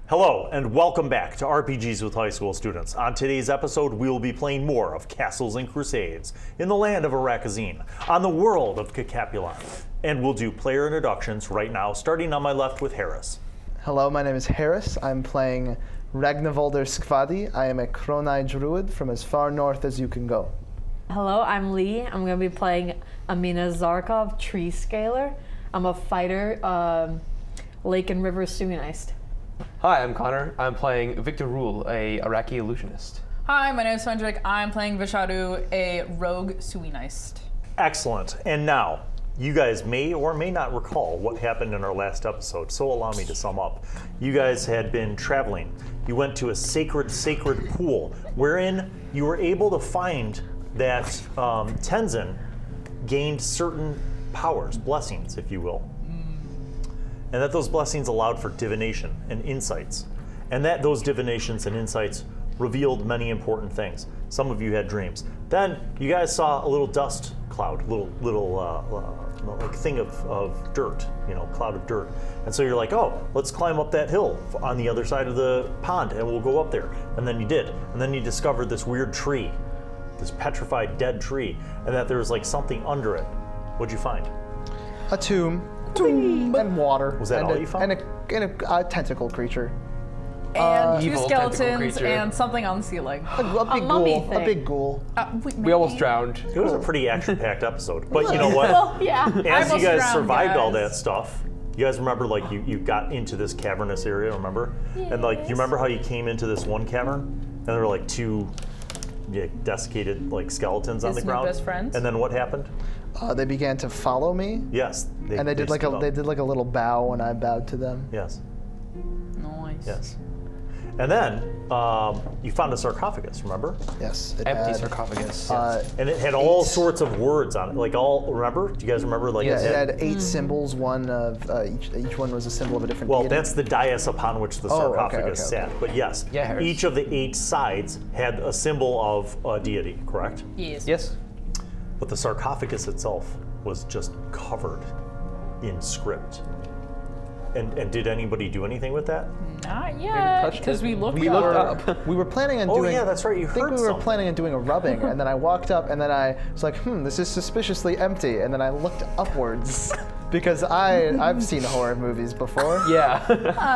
Hello, and welcome back to RPGs with High School Students. On today's episode, we will be playing more of Castles and Crusades in the land of Arakazine, on the world of Kekapulon. And we'll do player introductions right now, starting on my left with Harris. Hello, my name is Harris. I'm playing Ragnavaldr Skvadi. I am a Kronai druid from as far north as you can go. Hello, I'm Lee. I'm going to be playing Amina Zarkov, Tree Scaler. I'm a fighter, Lake and River Suineist. Hi, I'm Connor. I'm playing Victor Rule, a Iraqi illusionist. Hi, my name is Fendrick. I'm playing Vishadu, a rogue Suineist. Excellent. And now, you guys may or may not recall what happened in our last episode, so allow me to sum up. You guys had been traveling. You went to a sacred pool, wherein you were able to find that Tenzin gained certain powers, blessings, if you will. And that those blessings allowed for divination and insights. And that those divinations and insights revealed many important things. Some of you had dreams. Then you guys saw a little dust cloud, little like thing of dirt, cloud of dirt. And so you're like, oh, let's climb up that hill on the other side of the pond and we'll go up there. And then you did. And then you discovered this weird tree, this petrified dead tree, and that there was like something under it. What'd you find? A tomb. And water. Was that and all you found? And a tentacle creature. And two evil tentacle skeletons creature. and something on the ceiling. A big mummy ghoul. thing. A big ghoul. We almost drowned. It was a pretty action-packed episode. But you know what? Well, yeah. As you almost guys drowned, survived all guys. that stuff, you guys remember like you got into this cavernous area, remember? And like you remember how you came into this one cavern and there were like two desiccated like skeletons on His the new ground. best friends? And then what happened? They began to follow me, Yes. and they did like stood up. a little bow when I bowed to them. Yes. Nice. Yes. And then you found a sarcophagus, remember? Yes. It Empty had, sarcophagus. And it had all sorts of words on it. Like remember? Do you guys remember? Like Yeah, it had 8 symbols. One of each one was a symbol of a different. Well, deity. that's the dais upon which the Oh, okay, sarcophagus okay, okay. sat. But yes, Yeah, Harris. each of the 8 sides had a symbol of a deity, correct? Yes. Yes. But the sarcophagus itself was just covered in script. And did anybody do anything with that? Not yet, touched because it. we looked We looked up. We were planning on Oh, doing. yeah, that's right, you I think heard we were something. planning on doing a rubbing, and then I walked up, and then I was like, this is suspiciously empty, and then I looked upwards because I've seen horror movies before. Yeah.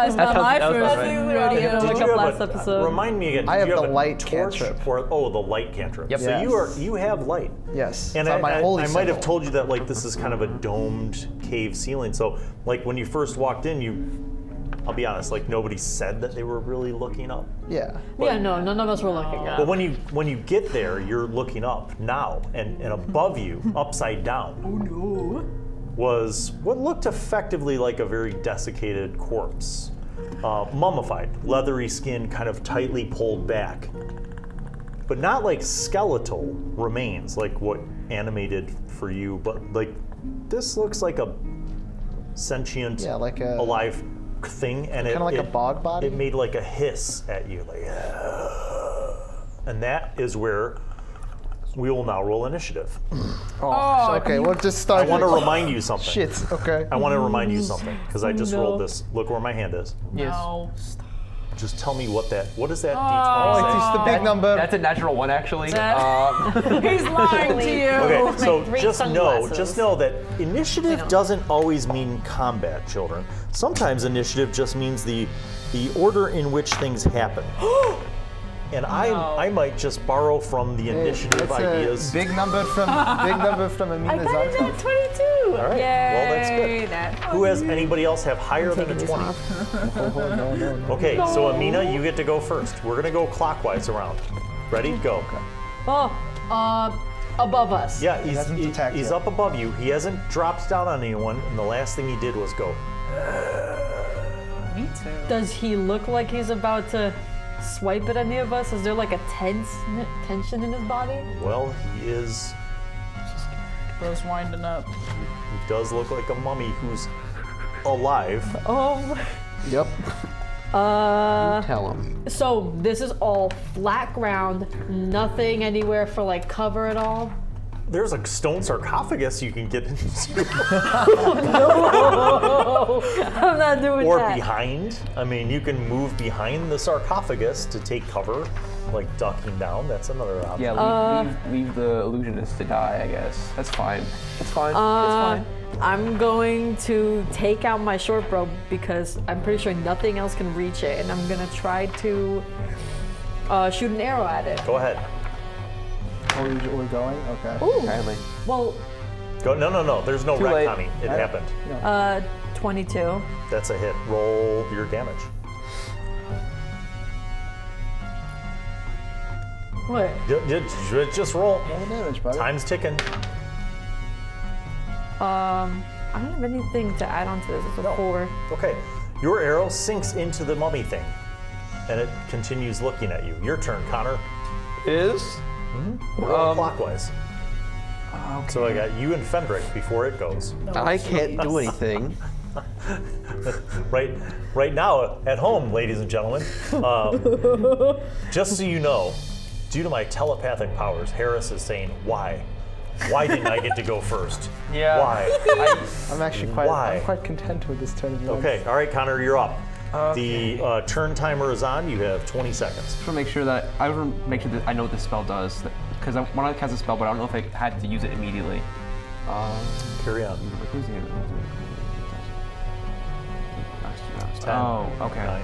It's not my that was first right. rodeo. Did Look you up have last a- episode. Remind me again. I did have you the a light torch cantrip. Or the light cantrip. Yep. So Yes. you have light. Yes. And it's on my holy I might have symbol. told you that like this is kind of a domed cave ceiling. So like when you first walked in, I'll be honest, like nobody said that they were really looking up. Yeah. Yeah, no, none of us were looking at But it. when you get there, you're looking up now, and above you, upside down, was what looked effectively like a very desiccated corpse, mummified, leathery skin, kind of tightly pulled back, but not like skeletal remains, like what animated for you, but like this looks like a sentient, Yeah, like a- alive thing, and Kinda like a bog body? It made like a hiss at you, like, and that is where we will now roll initiative. Oh, okay, we'll just start. I want to remind you something. Shit. Okay. I want to remind you something because I just No. rolled this. Look where my hand is. No. Just tell me what is that Oh, D20 it's say? just the big number. That's a natural one, actually. That- He's lying to you. Okay, With my so 3 just sunglasses. know that initiative doesn't always mean combat, children. Sometimes initiative just means the order in which things happen. And I might just borrow from the initiative It's ideas. a big number from Amina I got it Zarkov. at 22. All right. Yay, Well, that's good. that- Who has anybody else have higher than a 20? No. Okay, so Amina, you get to go first. We're gonna go clockwise around. Ready? Go. Oh, above us. Yeah, hasn't attacked he's yet. up above you. He hasn't dropped down on anyone, and the last thing he did was go. Me too. Does he look like he's about to swipe at any of us? Is there like a tension in his body? Well, he is. Bro's winding up. He does look like a mummy who's alive. Oh, Yep. Tell him. So this is all flat ground, nothing anywhere for like cover at all. There's a stone sarcophagus you can get into. I'm not doing Or that. behind. I mean, you can move behind the sarcophagus to take cover, like ducking down. That's another option. Yeah, leave the illusionist to die, I guess. That's fine. It's fine. It's fine. I'm going to take out my short bow because I'm pretty sure nothing else can reach it, and I'm gonna try to shoot an arrow at it. Go ahead. Oh, we're going? Okay. Ooh. Apparently. Well, Go. No. There's no Too late. retconning. It happened. 22. That's a hit. Roll your damage. What? Just roll. Roll the damage, buddy. Time's ticking. I don't have anything to add on to this. It's a 4. Okay. Your arrow sinks into the mummy thing, and it continues looking at you. Your turn, Connor. Is? We're going clockwise. So I got you and Fendrick before it goes. I can't do anything. Right now, at home, ladies and gentlemen, just so you know, due to my telepathic powers, Harris is saying, why? Why didn't I get to go first? Yeah. Why? I'm actually Why? quite content with this turn of events. Okay, all right, Connor, you're up. The turn timer is on. You have 20 seconds. Just want to make sure that I know what this spell does, because I want to cast a spell, but I don't know if I had to use it immediately. Carry on. Oh, okay.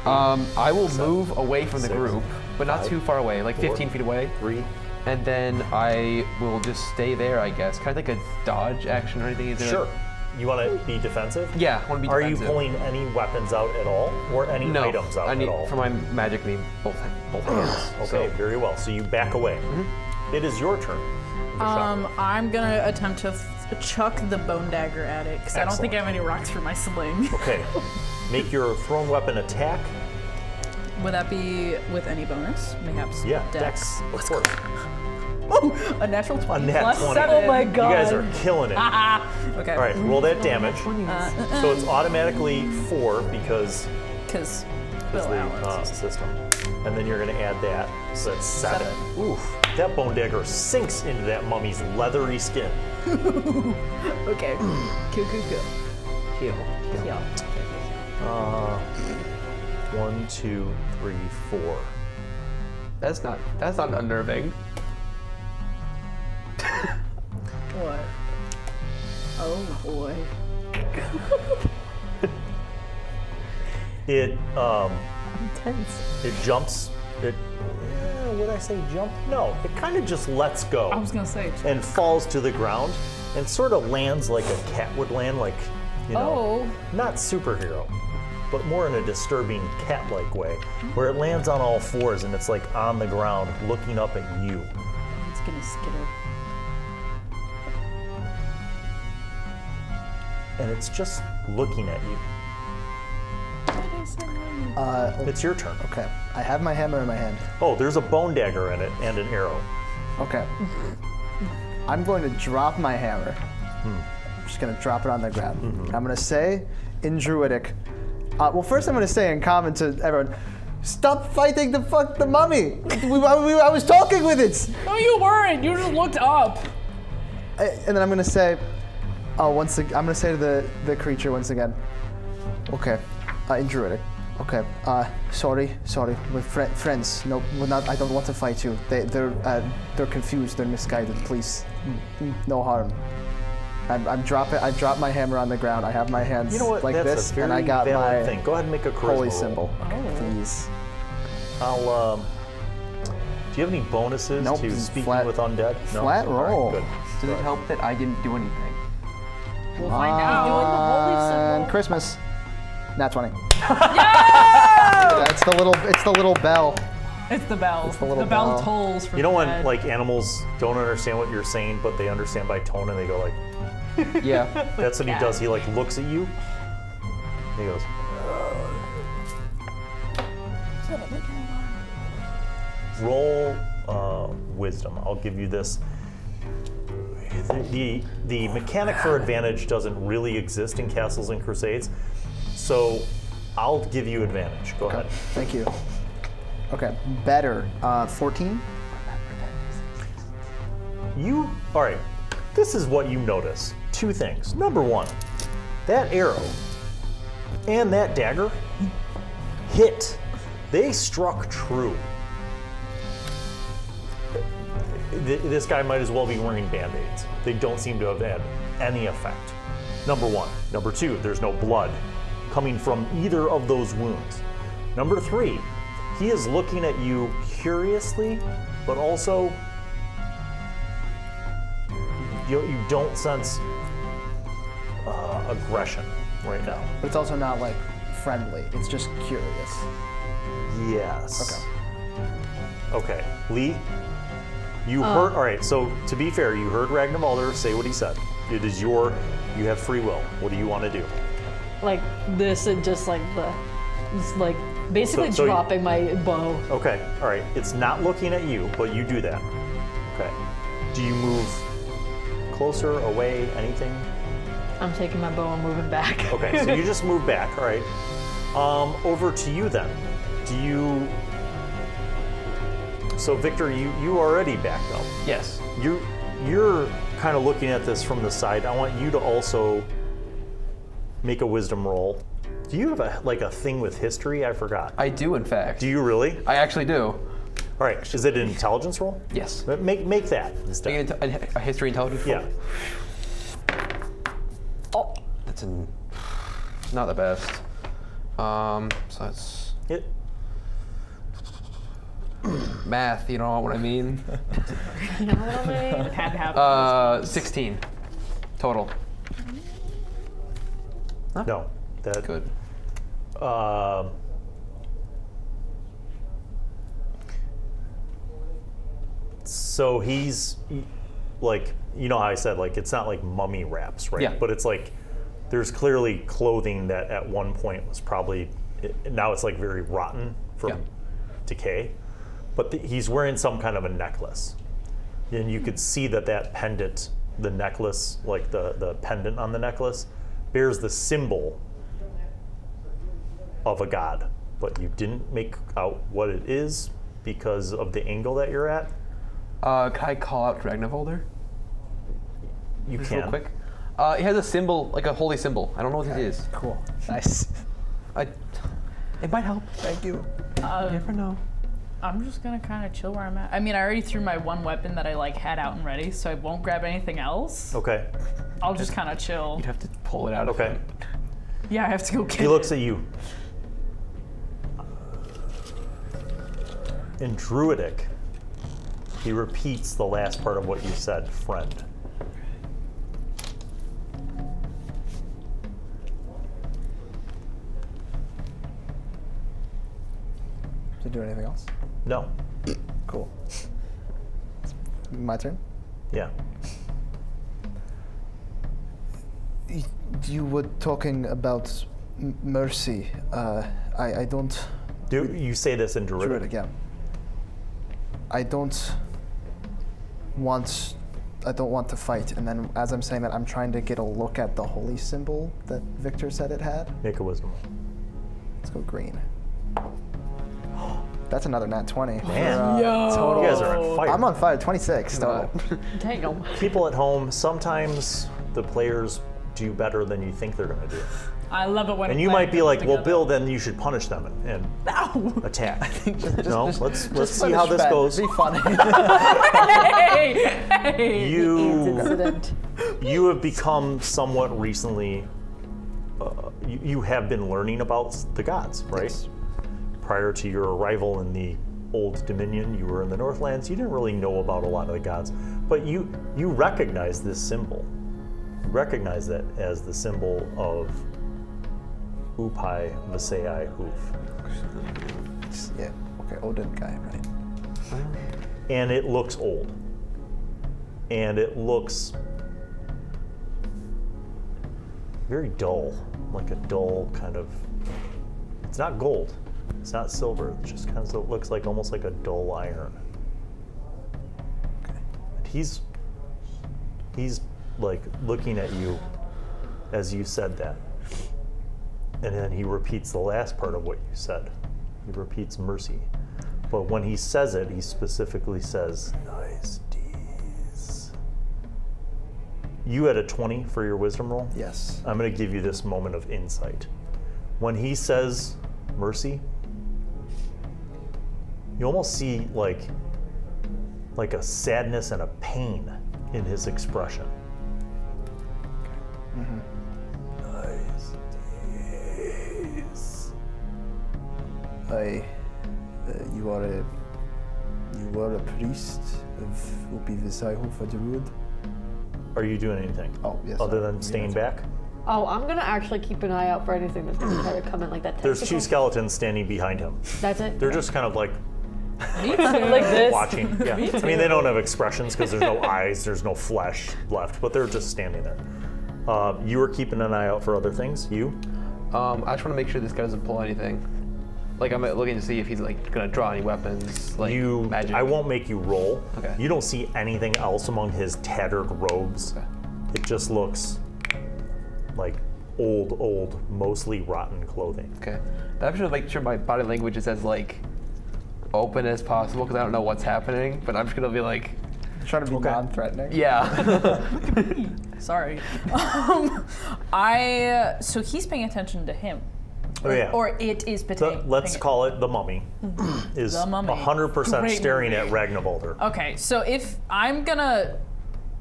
9, I will move away from the 6, group, but not 5, too far away, like 15 feet away. 3. And then I will just stay there, I guess. Can I take a dodge action or anything? Is it Sure. You want to be defensive? Yeah, I want to be Are defensive. you pulling any weapons out at all, or any No, items out I need, at all? for my magic, I need both hands. Okay, very well. So you back away. It is your turn. Vishal. I'm gonna attempt to chuck the bone dagger at it because I don't think I have any rocks for my sling. Okay. Make your thrown weapon attack. Would that be with any bonus? Perhaps. Yeah, Dex. Of course. Oh, a natural 20 A nat plus 20. 7. Oh my You god. guys are killing it. All Okay. right, roll that damage. 20s. So it's automatically 4 because Because it's the system. And then you're going to add that. So that's 7. Oof. That bone dagger sinks into that mummy's leathery skin. Okay. Cool. Heal. Yeah. 1, 2, 3, 4. That's not unnerving. What? Oh boy. It Intense. it jumps. Would I say jump? No. It kind of just lets go. I was gonna say. And falls to the ground and sort of lands like a cat would land, like, you know, not superhero, but more in a disturbing cat-like way, where it lands on all fours and it's like on the ground looking up at you. It's gonna skitter. And it's just looking at you. It's your turn. Okay. I have my hammer in my hand. Oh, there's a bone dagger in it and an arrow. Okay. I'm going to drop my hammer. I'm just going to drop it on the ground. I'm going to say in Druidic. Well, first I'm going to say in common to everyone, stop fighting the mummy. I was talking with it. No, you weren't. You just looked up. And then I'm going to say, I'm going to say to the creature once again, okay, in Druidic. Okay, sorry, we're friends. No, we're not. I don't want to fight you. They're confused. They're misguided. Please, no harm. I drop my hammer on the ground. I have my hands You know what? like That's this, a very and I got valid my thing. Go ahead and make a charisma holy roll. symbol. Please. I'll. Do you have any bonuses Nope, to just speaking flat- with undead? No? flat All right, roll. good. Does it help that I didn't do anything? We'll find out. On Christmas. Nat 20. Yeah! It's the little bell. It's the bell. the little bell bell. tolls for You know the when dead. like animals don't understand what you're saying, but they understand by tone, and they go like, Yeah. that's what he does. He like looks at you. He goes. Roll wisdom. I'll give you this. The mechanic for advantage doesn't really exist in Castles and Crusades, so I'll give you advantage. Go ahead. Thank you. Okay, better. 14? All right, this is what you notice. Two things. Number one, that arrow and that dagger hit. They struck true. This guy might as well be wearing Band-Aids. They don't seem to have had any effect. Number one. Number two, there's no blood coming from either of those wounds. Number three, he is looking at you curiously, but also you don't sense aggression right now. But it's also not like friendly. It's just curious. Yes. Okay. Lee, you heard. All right. So to be fair, you heard Ragnarvaldur say what he said. It is you have free will. What do you want to do? Like this and just like basically So dropping my bow. Okay. All right. It's not looking at you, but you do that. Okay. Do you move closer, away, anything? I'm taking my bow and moving back. Okay. So you just move back. All right. Over to you then. Do you? So Victor, you already backed up. Yes. You're kind of looking at this from the side. I want you to also make a wisdom roll. Do you have a thing with history? I forgot. I do, in fact. Do you really? I actually do. All right. Is it an intelligence roll? Yes. Make that instead. A history intelligence roll? Yeah. Oh, that's not the best. So that's It. math. You know what I mean? You know what I mean? Had to happen. 16 total. No. That. Good. So he's like, you know how I said, like, it's not like mummy wraps, right? Yeah. But it's like, there's clearly clothing that at one point was probably, now it's like very rotten from decay. But he's wearing some kind of a necklace. And you could see that pendant, the necklace, like the pendant on the necklace, bears the symbol of a god. But you didn't make out what it is because of the angle that you're at. Can I call out Ragnarvaldur? You Just can. real quick. It has a symbol, like a holy symbol. I don't know what it is. Cool. Nice. It might help. Thank you. You never know. I'm just gonna kind of chill where I'm at. I mean, I already threw my one weapon that I had out and ready, so I won't grab anything else. Okay. I'll just kind of chill. You'd have to pull it out. of Okay. him. Yeah, I have to go get He looks it. at you. In Druidic, he repeats the last part of what you said, friend. Does it do anything else? No. Cool. My turn? Yeah. You were talking about mercy. I don't. You say this in Druidic. Druidic, yeah. I don't want to fight. And then as I'm saying that, I'm trying to get a look at the holy symbol that Victor said it had. Make a wisdom roll. Let's go green. That's another nat 20. Man. Total. You guys are on fire. I'm on fire. 26 total. Damn. People at home, sometimes the players do better than you think they're going to do. I love it when. And a you plan might be comes like, well, together. Bill, then you should punish them and No. attack. No, let's see how this goes. Be funny. Hey. You have become somewhat recently, you have been learning about the gods, right? Yes. Prior to your arrival in the Old Dominion, you were in the Northlands. You didn't really know about a lot of the gods, but you recognize this symbol. You recognize that as the symbol of Upai Visei Hoof. Yeah. Okay. Odin guy, right? And it looks old. And it looks very dull, like a dull kind of, it's not gold, it's not silver, it just kind of looks like almost like a dull iron. And he's like looking at you as you said that. And then he repeats the last part of what you said. He repeats mercy. But when he says it, he specifically says, nice D's. You had a 20 for your wisdom roll? Yes. I'm going to give you this moment of insight. When he says mercy, you almost see like a sadness and a pain in his expression. Nice D's. You are a priest of Upi Visaihof Druid. Are you doing anything? Oh, yes. Other than staying back? Oh, I'm gonna actually keep an eye out for anything that's gonna try to come in like that. There's tentacle. 2 skeletons standing behind him. That's it. They're just kind of like like this. watching. Yeah. I mean, they don't have expressions because there's no eyes, there's no flesh left, but they're just standing there. You were keeping an eye out for other things. You? I just want to make sure this guy doesn't pull anything. Like I'm looking to see if he's like gonna draw any weapons, like magic. I won't make you roll. Okay. You don't see anything else among his tattered robes. Okay. It just looks like old, mostly rotten clothing. Okay. I'm just gonna make sure my body language is as like open as possible because I don't know what's happening, but I'm just gonna be like, Trying to be non-threatening. yeah. Sorry. So he's paying attention to him. Oh yeah. Or it is potentially. Let's call it the mummy. Is The mummy. 100% Great staring movie. at Ragnavaldr. Okay, so if I'm gonna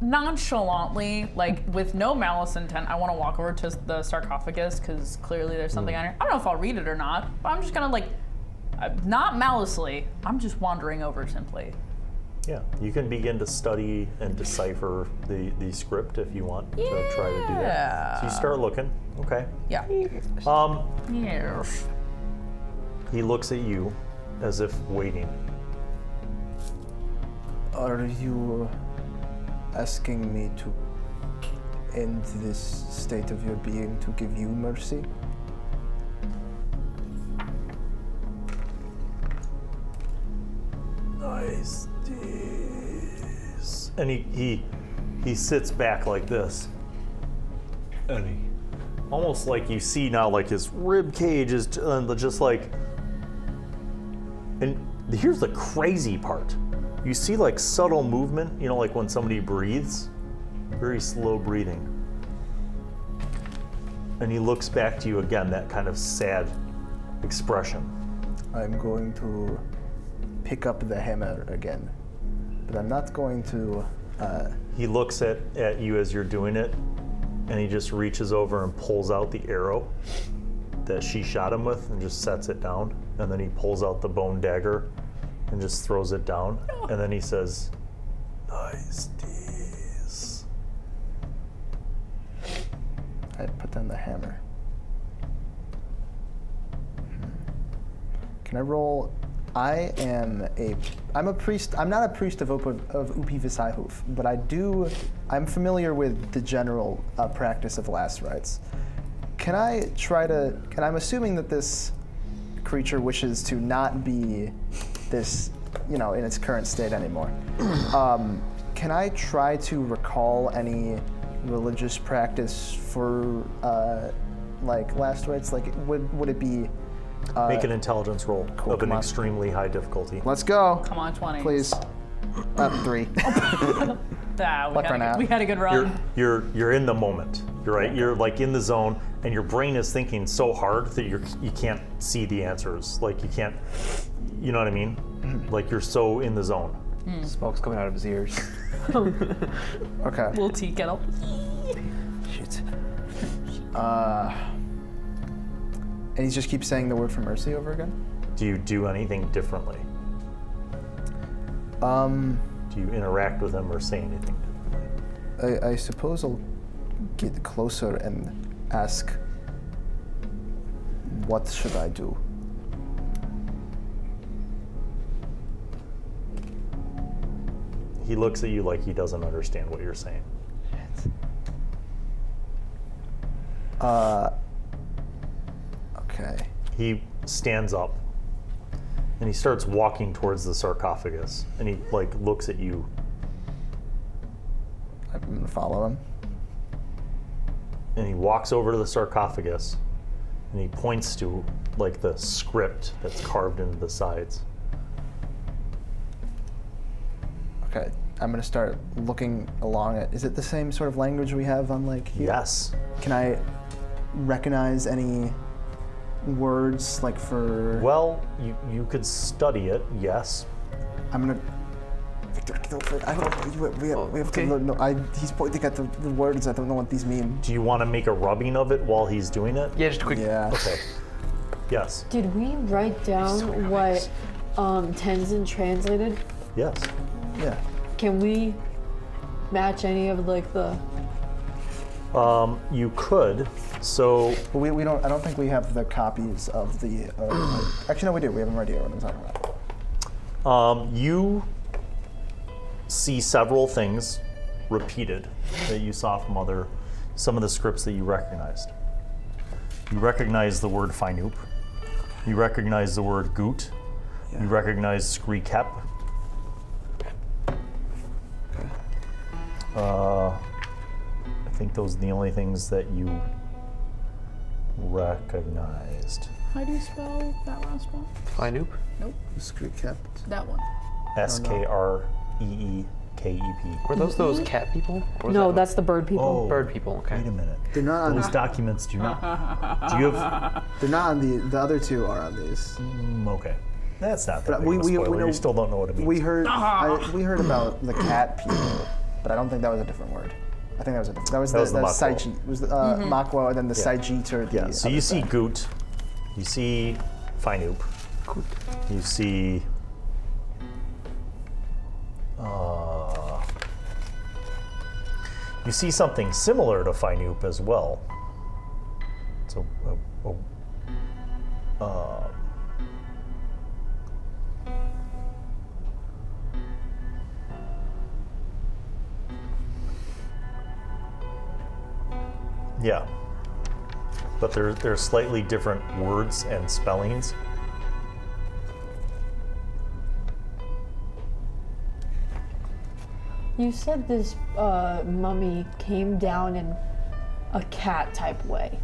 nonchalantly, like with no malice intent, I want to walk over to the sarcophagus because clearly there's something on here. I don't know if I'll read it or not, but I'm just gonna like, not maliciously. I'm just wandering over simply. Yeah, you can begin to study and decipher the script if you want to try to do that. So you start looking. Okay. Yeah. Yeah. He looks at you as if waiting. Are you asking me to end this state of your being to give you mercy? Nice. And he sits back like this. And he almost like you see now like his rib cage is just like, and here's the crazy part. You see like subtle movement, you know, like when somebody breathes, very slow breathing. And he looks back to you again, that kind of sad expression. I'm going to pick up the hammer again, but I'm not going to. He looks at you as you're doing it, and he just reaches over and pulls out the arrow that she shot him with and just sets it down. And then he pulls out the bone dagger and just throws it down. And then he says, nice D's. I put down the hammer. Can I roll? I'm a priest. I'm not a priest of Upi Visaihof, but I'm familiar with the general practice of last rites. Can I try to, and I'm assuming that this creature wishes to not be this, in its current state anymore. Can I try to recall any religious practice for, like, last rites? Like, would it be... Make an intelligence roll Cool, of an come on. extremely high difficulty. Let's go. Come on, 20. Please. 3. Luck run out. We had a good run. You're in the moment. You're right. You're like in the zone, and your brain is thinking so hard that you can't see the answers. Like you can't, you know what I mean? Like you're so in the zone. Smoke's coming out of his ears. Okay. Little tea kettle. Shit. And he just keeps saying the word for mercy over again? Do you do anything differently? Do you interact with him or say anything differently? I suppose I'll get closer and ask, what should I do? He looks at you like he doesn't understand what you're saying. Okay. He stands up and he starts walking towards the sarcophagus, and he like looks at you. I'm gonna follow him. And he walks over to the sarcophagus, And he points to like the script that's carved into the sides. Okay, I'm gonna start looking along it. Is it the same sort of language we have on like here? Yes. Can I recognize any words like for? Well, you could study it, yes. I'm gonna. Victor, get over it. I don't. We have okay. to. No, he's pointing at the words. I don't know what these mean. Do you want to make a rubbing of it while he's doing it? Yeah, just a quick. Yeah. Okay. Yes. Did we write down what Tenzin translated? Yes. Yeah. Can we match any of like the? You could. So But we don't. I don't think we have the copies of the. Actually, no, we do. We have them right here. What I'm talking about. you see several things repeated that you saw from some of the scripts that you recognized. You recognize the word Fainoop. You recognize the word Goot. Yeah. You recognize Skrikep. I think those are the only things that you recognized. How do you spell that last one? Fainoop. Screw kept. That one. Skreeekep. Were those cat people? Or was No, that that's the bird people. Oh, bird people. Okay. Wait a minute. They're not on. Those documents do not. Do you have? They're not on the. The other two are on these. Okay. That's not that But big we- of a we spoiler. know- You still don't know what it means. We heard. We heard about the cat people, but I don't think that was a different word. I think that was a different. That was That was the the Makwo. Saiji. It was the Makwo, and then the Saiji or the. Yeah. So other you see side. Goot. You see Fainoop. Good. You see. You see something similar to Fainoop as well. So. Yeah. But they're slightly different words and spellings. You said this mummy came down in a cat type way.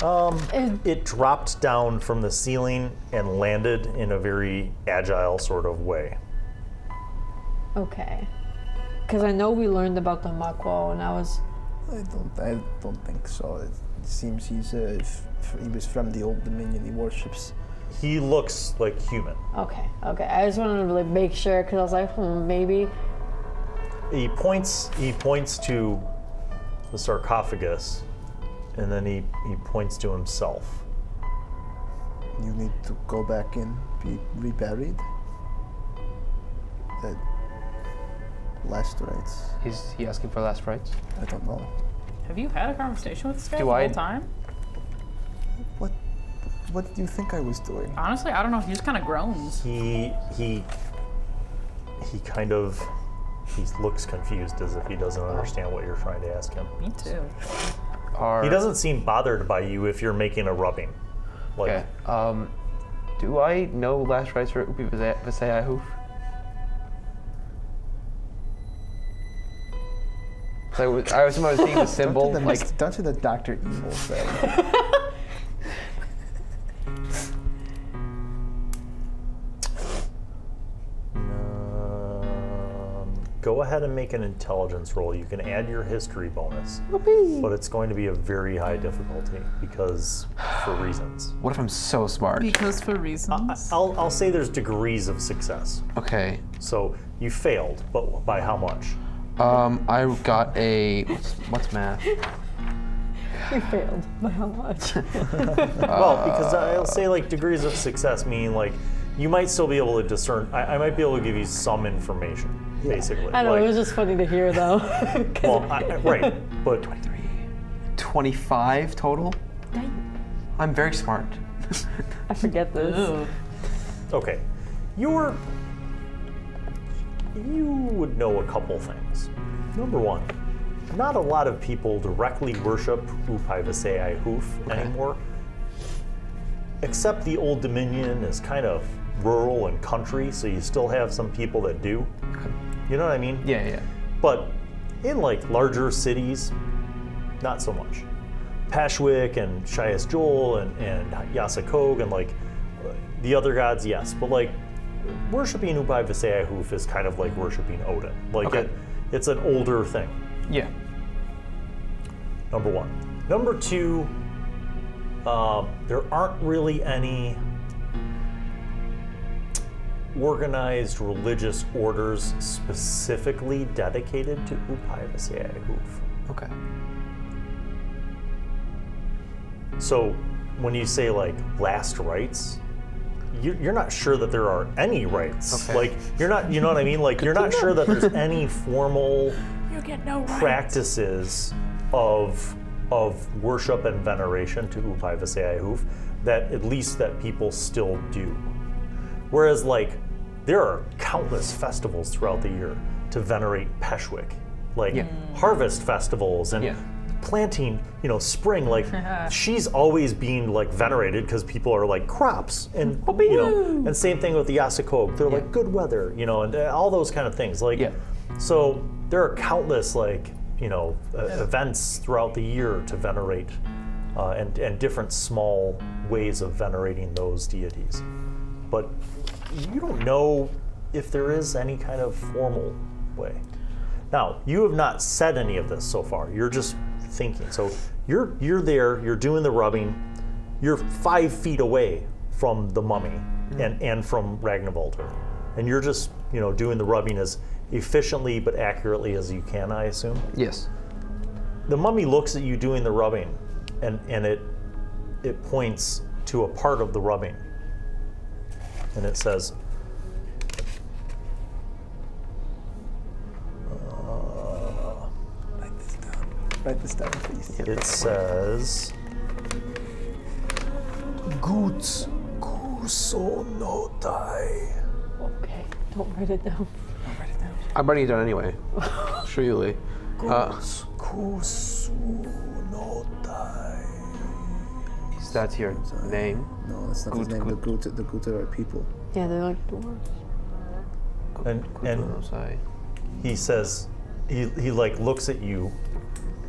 It dropped down from the ceiling and landed in a very agile sort of way. Okay. Because I know we learned about the Makwo, and I was. I don't think so. It seems he was from the Old Dominion. He worships. He looks like human. Okay. I just wanted to really make sure because I was like, maybe. He points to the sarcophagus, and then he points to himself. You need to go back and be reburied. Last rites. Is he asking for last rites? I don't know. Have you had a conversation with this guy Do the I- whole time? What did you think I was doing? Honestly, I don't know. He just kind of groans. He looks confused as if he doesn't understand what you're trying to ask him. Me too. He doesn't seem bothered by you if you're making a rubbing. Like, Okay. Do I know last rites for Upi Visayahoof? I was seeing the symbol, like Don't do the Dr. Evil thing. go ahead and make an intelligence roll. You can add your history bonus, but it's going to be a very high difficulty because for reasons. what if I'm so smart? Because for reasons. I'll say there's degrees of success. Okay. So you failed, but by how much? I got a what's math? You failed. By how much? Well, because I'll say like degrees of success, meaning like you might still be able to discern. I might be able to give you some information, basically. I know, like, it was just funny to hear though. well, right, but 25 total. I'm very smart. I forget this. Ooh. okay, you would know a couple things. Number one, not a lot of people directly worship Upai Visayahoof anymore, except the Old Dominion is kind of rural and country, so you still have some people that do. You know what I mean? Yeah. But in like larger cities, not so much. Pashwick and Shias Joel and Yasakog and like the other gods, yes, but like worshiping Upai Visayahuv is kind of like worshiping Odin. Like Okay. it's an older thing. Yeah. Number one. Number two, there aren't really any organized religious orders specifically dedicated to Upai Visayahuv. Okay. So when you say like last rites, you're not sure that there are any rites. Okay. Like you're not, you know what I mean? Like you're not sure that there's any formal You get no rights. practices of worship and veneration to Upai Visayahuv that at least that people still do. Whereas like there are countless festivals throughout the year to venerate Peshwick, like Yeah. harvest festivals and Yeah. planting, spring. Like she's always being like venerated because people are like crops and and same thing with the Yasakog. They're like good weather, and all those kind of things. Like Yeah. so there are countless like events throughout the year to venerate and different small ways of venerating those deities. But you don't know if there is any kind of formal way. Now, you have not said any of this so far. You're just thinking. So you're there, you're doing the rubbing, you're 5 feet away from the mummy and from Ragnvaldr. And you're just, doing the rubbing as efficiently but accurately as you can, I assume. Yes. The mummy looks at you doing the rubbing and it points to a part of the rubbing. And it says, Write this down, please. it says, Guts kuso no dai. Okay, don't write it down. I'm writing it down anyway. Surely. Guts kuso no dai. Is that your name? No, that's not his Gut, name. gut. The Guta are people. Yeah, they're like dwarves. And Kutunosai. he says, he like looks at you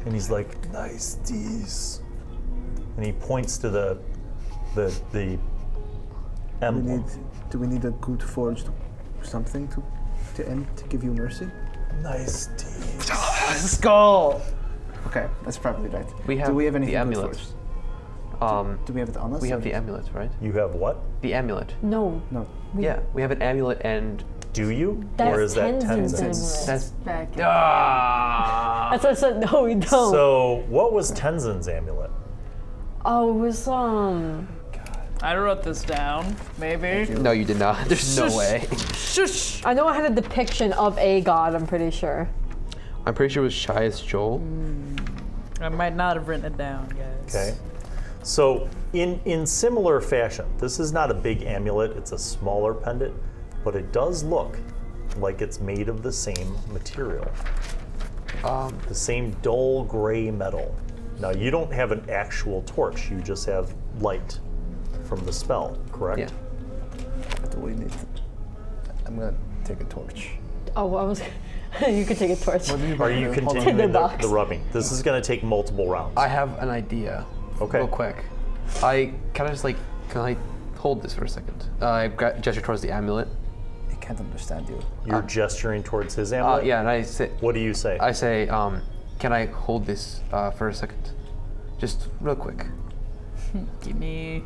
and he's like, nice teas. And he points to the emblem. Do we need a good forged something to end to give you mercy? Nice teas. Let's go. Okay, that's probably right. We have Do we have anything the good amulet. forged? Do we have it on us? We have or- the amulet, right? You have what? The amulet. No, No. Yeah, we have an amulet and Do you? that's or is that Tenzin's Tenzin's? amulet. that's Back in- That's what I said. No, we don't. So, what was Tenzin's amulet? Oh, it was I wrote this down. Maybe. No, you did not. There's no way. Shush. I know I had a depiction of a god. I'm pretty sure. I'm pretty sure it was Shias Joel. I might not have written it down, guys. Okay. So, in similar fashion, this is not a big amulet, it's a smaller pendant, but it does look like it's made of the same material. The same dull gray metal. Now, you don't have an actual torch, you just have light from the spell, correct? Yeah. Do we need? I'm gonna take a torch. Oh, I was. You could take a torch. Are you Hold on. continuing Tinder the box. rubbing? This is going to take multiple rounds. I have an idea. Okay. Real quick. I kind of just like, can I hold this for a second? I gesture towards the amulet. I can't understand you. You're gesturing towards his amulet? Yeah, and I say, What do you say? I say, can I hold this for a second? Just real quick. Give me.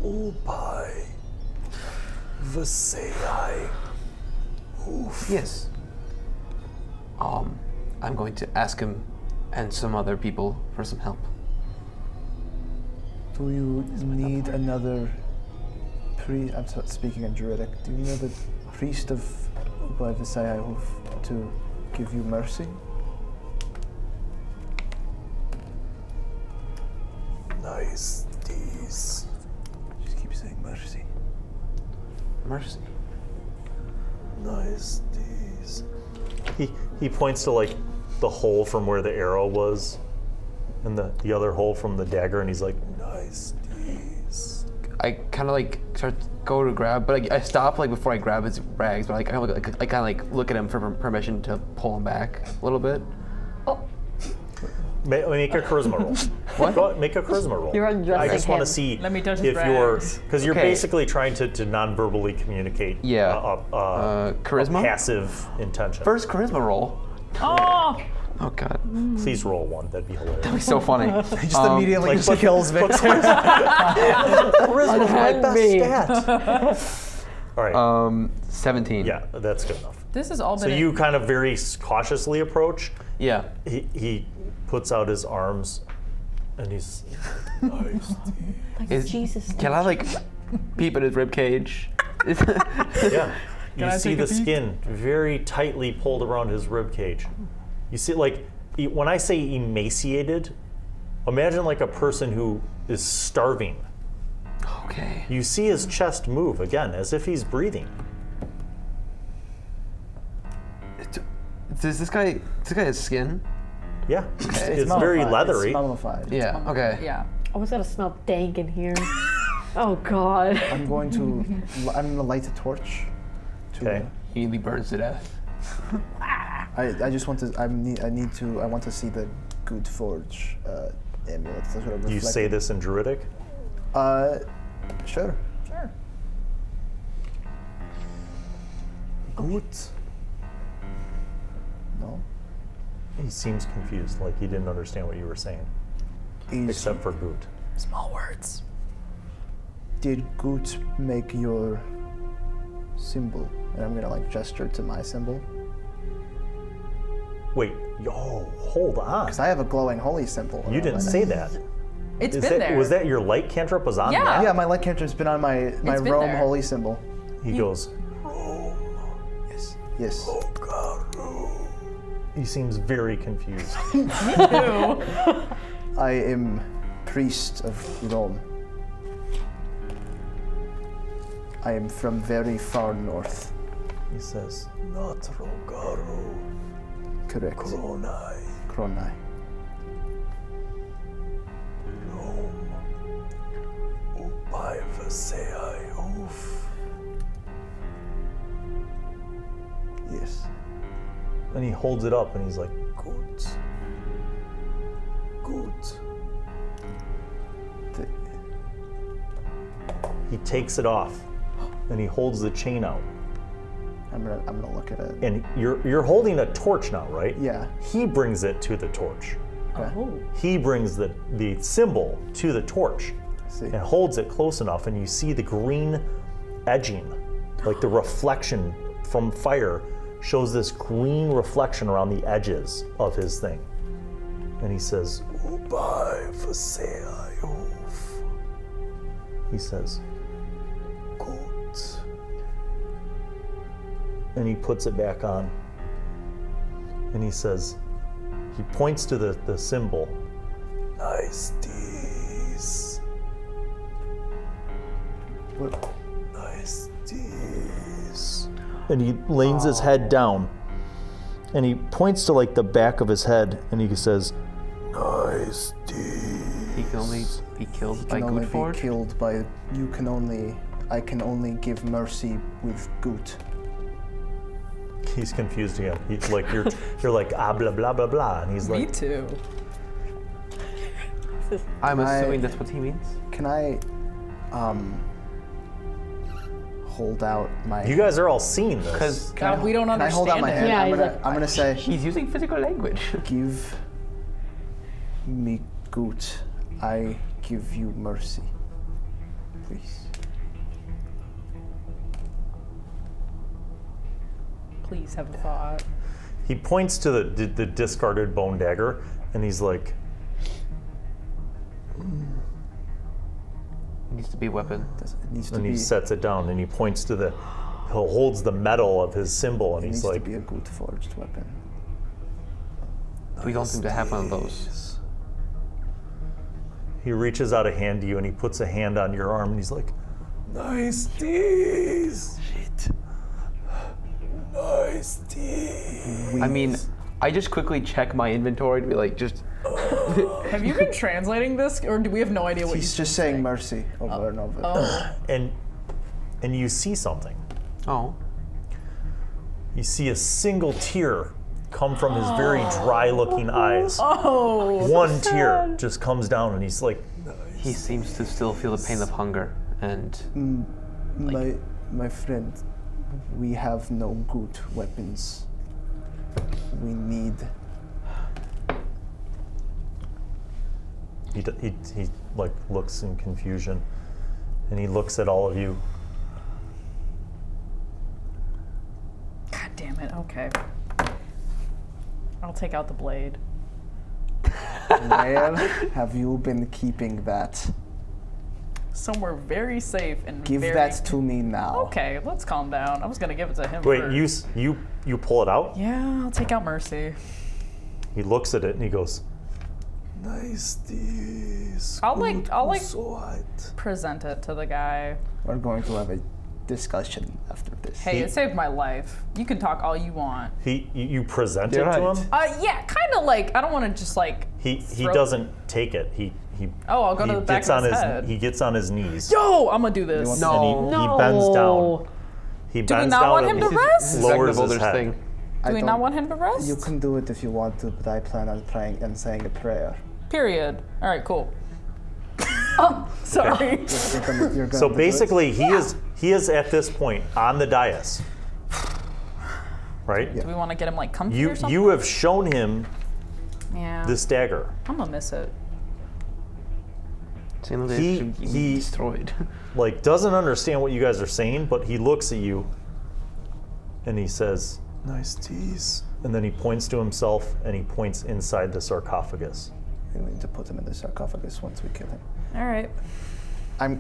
Upai Visayai. Yes. I'm going to ask him and some other people for some help. Do you need another priest? I'm speaking in Druidic. Do you need another priest of Upai Visayai to give you mercy? Nice teas. Just keep saying mercy. Mercy. Nice teas. He points to like the hole from where the arrow was and the other hole from the dagger and he's like, nice teas. I kind of like start to go to grab, but I stop like before I grab his rags. But I kind of like look at him for permission to pull him back a little bit. Oh, Make a charisma roll. What? Make a charisma roll. You're undressing I just want him. to see Let me touch his if you're, rags. because you're Okay. basically trying to non-verbally communicate Yeah. Charisma? a passive intention. First charisma roll. Oh, Oh god, Please roll one. That'd be hilarious. that'd be so funny. Just immediately like, but- kills Victor. Charisma's my Unhand best me. stat. All right. 17. Yeah, that's good enough. this is all So been. you kind of very cautiously approach. Yeah. He puts out his arms, and he's nice. Jesus. Can I like peep at his rib cage? Yeah. You I see take a the peek? skin very tightly pulled around his rib cage. You see, like, when I say emaciated, imagine like a person who is starving. Okay. You see his chest move again, as if he's breathing. Does this guy have skin? Yeah, it's mummified. very leathery. It's mummified. Yeah. Okay. yeah. Oh, it's gonna smell dank in here. Oh God. I'm going to light a torch. Okay. He immediately burns to death. I just want to. I want to see the Good Forge amulet. That's what I'm Do you say reflecting. this in Druidic? Sure. Sure. Good. No. He seems confused, like he didn't understand what you were saying, Is, except for Goot. Small words. did Good make your symbol? And I'm gonna like gesture to my symbol. Wait, hold on. Because I have a glowing holy symbol. You didn't say that. It's Is been that there. was that your light cantrip was on Yeah. that? Yeah, my light cantrip's been on my been Rome there. holy symbol. He goes, Yes. Yes. he seems very confused. I am priest of Rome. I am from very far north. He says, not Rogaru, Correct. Kronai, Kronai. Rome, Upai Vaseai Oof. Yes. And he holds it up and he's like, good. Good. The- He takes it off and he holds the chain out. I'm gonna look at it. And you're holding a torch now, right? Yeah. He brings it to the torch. Okay. Oh. He brings the symbol to the torch See. and holds it close enough, and you see the green edging, like the reflection from fire shows this green reflection around the edges of his thing. And he says, Ubai Vaseai Oof. He says, good. And he puts it back on. And he says, he points to the symbol. Nice teas. What- Nice teas. And he leans his head down. And he points to like the back of his head and he says, nice teas. He can only be killed by can only Good be Forge. killed by. I can only give mercy with good. He's confused again. He's like, you're like, ah, blah, blah, blah, blah. And he's Me like, too. I'm assuming that's what he means. Can I, hold out my? you guys are all seeing this. Because God, we don't Can I understand hold out my it. hand? Yeah, I'm he's gonna, like- I'm gonna say, he's using physical language. give me good. I give you mercy. Please. Please have a thought. He points to the discarded bone dagger and he's like, It needs to be a weapon. It needs to and be. he sets it down and he points to he holds the metal of his symbol and It he's needs like, to be a good forged weapon. We don't seem to have one of those. he reaches out a hand to you and he puts a hand on your arm and he's like, nice teas. Shit. Nice teas. I mean, I just quickly check my inventory to be like, just Have you been translating this, or do we have no idea what He's just saying mercy over and over. Oh, And you see something. oh, You see a single tear come from his very dry-looking eyes. Oh. One tear just comes down, and he's like, He seems to still feel the pain of hunger, and My friend, we have no good weapons. We need. he like looks in confusion, and he looks at all of you. God damn it. Okay. I'll take out the blade. Where have you been keeping that? Somewhere very safe and Give very... that to me now. Okay, let's calm down. I was gonna give it to him Wait, first. you pull it out? Yeah, I'll take out Mercy. He looks at it and he goes, "Nice this. I'll like sword." present it to the guy. We're going to have a discussion after this. Hey, it saved my life. You can talk all you want. You present it You're to right. him. Yeah, kind of like I don't want to just like. He throw- doesn't take it. Oh, I'll go to the back gets of on his head. He gets on his knees. Yo, I'm gonna do this. want- no. And he bends down. He Do we bends not down want and him to rest? lowers Exactly his Boulder's head. thing. Do we not want him to rest? You can do it if you want to, but I plan on praying and saying a prayer. Period. All right, cool. Oh, sorry. You're gonna So do it? basically, he is at this point on the dais, right? Do we want to get him like comfy You or something? you have shown him Yeah. this dagger. I'm gonna miss it. He- destroyed. Like, doesn't understand what you guys are saying, but he looks at you and he says, "Nice tease." And then he points to himself and he points inside the sarcophagus. We need to put him in the sarcophagus once we kill him. All right.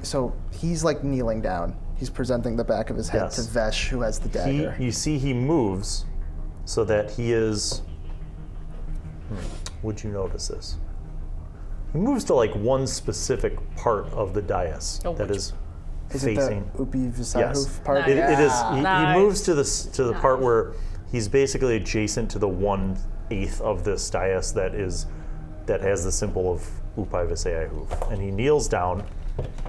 So he's like kneeling down. He's presenting the back of his head Yes. to Vesh, who has the dagger. You see he moves so that he is. Would you notice this? He moves to like one specific part of the dais Oh, that which- is Is facing. it the Upi Yes. Visahuf part? It is. He Nice. moves to the part where he's basically adjacent to the 1/8 of this dais that has the symbol of Upai Visayahuf. And he kneels down,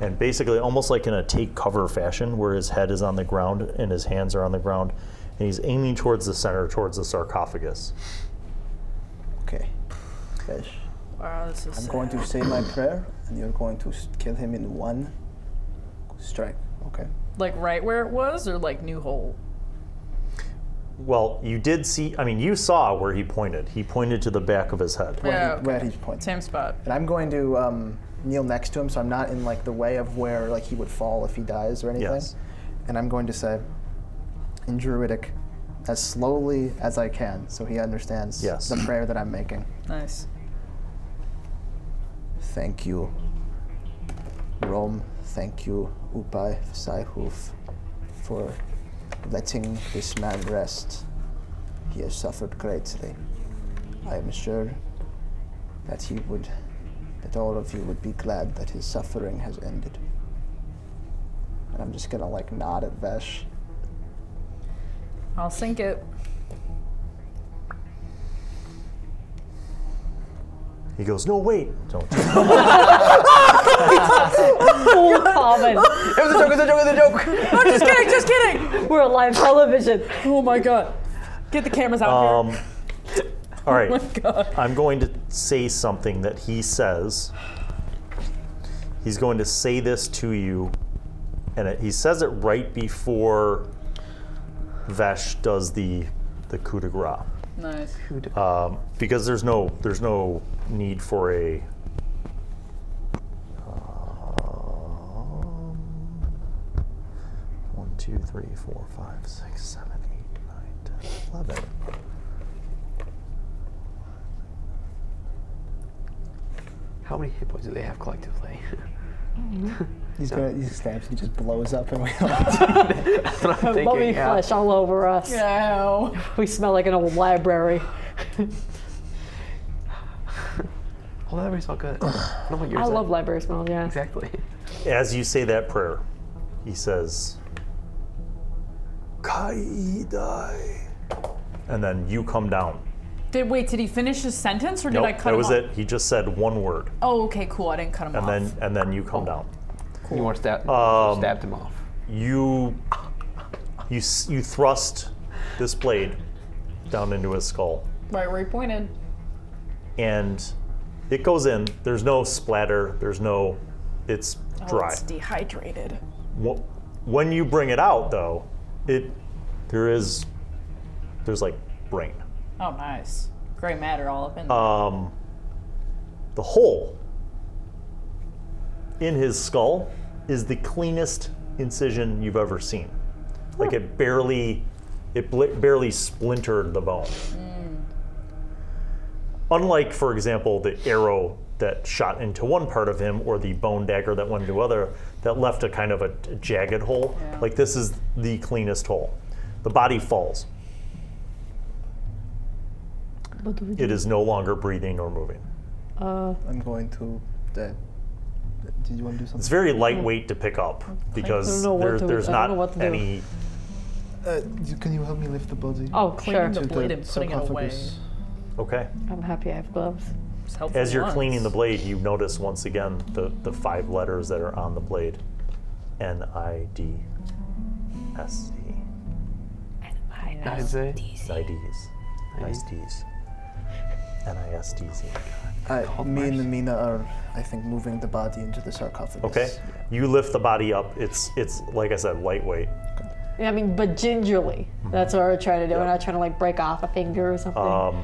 and basically almost like in a take cover fashion, where his head is on the ground and his hands are on the ground, and he's aiming towards the center, towards the sarcophagus. Okay. Vesh, Wow, this is. I'm going to say my prayer, and you're going to kill him in one strike. Okay. Like right where it was, or like new hole. Well, you did see. I mean, you saw where he pointed. He pointed to the back of his head. Yeah. Where he's pointing. Same spot. And I'm going to kneel next to him, so I'm not in like the way of where like he would fall if he dies or anything. Yes. And I'm going to say, in Druidic, as slowly as I can, so he understands Yes. the prayer that I'm making. Nice. Thank you, Rome. Thank you, Upai Saihuf, for letting this man rest. He has suffered greatly. I am sure that that all of you would be glad that his suffering has ended. And I'm just gonna like nod at Vesh. I'll sink it. He goes, "No, wait, don't." Full comment. It was a joke, it was a joke, it was a joke. Oh, just kidding, just kidding. We're on live television. Oh my god. Get the cameras out here. All right. Oh my god. I'm going to say something that he says. He's going to say this to you, and he says it right before Vesh does the coup de grace, Nice. because there's no need for a. 1, 2, 3, 4, 5, 6, 7, 8, 9, 10, 11. How many hit points do they have collectively? He stabs, he just blows up, and we all. That's what I'm Mummy thinking. Yeah. flesh all over us. Yeah. We smell like an old library. Oh, that really smelled good. I don't know what yours I is. love library smells, yeah. Exactly. As you say that prayer, he says, "Kai dai," and then you come down. Did he finish his sentence, or did I Nope, cut that him was off? it. He just said one word, Oh, okay, cool. I didn't cut him off. and then you come down. You want to stabbed him off. You thrust this blade down into his skull, Right where he pointed. And it goes in. There's no splatter. It's Oh, dry. it's dehydrated. When you bring it out, though, there's like brain. Oh, nice. Gray matter all up in there. The hole in his skull is the cleanest incision you've ever seen. Like it barely splintered the bone. Unlike, for example, the arrow that shot into one part of him, or the bone dagger that went into other, that left a kind of a jagged hole. Yeah. Like this is the cleanest hole. The body falls. What do we do? It is no longer breathing or moving. I'm going to. Did you want to do something? It's very lightweight to pick up because know what to- there's I don't know not what to do. any. Can you help me lift the body? Oh, Cleaning sure. the blade and putting it away. sarcophagus? Okay. I'm happy I have gloves. It's helpful As you're once. cleaning the blade, you notice once again the 5 letters that are on the blade. NIDSC. I'd say. NIDs. Nice D's. NISDs. Me and Mina are, I think, moving the body into the sarcophagus. Okay. You lift the body up. It's like I said, lightweight. Yeah, I mean, but gingerly. That's what we're trying to do. We're not trying to like break off a finger or something.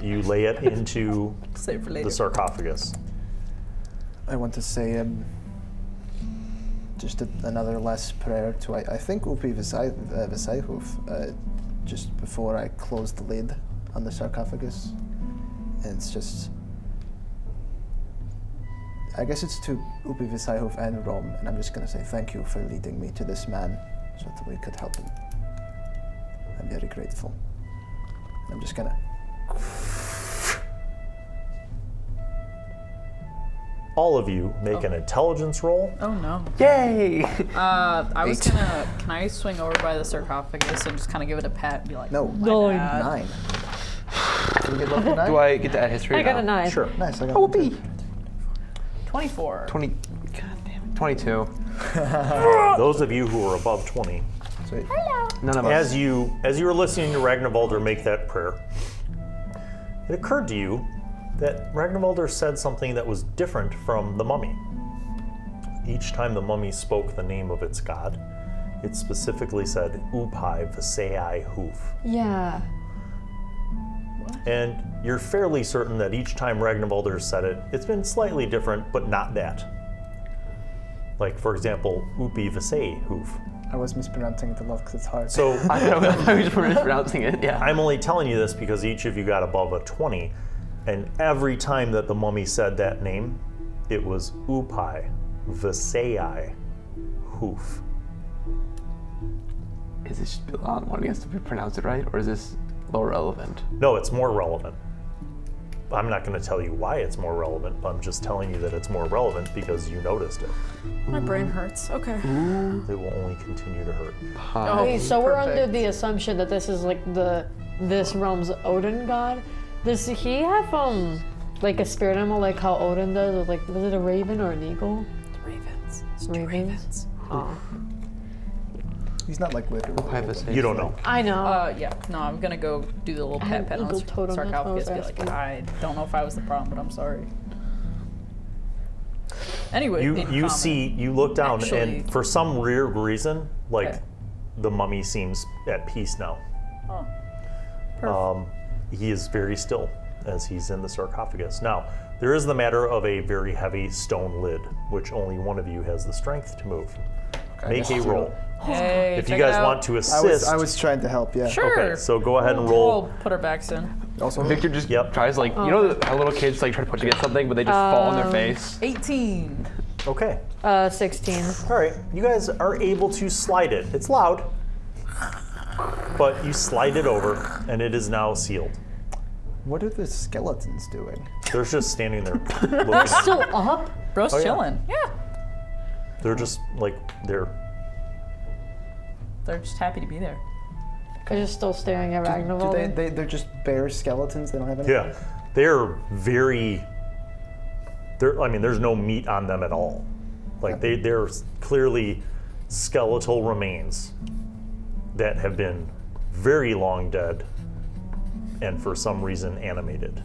You lay it into Save for later. the sarcophagus. I want to say just another last prayer to, I think, Upi Visayhuf, just before I close the lid on the sarcophagus. And it's just, I guess it's to Upi Visayhuf and Rom, and I'm just going to say thank you for leading me to this man so that we could help him. I'm very grateful. And I'm just going to. All of you make an intelligence roll. Oh no. Yay! I was 8. gonna. Can I swing over by the sarcophagus and just kind of give it a pat and be like, No. "My bad." 9. Did we get lucky 9? Do I get to add history? I got now? a 9. Sure. Nice, I got Oh, one too. B. 24. 20. God damn it. 22. Those of you who are above 20, Sweet. None of us. as you were listening to Ragnarvaldur make that prayer, it occurred to you that Ragnarvaldur said something that was different from the mummy. Each time the mummy spoke the name of its god, it specifically said Upai Visai Hoof. Yeah. And you're fairly certain that each time Ragnarvaldur said it, it's been slightly different, but not that. Like, for example, Upi Visai Hoof. I was mispronouncing it a lot because it's hard. So I don't know. I was mispronouncing it. Yeah. I'm only telling you this because each of you got above a 20, and every time that the mummy said that name, it was Upai Visai Hoof. Is this Bilan wanting us to pronounce it right, or is this low relevant? No, it's more relevant. I'm not going to tell you why it's more relevant, but I'm just telling you that it's more relevant because you noticed it. My brain hurts. Okay. It will only continue to hurt. Oh, Wait, so we're under perfect. the assumption that this is like this realm's Odin god. Does he have like a spirit animal like how Odin does? With like, was it a raven or an eagle? Ravens. It's two Ravens. Oh. He's not like literally. You don't know. I know. Yeah. No, I'm gonna go do the little have pat on eagle the totem, that's what I was sarcophagus. Be like, asking. I don't know if I was the problem, but I'm sorry. Anyway, in You common. see, you look down, Actually- and for some weird reason, like Okay. the mummy seems at peace now. Oh. Perfect. He is very still as he's in the sarcophagus. Now, there is the matter of a very heavy stone lid, which only one of you has the strength to move. Make a roll. Hey, If you check it guys out. want to I assist, was trying to help, yeah. Sure. okay, so go ahead and roll. We'll put our backs in. Also, Victor just Yep. tries like you know how little kids like try to put together something, but they just fall on their face. 18. Okay, 16. all right. You guys are able to slide it. It's loud, but you slide it over, and it is now sealed. what are the skeletons doing? They're just standing there looking. Still up? Bro's Oh, yeah. chilling. Yeah. They're just like they're. They're just happy to be there. They're just still staring at Do Ragnarok. they're just bare skeletons? They don't have any. Yeah, they're very. I mean, there's no meat on them at all. Like they're clearly skeletal remains that have been very long dead, and for some reason animated.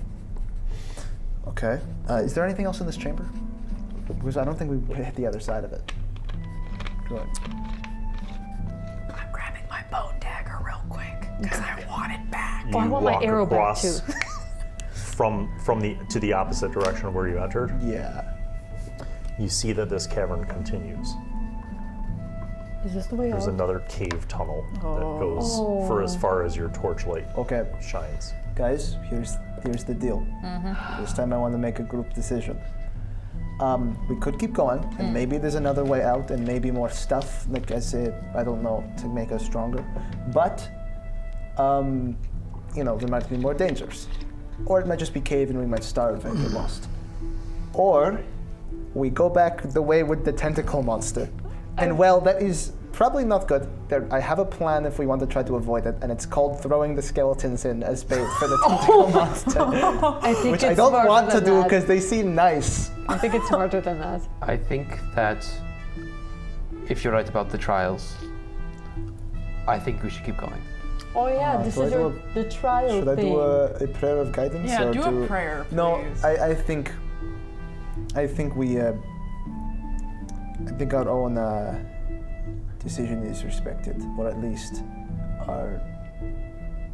Okay. Is there anything else in this chamber? Because I don't think we hit the other side of it. Good. I'm grabbing my bone dagger real quick because I want it back. Oh, I You want my walk arrow back across too. to the opposite direction of where you entered. Yeah. You see that this cavern continues. Is this the way There's out? another cave tunnel that goes for as far as your torchlight Okay, shines. guys, here's the deal. This time I want to make a group decision. We could keep going, and maybe there's another way out, and maybe more stuff, like I said, I don't know, to make us stronger. But, you know, there might be more dangers. Or it might just be cave and we might starve and get lost. Or we go back the way with the tentacle monster. And well, that is probably not good. I have a plan if we want to try to avoid it, and it's called throwing the skeletons in as bait for the tentacle monster. I think Which it's I don't smarter want to than do that. because they seem nice. I think it's smarter than that. I think that if you're right about the trials, I think we should keep going. Oh yeah, this should is I do the trial Should I thing. do a prayer of guidance? Yeah, or do a prayer, please. No, I think our own decision is respected, or at least our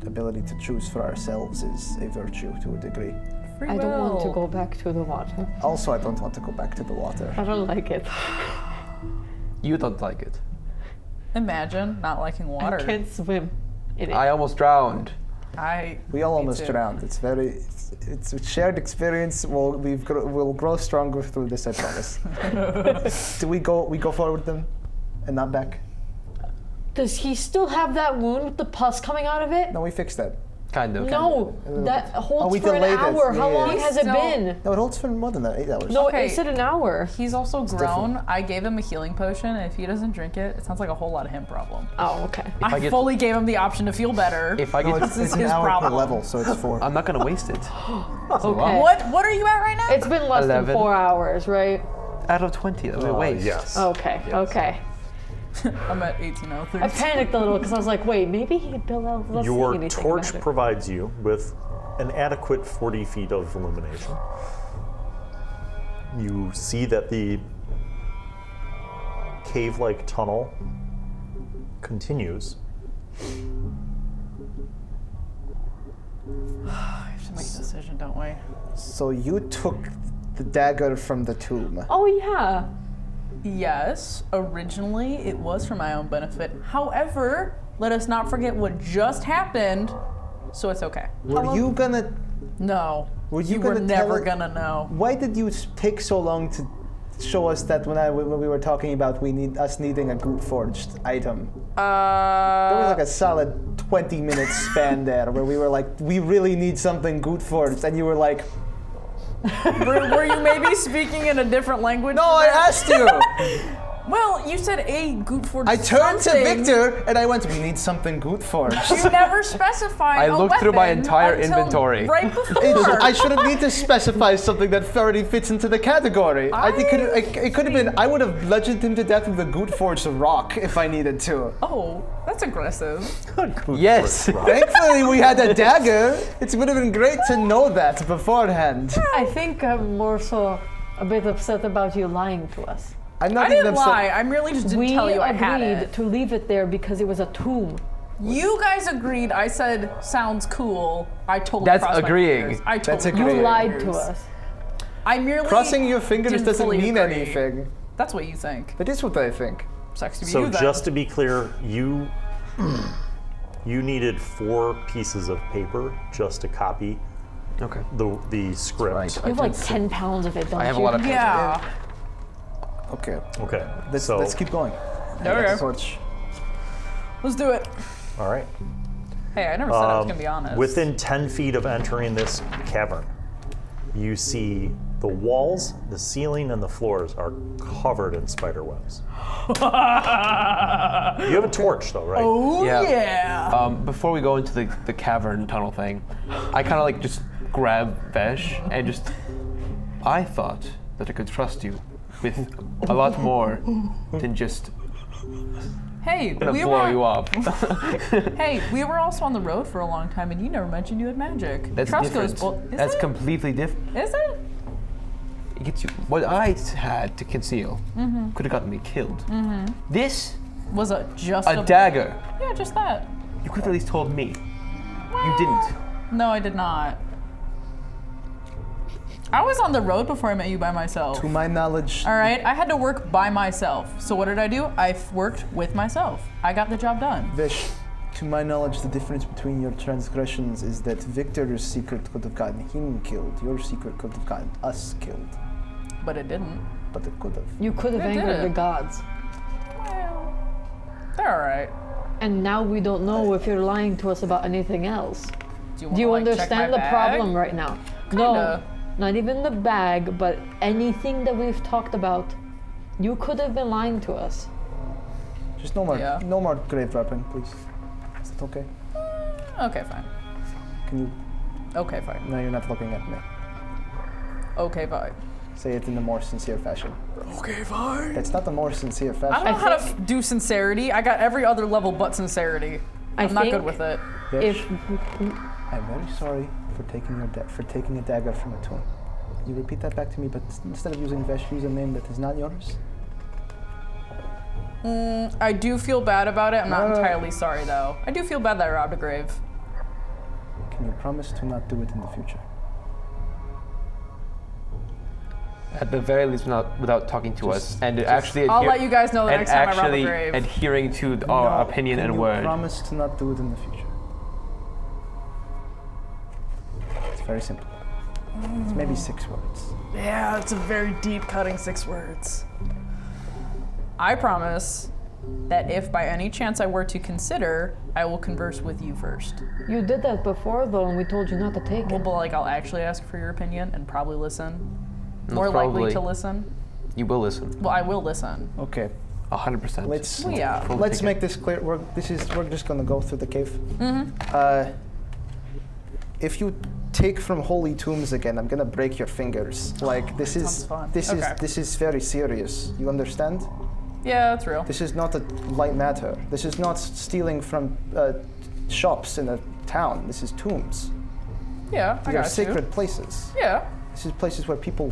ability to choose for ourselves is a virtue to a degree. Free I don't want to will. go back to the water. Also, I don't want to go back to the water. I don't like it. You don't like it. Imagine not liking water. I can't swim in it. I almost drowned. We all Me almost too. drowned. It's a shared experience. We'll grow stronger through this, I promise. Do we go forward then, and not back? Does he still have that wound with the pus coming out of it? No, we fixed that. Kind of. No, that holds we for an delayed it. hour. How Yeah. long He's has it still- been? No, it holds for more than that. 8 hours. No, Okay. it said an hour. He's also grown. different. I gave him a healing potion, and if he doesn't drink it, it sounds like a whole lot of him problem. Oh, okay. I I get- fully gave him the option to feel better. If I No, get, it's an his hour problem. per level, so it's 4. I'm not gonna waste it. Okay. What are you at right now? It's been less 11. than 4 hours, right? Out of 20, that would waste. Yes. Okay, okay. I'm at 18:03. I panicked a little because I was like, wait, maybe he'd build out. Let's see Your anything torch about it. provides you with an adequate 40 feet of illumination. You see that the cave-like tunnel continues. We have to make a decision, don't we? So you took the dagger from the tomb. Oh yeah. Yes, originally it was for my own benefit. However, let us not forget what just happened, so it's okay. Were you gonna? No. Were you you were gonna tell never it- gonna know. Why did you take so long to show us that when we were talking about us needing a good forged item? There was like a solid 20-minute span there where we were like, we really need something good forged, and you were like, were you maybe speaking in a different language? no, I asked you. Well, you said a good for I turned to something. Victor and I went, we need something good forged. You never specified I a looked through my weapon entire until inventory. Right before. I shouldn't need to specify something that already fits into the category. I think it could have been. I would have bludgeoned him to death with a good forged rock if I needed to. Oh, that's aggressive. Yes. Thankfully, we had a dagger. It would have been great to know that beforehand. I think I'm more so a bit upset about you lying to us. I'm not I even didn't upset. lie. I merely just didn't We tell you I had agreed it. to leave it there because it was a tomb. You guys agreed. I said sounds cool. I totally That's crossed my agreeing. fingers. I totally That's crossed You agreeing. my lied to fingers. us. I merely Crossing your fingers didn't doesn't fully mean agree. anything. That's what you think. That is what I think. Sucks to be So you then. just to be clear, you needed 4 pieces of paper just to copy Okay. the script. Right. You have like 10 pounds of it, don't I have you? a lot of. Yeah. Okay, Okay. let's keep going. Okay. Torch. Let's do it. All right. Hey, I never said I was gonna be honest. Within 10 feet of entering this cavern, you see the walls, the ceiling, and the floors are covered in spider webs. You have a torch, though, right? Oh Yeah. yeah. Before we go into the cavern tunnel thing, I kind of like just grab Vesh and just. I thought that I could trust you with a lot more than just Hey, I'm gonna we blow were. you up. Hey, we were also on the road for a long time, and you never mentioned you had magic. That's Trust different. goes. Well, is That's it? completely different. Is it? It gets you. What I had to conceal could have gotten me killed. This, Was it just a dagger. Yeah, just that. You could have at least told me. You didn't. No, I did not. I was on the road before I met you by myself. To my knowledge, All right, I had to work by myself. So what did I do? I worked with myself. I got the job done. Vish, to my knowledge, the difference between your transgressions is that Victor's secret could have gotten him killed. Your secret could have gotten us killed. But it didn't. But it could have. You could have They did angered it. the gods. Well, they're all right. And now we don't know if you're lying to us about anything else. Do Do you wanna, like, check understand my the bag? problem right now? No, Kinda. not even the bag, but anything that we've talked about. You could have been lying to us. Just no more, Yeah. no more grave rapping, please. Is that okay? Okay, fine. Can you? Okay, fine. No, you're not looking at me. Okay, fine. Say it in a more sincere fashion. Okay, fine. It's not the more sincere I fashion. don't know how to do sincerity. I got every other level but sincerity. I'm not good think with it. Vish, If I'm very sorry for taking a dagger from a tomb. You repeat that back to me, but instead of using Vesh, use a name that is not yours. I do feel bad about it. I'm not No. entirely sorry though. I do feel bad that I robbed a grave. Can you promise to not do it in the future? At the very least, without talking to us and actually. I'll let you guys know the and next time I rob a actually grave. adhering to our No, opinion can and you word. promise to not do it in the future? It's very simple. It's maybe 6 words. Yeah, it's a very deep cutting 6 words. I promise that if by any chance I were to consider, I will converse with you first. you did that before, though, and we told you not to take Well, it. but like I'll actually ask for your opinion and probably listen. More probably. likely to listen. You will listen. Well, I will listen. Okay, 100%. let's Well, yeah. Full let's ticket. make this clear. We're just gonna go through the cave. Mm-hmm. If you take from holy tombs again, I'm gonna break your fingers. Like this sounds is fun. this Okay. is this is very serious. You understand? Yeah, that's real. This is not a light matter. This is not stealing from shops in a town. This is tombs. Yeah, I These are got sacred you. places. Yeah. This is places where people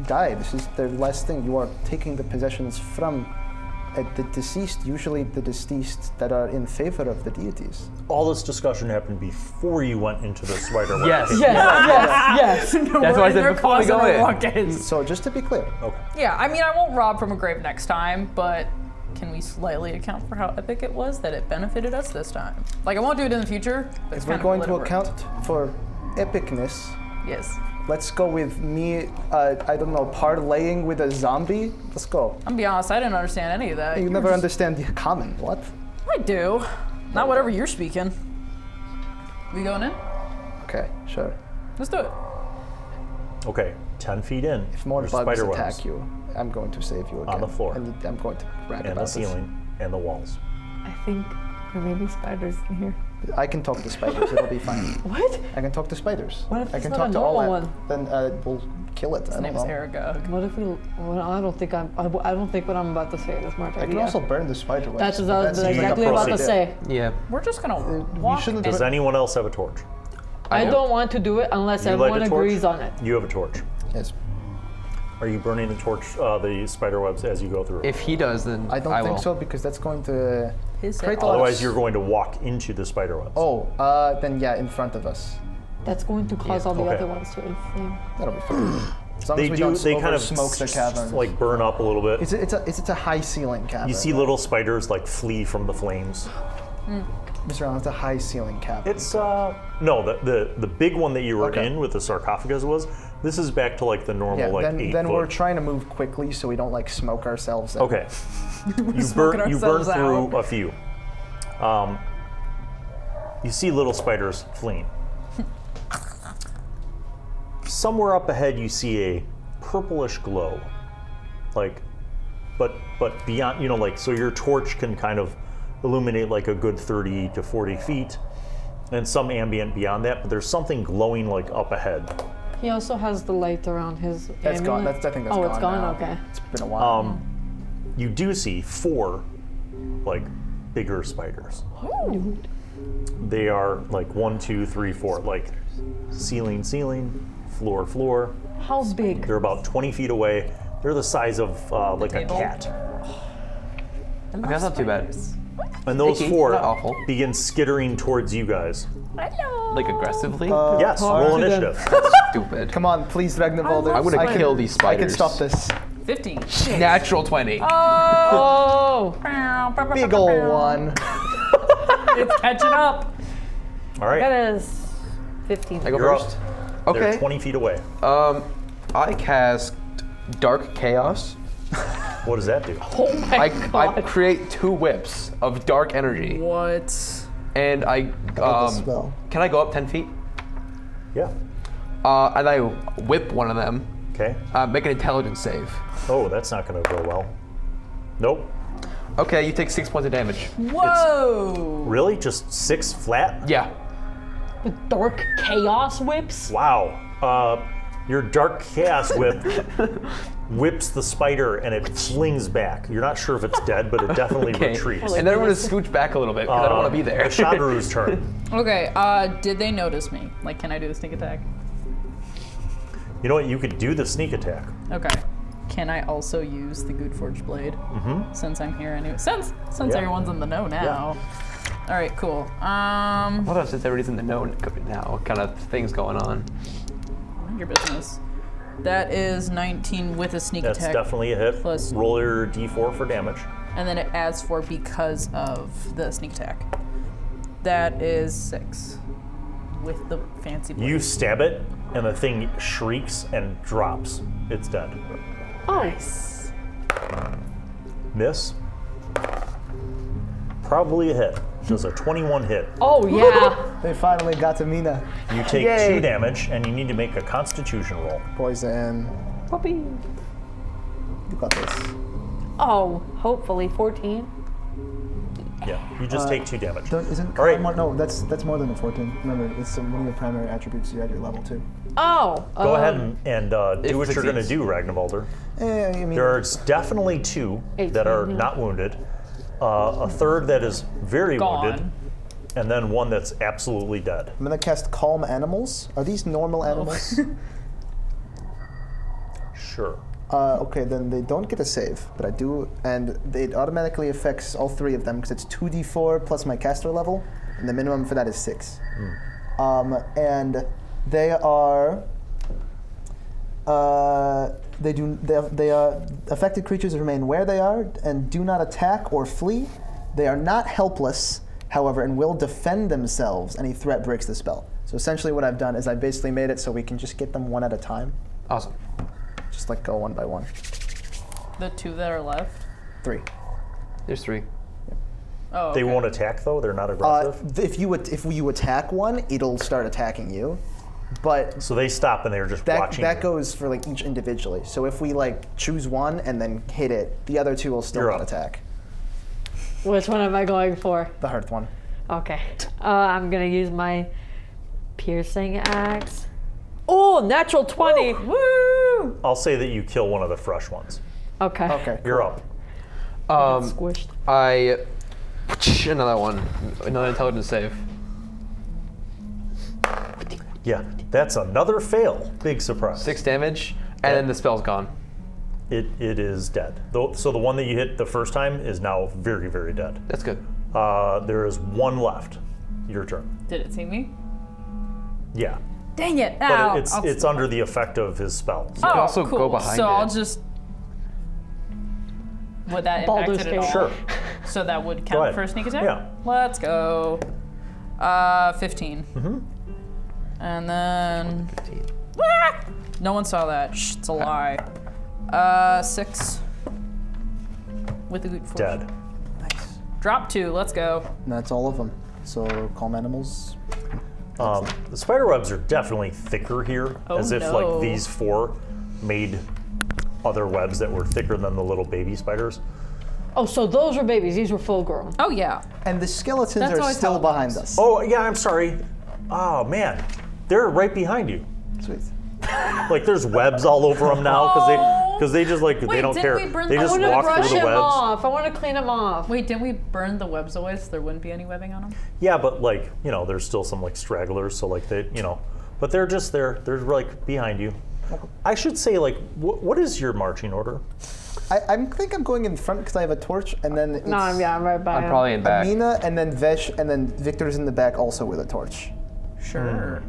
die. This is their last thing. You are taking the possessions from the deceased, usually the deceased that are in favor of the deities. All this discussion happened before you went into the spider web. Yes. Yes, yes, yes. That's what I said before we go in. Ruckus. So just to be clear, Okay. Yeah, I mean, I won't rob from a grave next time, but can we slightly account for how epic it was that it benefited us this time? Like, I won't do it in the future. But it's if we're kind of going lit to over. account for epicness, Yes. let's go with me, I don't know, parlaying with a zombie. Let's go. I'm gonna be honest, I didn't understand any of that. You were never just- understand the common. What? I do. Not whatever you're speaking. We going in? Okay, sure. Let's do it. Okay. 10 feet in. If more there's bugs spider attack webs you, I'm going to save you again. the floor. And I'm going to rap and about the ceiling and the walls. I think there may be spiders in here. it. I can talk to spiders. It'll be fine. What? I can talk to spiders. What if I it's can not talk a to all normal that. one? Then we'll kill it. His I don't name's know. Aragog. What if we? Well, I don't think I don't think what I'm about to say is a smart I idea. can also burn the spider webs. That's what but I that was seems like a exactly about to process. say. Yeah. We're just gonna We walk. shouldn't. Does anyone else have a torch? I do. don't want to do it unless You everyone light a torch? agrees on it. You have a torch. Yes. Are you burning the torch, the spider webs as you go through? If he does, then I don't think will. so because that's going to His create head. a lot of Otherwise, you're going to walk into the spider webs. Oh, then yeah, in front of us. That's going to cause all the okay. other ones to inflame. That'll be fine. As long They as we do. don't They kind of smoke the cavern. like burn up a little bit. It's a high ceiling cavern. You see little spiders like flee from the flames. Mr. Allen, it's a high ceiling cavern. It's no, the big one that you were Okay. in with the sarcophagus was. This is back to like the normal yeah. like 8 Then foot. we're trying to move quickly so we don't like smoke ourselves out. Okay. You smoking burn ourselves through out. a few. You see little spiders fleeing. Somewhere up ahead you see a purplish glow. Like but beyond, like so your torch can kind of illuminate like a good 30 to 40 feet and some ambient beyond that, but there's something glowing like up ahead. He also has the light around his. That's gone. amulet. I think that's oh, gone. it's gone. now. Okay. It's been a while. You do see 4 like bigger spiders. They are like 1, 2, 3, 4, like ceiling, floor, floor. How big? They're about 20 feet away. They're the size of like a table? cat. Okay, that's not too bad. And those Icky, four not awful. begin skittering towards you guys. Like aggressively? Yes, talk roll to them. initiative. Stupid. Come on, please, Ragnarvaldur. I'm gonna kill these I can spiders. stop this. 15. Natural 20. Oh! Big ol' one. It's catching up. All right, That is 15. I go you're first? up. They're Okay. 20 feet away. I cast Dark Chaos. What does that do? Oh my I god. create 2 whips of dark energy, What? and I the spell. can I go up 10 feet? Yeah. And I whip one of them. Okay. Make an intelligence save. Oh, that's not going to go well. Nope. Okay, you take 6 points of damage. Whoa! Really? Just 6 flat? Yeah. With dark chaos whips? Wow. Your dark chaos whip whips the spider and it flings back. You're not sure if it's dead, but it definitely Okay. retreats. And then I'm gonna scooch back a little bit because I don't want to be there. Shadow's turn. Okay, did they notice me? Like, can I do the sneak attack? You know what? You could do the sneak attack. Okay. Can I also use the Good Forge Blade? Mm-hmm. Since I'm here anyway. Since everyone's in the know now. All right, cool. What else since everybody's in the know now? What kind of things going on? Your business. That is 19 with a sneak That's attack. definitely a hit. Plus- Roll your d4 for damage. And then it adds 4 because of the sneak attack. That is 6 with the fancy blade. You stab it, and the thing shrieks and drops. It's dead. Nice. Miss. Probably a hit. Does a 21 hit. Oh yeah. They finally got to Mina. You take Yay. 2 damage, and you need to make a Constitution roll. Poison. Puppy. You got this. Oh, hopefully 14. Yeah, you just take 2 damage. Isn't All right. more, no, that's more than a 14. Remember, it's one of your primary attributes. You add your level too. Oh. Go ahead and do If what you're going to succeeds. do, Ragnarvaldur. I mean, There's definitely 2 that are 18, yeah. not wounded, a third that is very wounded, Gone. and then one that's absolutely dead. I'm gonna cast Calm Animals. Are these normal animals? Sure. Okay, then they don't get a save, but I do, and it automatically affects all 3 of them because it's 2d4 plus my caster level, and the minimum for that is 6. And they are. They are affected creatures remain where they are and do not attack or flee. They are not helpless, however, and will defend themselves. Any threat breaks the spell. So essentially, what I've done is I basically made it so we can just get them one at a time, Awesome. just like go one by one. The 2 that are left. 3. There's 3. Oh, They okay. won't attack though. They're not aggressive. If you attack one, it'll start attacking you, but So they stop and they're just watching. that you. goes for like each individually. So if we like choose one and then hit it, the other 2 will still You're not up. attack. Which one am I going for? The hearth one. Okay. I'm gonna use my piercing axe. Oh, natural 20. Woo! I'll say that you kill one of the fresh ones. Okay. Okay. You're up. Squished. I another one. Another intelligence save. Yeah, that's another fail. Big surprise. 6 damage, and then the spell's gone. It is dead. So the one that you hit the first time is now very, very dead. That's good. There is 1 left. Your turn. Did it see me? Yeah, Dang it! but Ow. it's under the effect of his spell. So- Oh, can also cool. go behind so it. I'll just. Would that Baldur's impact it at all? Gate. Sure. So that would Go count ahead. for a sneak attack? Yeah. Let's go. 15. Mm-hmm. And then. 15. Ah! No one saw that. Shh, it's a lie. 6. With the good fortune. Dead. Nice. Drop 2. Let's go. And that's all of them. So calm animals. The spider webs are definitely thicker here, Oh, as if no. like these 4 made other webs that were thicker than the little baby spiders. Oh, so those were babies. These were full grown. Oh, yeah. And the skeletons That's are always still how it behind works. us. Oh yeah, I'm sorry. Oh man, they're right behind you. Sweet. Like there's webs all over them now because they. because they just like they Wait, don't didn't care. we burn They the- I just want to walk brush through the him webs. off. I want to clean him off. Wait, didn't we burn the webs away so there wouldn't be any webbing on them? Yeah, but like there's still some like stragglers, so like they but they're just there. They're like behind you. I should say like what is your marching order? I think I'm going in front because I have a torch, and then it's No, I'm right by I'm him. probably in back. Amina, and then Vesh, and then Victor's in the back also with a torch. Sure.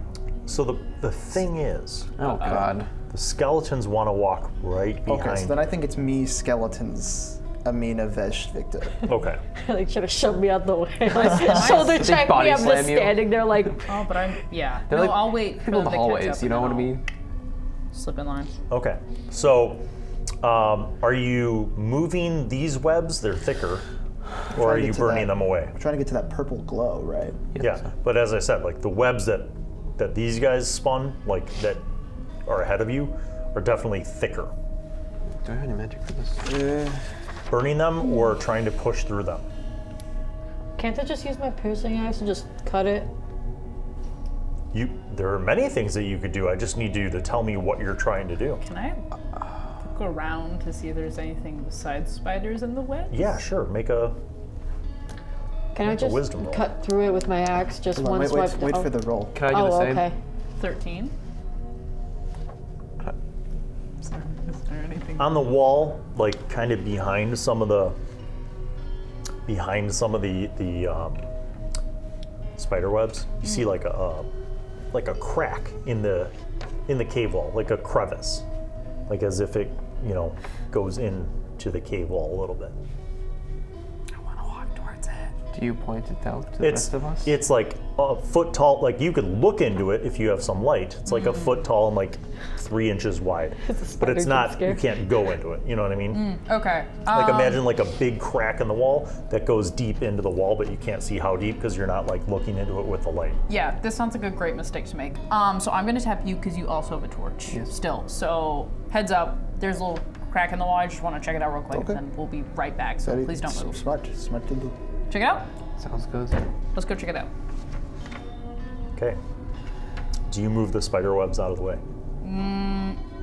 So the thing is, Oh God. the skeletons want to walk right behind. Okay, so then I think it's me, skeletons, Amina, Vesh, Victor. Okay. Like should have shoved me out the way. Like, shoulder They check body me. I'm just slam you. standing there like. Oh, but I'm yeah. They're No, like I'll wait for people in the the catch hallways. up You know what I and then mean? I'll Slip in line. Okay. So, are you moving these webs? They're thicker, or are to you get to burning that. them away? I'm trying to get to that purple glow, right? Yeah. But as I said, like the webs that these guys spun, like that are ahead of you, are definitely thicker. Do I have any magic for this? Burning them or trying to push through them. Can't I just use my piercing axe and just cut it? There are many things that you could do. I just need you to tell me what you're trying to do. Can I look around to see if there's anything besides spiders in the web? Yeah, sure. Make a. Can I Make a just wisdom roll. cut through it with my axe? Just Hold on, one wait, swipe. wait oh. for the roll. Can I do the Oh, same? okay. 13. Is there anything? On the wall, like kind of behind some of the spider webs, you see like a crack in the cave wall, like a crevice, like as if it goes into the cave wall a little bit. I want to walk towards it. Do you point it out to the rest of us? It's like a foot tall. Like you could look into it if you have some light. It's like a foot tall and like 3 inches wide, but it's spider not. jump scare. You can't go into it. You know what I mean? Okay. Like imagine like a big crack in the wall that goes deep into the wall, but you can't see how deep because you're not like looking into it with the light. Yeah, this sounds like a great mistake to make. So I'm gonna tap you because you also have a torch still. So heads up, there's a little crack in the wall. I just want to check it out real quick, Okay. and then we'll be right back. So please don't move. Smart to do. Check it out. Sounds good. Let's go check it out. Okay. Do you move the spider webs out of the way?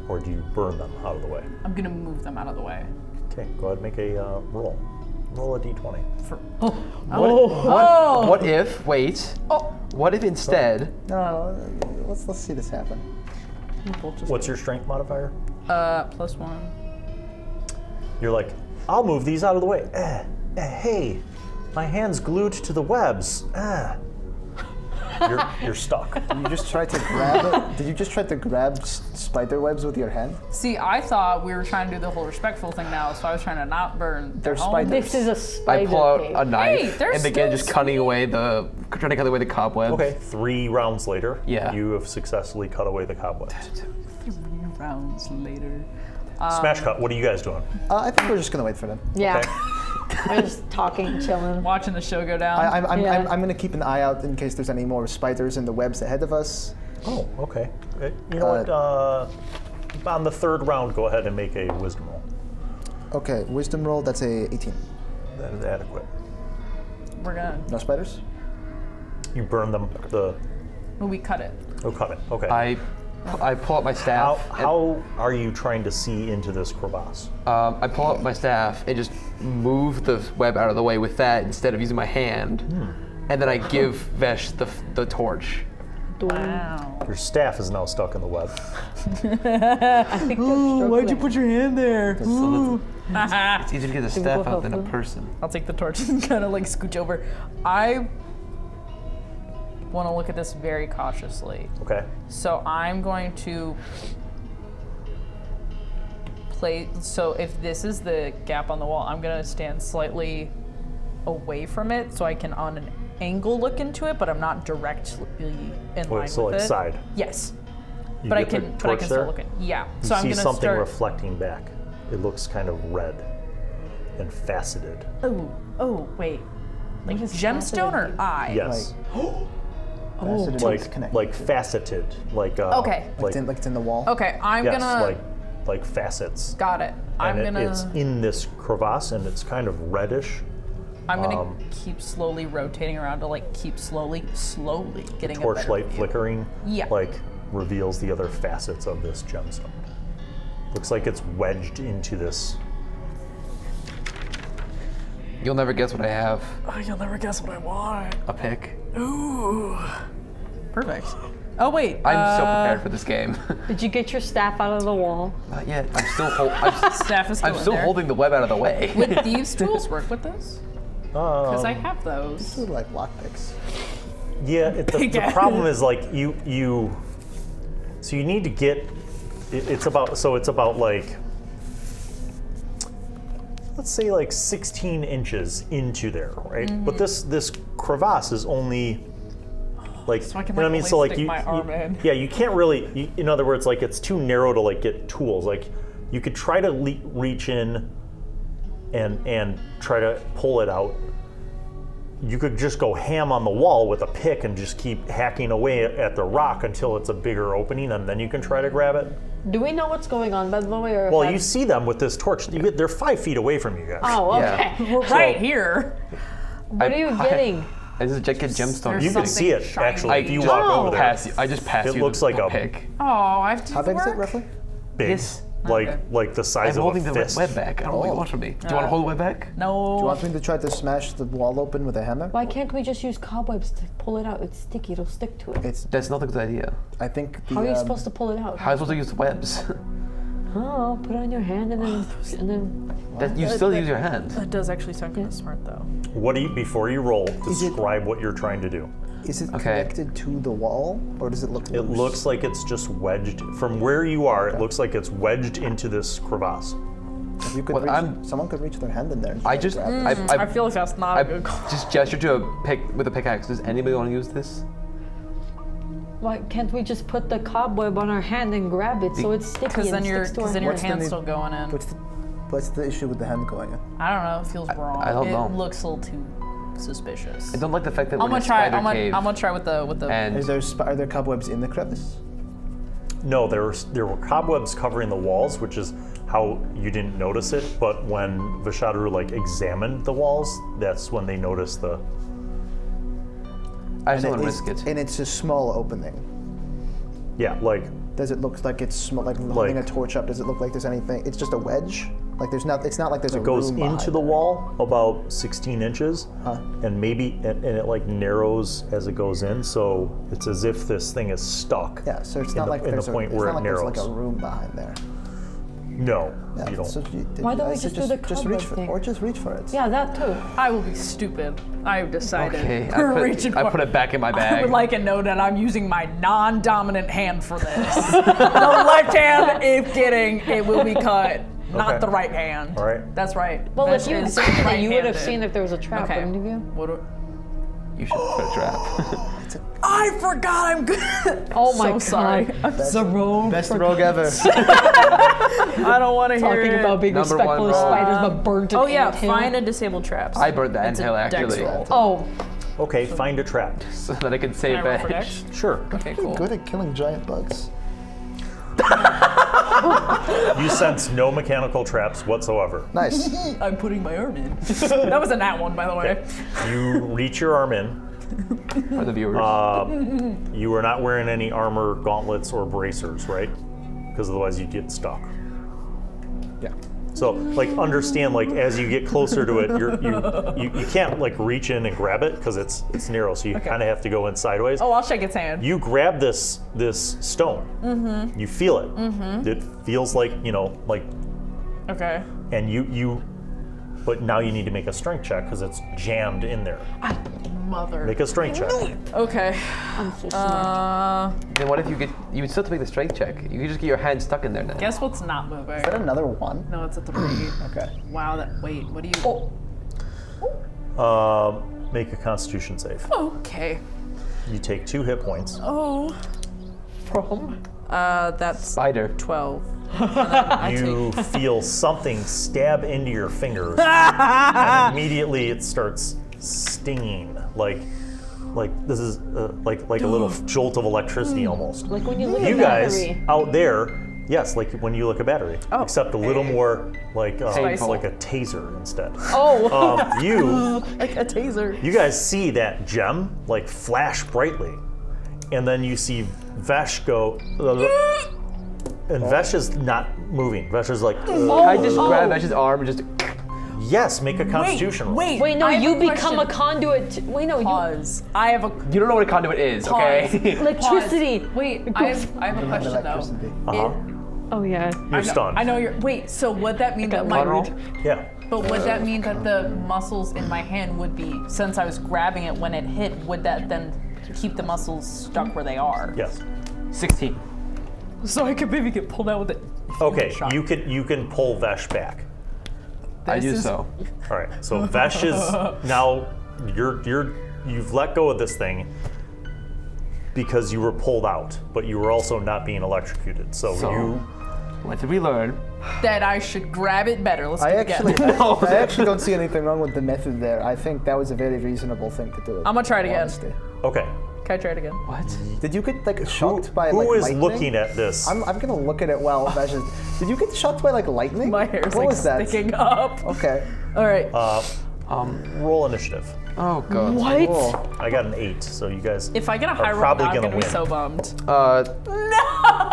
Or do you burn them out of the way? I'm gonna move them out of the way. Okay, go ahead and make a roll. Roll a d20. What if? Wait. Oh. What if instead? No, let's see this happen. What's your strength modifier? +1. You're like, I'll move these out of the way. Hey, my hand's glued to the webs. You're stuck. You just tried to grab it. Did you just try to grab spider webs with your hand? See, I thought we were trying to do the whole respectful thing now, so I was trying to not burn. They're their home. spiders. This is a I spider pull out cave. a knife Hey, there's and begin still just trying to cut away the cobwebs. Okay, 3 rounds later, Yeah. you have successfully cut away the cobwebs. 3 rounds later. Smash cut, what are you guys doing? I think we're just gonna wait for them. Yeah. Okay. We're just talking, chilling. Watching the show go down. I'm gonna keep an eye out in case there's any more spiders in the webs ahead of us. Oh, okay. You know what? On the 3rd round, go ahead and make a wisdom roll. Okay, wisdom roll. That's a 18. That is adequate. We're gonna. No spiders. You burn them. We cut it. Oh, cut it. Okay. I pull up my staff. How are you trying to see into this crevasse? I pull up my staff and just move the web out of the way with that instead of using my hand. And then I give Vesh the torch. Wow. Your staff is now stuck in the web. I think why'd you put your hand there? It's easier to get the staff out than a person. I'll take the torch and kind of like scooch over. I want to look at this very cautiously. Okay. So I'm going to play. So if this is the gap on the wall, I'm going to stand slightly away from it so I can on an angle look into it, but I'm not directly in line So with like it. side. Yes. You But I get the can torch still there? look at. Yeah. You So I'm see going to something start. reflecting back. It looks kind of red and faceted. Oh, wait. Like What is gemstone or faceted? eye? Yes. Faceted Like connected like to- faceted. Like Okay. Like it's in the wall. Okay, I'm yes, gonna. like facets. Got it. I'm And gonna. it's in this crevasse and it's kind of reddish. I'm gonna keep slowly rotating around to like keep slowly getting a better Torchlight view. flickering Yeah. like reveals the other facets of this gemstone. Looks like it's wedged into this. You'll never guess what I have. Oh, you'll never guess what I want. A pick. Ooh. Perfect. Oh wait. I'm so prepared for this game. Did you get your staff out of the wall? Not yet. I'm still Staff is still I'm in still there. holding the web out of the way. Would thieves' tools work with this? Because I have those. Sort of like lockpicks. Yeah, the problem is like so you need to get, it's about like, let's say like 16 inches into there, right? Mm-hmm. But this crevasse is only like, So I can, you know what I like, mean? only So like stick my arm in. yeah, you can't really, in other words, like it's too narrow to like get tools. Like you could try to reach in and try to pull it out. You could just go ham on the wall with a pick and just keep hacking away at the rock until it's a bigger opening, and then you can try to grab it. Do we know what's going on, by the way? Or Well, have- you see them with this torch. They're 5 feet away from you guys. Oh, Yeah. okay. We're right here. What are you getting? This is a jagged gemstone. there's You can something see it shiny. actually if you just walk over there. I just passed It you. looks the like a pick. Oh, I have to How do big is work? it roughly? Big, Yes. like the size I'm of holding a the fist. web back. I don't know what you want from me. Do you want to hold the web back? No. Do you want me to try to smash the wall open with a hammer? Why can't we just use cobwebs to pull it out? It's sticky. It'll stick to it. It's. That's not a good idea. I think the. How are you supposed to pull it out? How are you supposed to use the webs? Oh, put it on your hand and then You still use your hand. That does actually sound kind of smart, though. What do you, before you roll, it- describe what you're trying to do. Is it Okay. connected to the wall, or does it look? It loose? looks like it's just wedged from where you are. It looks like it's wedged into this crevasse. If you could Well, reach, someone could reach their hand in there. And I just, grab it. I feel like that's not a I good call. just gestured to a pick with a pickaxe. Does anybody want to use this? why can't we just put the cobweb on our hand and grab it so it's sticky Because and then your sticks to our hand? hand's What's the still going in. What's the issue with the hand going in? I don't know. It feels wrong. I don't know. It looks a little too suspicious. I don't like the fact that I'm we're in gonna a try. spider I'm cave. gonna try with the. and Are there cobwebs in the crevice? No, there were cobwebs covering the walls, which is how you didn't notice it. But when Vishadaru like examined the walls, that's when they noticed the. I just don't And want to risk it. And it's a small opening. Yeah, like Does it look like it's like holding a torch up? Does it look like there's anything? It's just a wedge. Like there's not. It's not like there's a it goes room into behind the there. wall about 16 inches, and maybe and it like narrows as it goes in. So it's as if this thing is stuck. Yeah. So it's in not the- like in the there's point a, where it's not it like there's like a narrows. room behind there. No, Yeah. you don't. So Why don't we I said just do the just cobweb reach for thing? or just reach for it. Yeah, that too. I will be stupid. I've decided. Okay, We're I reaching put for- it back in my I bag. would like it known that I'm using my non-dominant hand for this. The left hand, if getting, it will be cut. Not Okay. the right hand. All right. That's right. Well, Vesh if you is had seen it, you would have right-handed. seen if there was a trap, Okay. wouldn't you? What do- You should put a trap. I forgot I'm good. Oh my so god. sorry. I'm The rogue Best rogue ever. I don't want to hear talking it. about being Number respectful one of roll. spiders, but burnt an Oh yeah, anthill. find and disable traps. I burned the That's a anthill dex actually, roll. Oh, Okay, find a trap. so that I can save Can I roll for Vesh. dex? Sure. Okay, cool. Good at killing giant bugs. You sense no mechanical traps whatsoever. Nice. I'm putting my arm in. That was a nat one, by the way. You reach your arm in. For the viewers. You are not wearing any armor, gauntlets, or bracers, right? Because otherwise you'd get stuck. Yeah. So, like, understand, like, as you get closer to it, you can't like reach in and grab it because it's narrow. So you kind of have to go in sideways. Oh, I'll shake its hand. You grab this stone. Mm-hmm. You feel it. Mm-hmm. It feels like like, Okay. and you. But now you need to make a strength check because it's jammed in there. Mother. Make a strength check. Okay. I'm so smart. Then what if you would still have to make the strength check? You could just get your hand stuck in there now. Guess what's not moving? Is that another one? No, it's a 3. Okay. Wow. Wait. What do you? Make a Constitution save. Okay. You take 2 hit points. Oh. From? That's Spider. 12. You feel something stab into your fingers, and immediately it starts stinging, like this is like a little jolt of electricity almost. Like when you look You at guys battery. out there, yes, like when you look at battery, except a little more like Painful. like a taser instead. Oh, You Like a taser. you guys see that gem like flash brightly, and then you see Vesh go. And Vesh is not moving. Vesh is like, I just grab Vesh's arm and just. yes, make a Constitution roll. Wait, no, I have you a become a question. conduit. Wait, no, Pause. I have a You don't know what a conduit is, okay? you electricity. Pause. Wait, I have a question Electricity. Uh-huh. Oh yeah. You're stunned. I know you're. Wait, so would that mean that Okay, my? one roll. Yeah. But would that mean that the muscles in my hand would be, since I was grabbing it when it hit, would that then keep the muscles stuck where they are? Yes. 16. So I could maybe get pulled out with it. Okay, Shot. you can pull Vesh back. I do This is- so. All right. So Vesh is now you've let go of this thing because you were pulled out, but you were also not being electrocuted. So you What did we learn? That I should grab it better. Let's do I it actually, again. I actually don't see anything wrong with the method there. I think that was a very reasonable thing to do. I'm gonna try it in again. honesty. okay. Can I try it again? What? Did you get like shocked by Who like is lightning? looking at this? I'm gonna look at it while Vesh is. Did you get shocked by like lightning? My hair's what like was that? sticking up. Okay. All right. Roll initiative. Oh god. What? Cool. I got an 8, so you guys If I get a are high roll probably now, I'm gonna gonna be win. so bummed. Uh,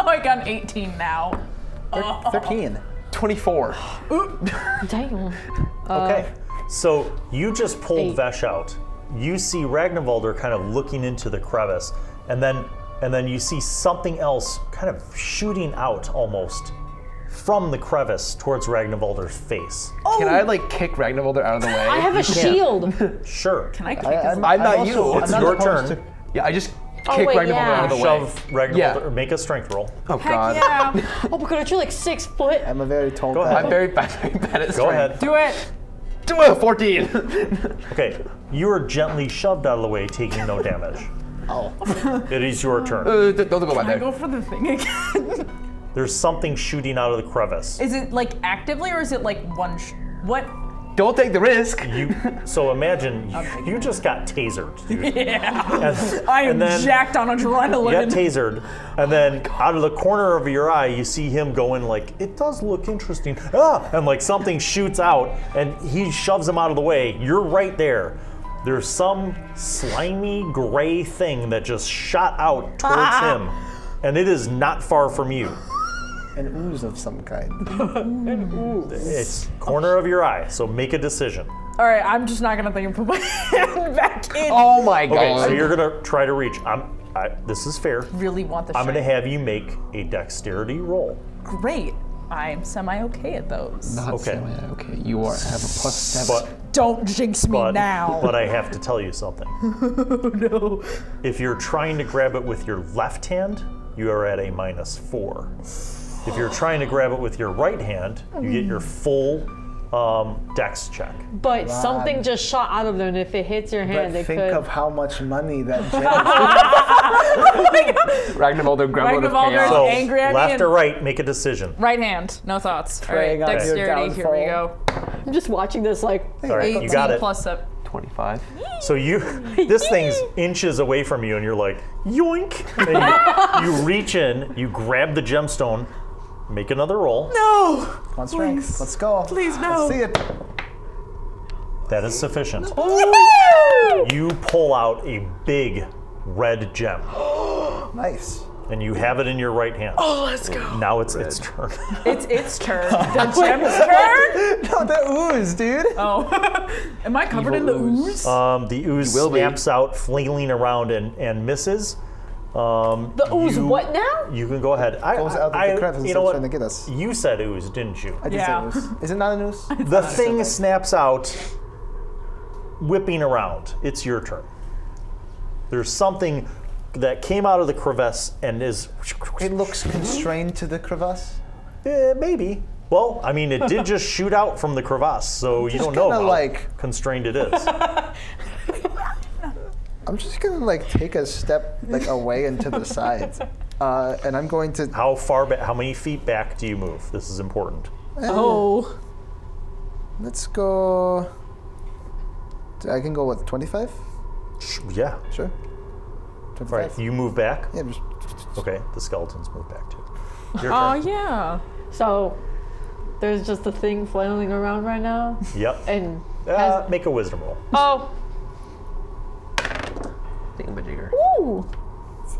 I got an 18 now. 13. 24. Damn. Okay. So you just pulled 8. Vesh out. You see Ragnvaldur kind of looking into the crevice, and then you see something else kind of shooting out almost from the crevice towards Ragnvaldur's face. Can I like kick Ragnvaldur out of the way? I have a shield. Sure. Can I kick his I'm not also- you. I'm It's not your opposed turn. to- Yeah, I just Oh, kick wait, Ragnvaldur yeah. out of the way. Shove Ragnvaldur. Yeah. Make a strength roll. Oh Heck god. yeah. Oh my god, you're like 6 foot. I'm a very tall Go guy. ahead. I'm very bad at Go strength. ahead. Do it. Do it. 14. Okay. You are gently shoved out of the way, taking no damage. Oh. It is your turn. Don't go by Can I there. go for the thing again? There's something shooting out of the crevice. Is it like actively or is it like one? What? Don't take the risk. So imagine you just got tasered, dude. Yeah. And, I am and then jacked on you adrenaline. got tasered, and then out of the corner of your eye, you see him going like, "It does look interesting," and like something shoots out, and he shoves him out of the way. You're right there. There's some slimy gray thing that just shot out towards him, and it is not far from you. An ooze of some kind. It's corner of your eye, so make a decision. All right, I'm just not gonna think and put my hand back in. Oh my Okay, god. so you're gonna try to reach. This is fair. Really want the I'm gonna shit. have you make a dexterity roll. Great. I'm semi-okay at those. Not Okay. Okay, you have a +7. But Don't jinx me now. But I have to tell you something. no. If you're trying to grab it with your left hand, you are at a -4. If you're trying to grab it with your right hand, you get your full dex check. But something just shot out of there, and if it hits your But hand, it think could. of how much money that Ragnvaldur gremlin of Ragnvaldur chaos. So angry at me left and- or right, make a decision. Right hand, no thoughts. All right, Praying on your dexterity. Here we downfall. go. I'm just watching this like. All right, 18 you got it. plus a. 25. So this thing's inches away from you, and you're like, yoink! And you reach in, you grab the gemstone, make another roll. No. on strength. Let's go. Please, no. Let's see it. That is sufficient. You pull out a big red gem, Nice. and you have it in your right hand. Oh, let's go. Now it's its turn. It's its turn. The gem's turn. No, the ooze, dude. Oh, am I covered in the Evil ooze? The ooze will be. snaps out, flailing around and misses. The ooze, what now? You can go ahead. Goes out of the crevice and you know starts what? trying to get us. You said ooze, didn't you? I did Yeah. say ooze. Is it not an ooze? The thing snaps out, whipping around. It's your turn. There's something that came out of the crevice and is It looks constrained to the crevasse. maybe. Well, I mean, it did just shoot out from the crevasse, so you don't know kinda how like- constrained it is. I'm just gonna like take a step like away into the side, and I'm going to. How far back? How many feet back do you move? This is important. Oh. Let's go. I can go with 25. Yeah. Sure. 25. Right. You move back. Yeah, just Okay. The skeletons move back too. Your Oh turn. yeah. So, there's just a thing flailing around right now, Yep. and has, Make a wisdom roll. oh, Thingamajigger. ooh,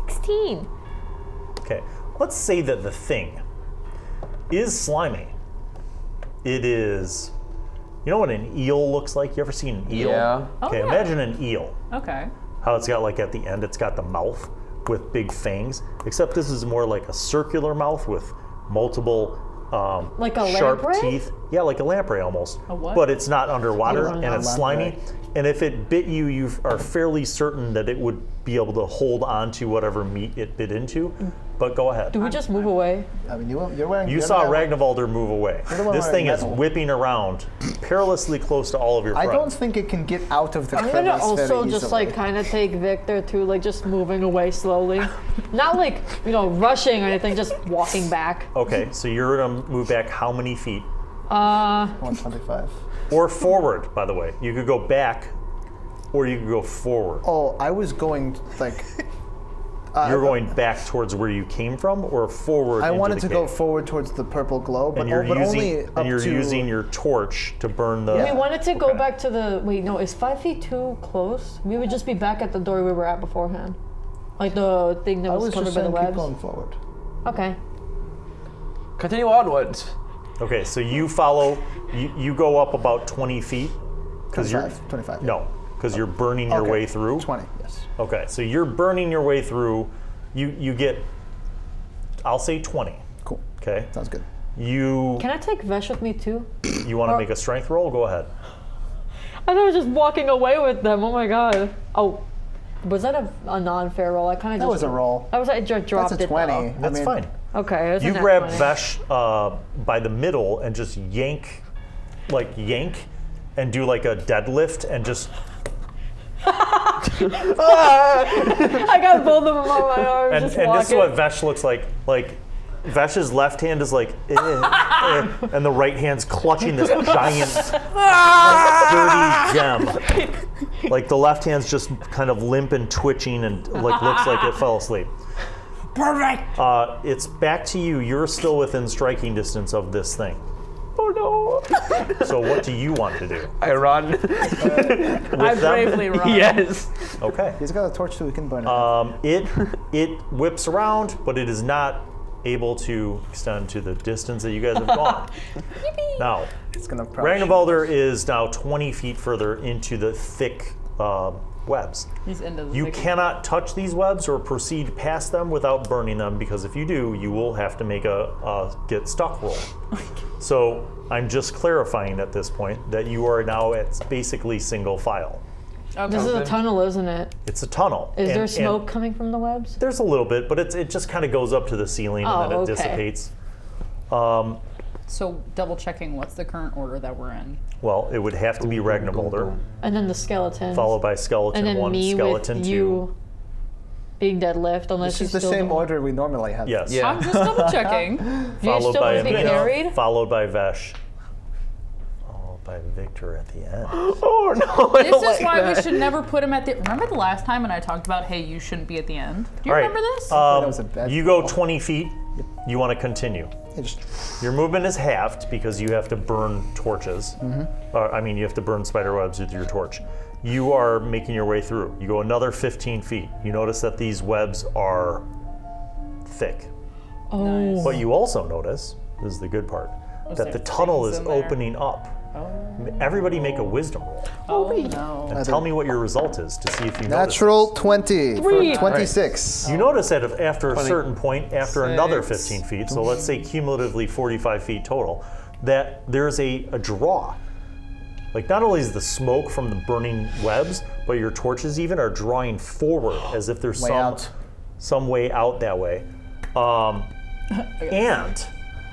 16. Okay. Let's say that the thing is slimy. It is. You know what an eel looks like? You ever seen an eel? Yeah. Okay, Oh, yeah. imagine an eel. Okay. How it's got like at the end, it's got the mouth with big fangs. Except this is more like a circular mouth with multiple Like a sharp lamprey? teeth. Yeah, like a lamprey almost. A what? But it's not underwater Oh, and it's slimy. And if it bit you, you are fairly certain that it would be able to hold on to whatever meat it bit into. But go ahead. Do we just move away? I mean, you're wearing. You you're saw the- Ragnvaldur move away. the one This wearing thing is metal. whipping around perilously close to all of your I friends. don't think it can get out of the I'm crevice gonna also very just easily. like kind of take Victor too, like just moving away slowly, not like rushing or anything, just walking back. Okay, so you're gonna move back how many feet? 125. Or forward, by the way. You could go back, or you could go forward. Oh, I was going like. You're going back towards where you came from, or forward. I into wanted the to go cave? forward towards the purple glow, but, And you're but using only up and you're to. using your torch to burn the. Yeah. We wanted to go Okay. back to the. Wait, no, is 5 feet too close? We would just be back at the door we were at beforehand, like the thing that I was, was covered just by the saying keep webs. going forward. Okay. Continue onwards. Okay, so you follow. You go up about 20 feet. Because you're 25. no, because you're burning your Okay. way through. 20. Yes. Okay, so you're burning your way through. You get. I'll say 20. Cool. Okay. Sounds good. You Can I take Vesh with me too? you want to make a strength roll? Go ahead. I thought I was just walking away with them. Oh my god. Oh, was that a non-fair roll? I kind of That just. was a roll. I was. I just dropped That's a it. 20. Though. That's fine. Okay. It was a You nat grab 20. Vesh by the middle and just yank, and do like a deadlift and just. I got both of them on my arms. And, just and walking. this is what Vesh looks like. Like, Vesh's left hand is like, and the right hand's clutching this giant, dirty gem. Like the left hand's just kind of limp and twitching and like looks like it fell asleep. Perfect. It's back to you. You're still within striking distance of this thing. Oh no. So what do you want to do? I run. I With them? bravely run. Yes. Okay. He's got a torch so we can burn it. It whips around, but it is not able to extend to the distance that you guys have gone. Now, It's gonna probably. Ragnvaldur is now 20 feet further into the thick webs. He's into the You thick- cannot touch these webs or proceed past them without burning them, because if you do, you will have to make a get stuck roll. So I'm just clarifying at this point that you are now at basically single file. Okay. This is a tunnel, isn't it? It's a tunnel. Is there And- smoke and coming from the webs? there's a little bit, but it just kind of goes up to the ceiling and then it Oh, okay. dissipates. So double checking, what's the current order that we're in? Well, it would have to be Ragnvaldur, And then the skeleton. followed by Skeleton and then 1, me Skeleton with 2. you being deadlift, unless This you is the still same don't- order we normally have. Yes. Yeah. I'm just double checking. Do you Followed still by want to be Amina, carried? followed by Vesh, followed by Victor at the end. Oh no. I This don't is like why that. we should never put him at the. Remember the last time when I talked about, hey, you shouldn't be at the end? Do you All right, remember this? That was a bad You go roll. 20 feet. You want to continue. It just- Your movement is halved because you have to burn torches. You have to burn spider webs with your torch. You are making your way through. You go another 15 feet. You notice that these webs are thick. Oh. But you also notice, this is the good part, that there the tunnel things is in there? opening up. Everybody make a wisdom roll. Oh no. And tell me what your result is to see if you notice. Natural 20 Three. for 26. You notice that after a 20. certain point, after another Six. 15 feet, so let's say cumulatively 45 feet total, that there's a draw. Like not only is the smoke from the burning webs, but your torches even are drawing forward as if there's Way out. some way out that way.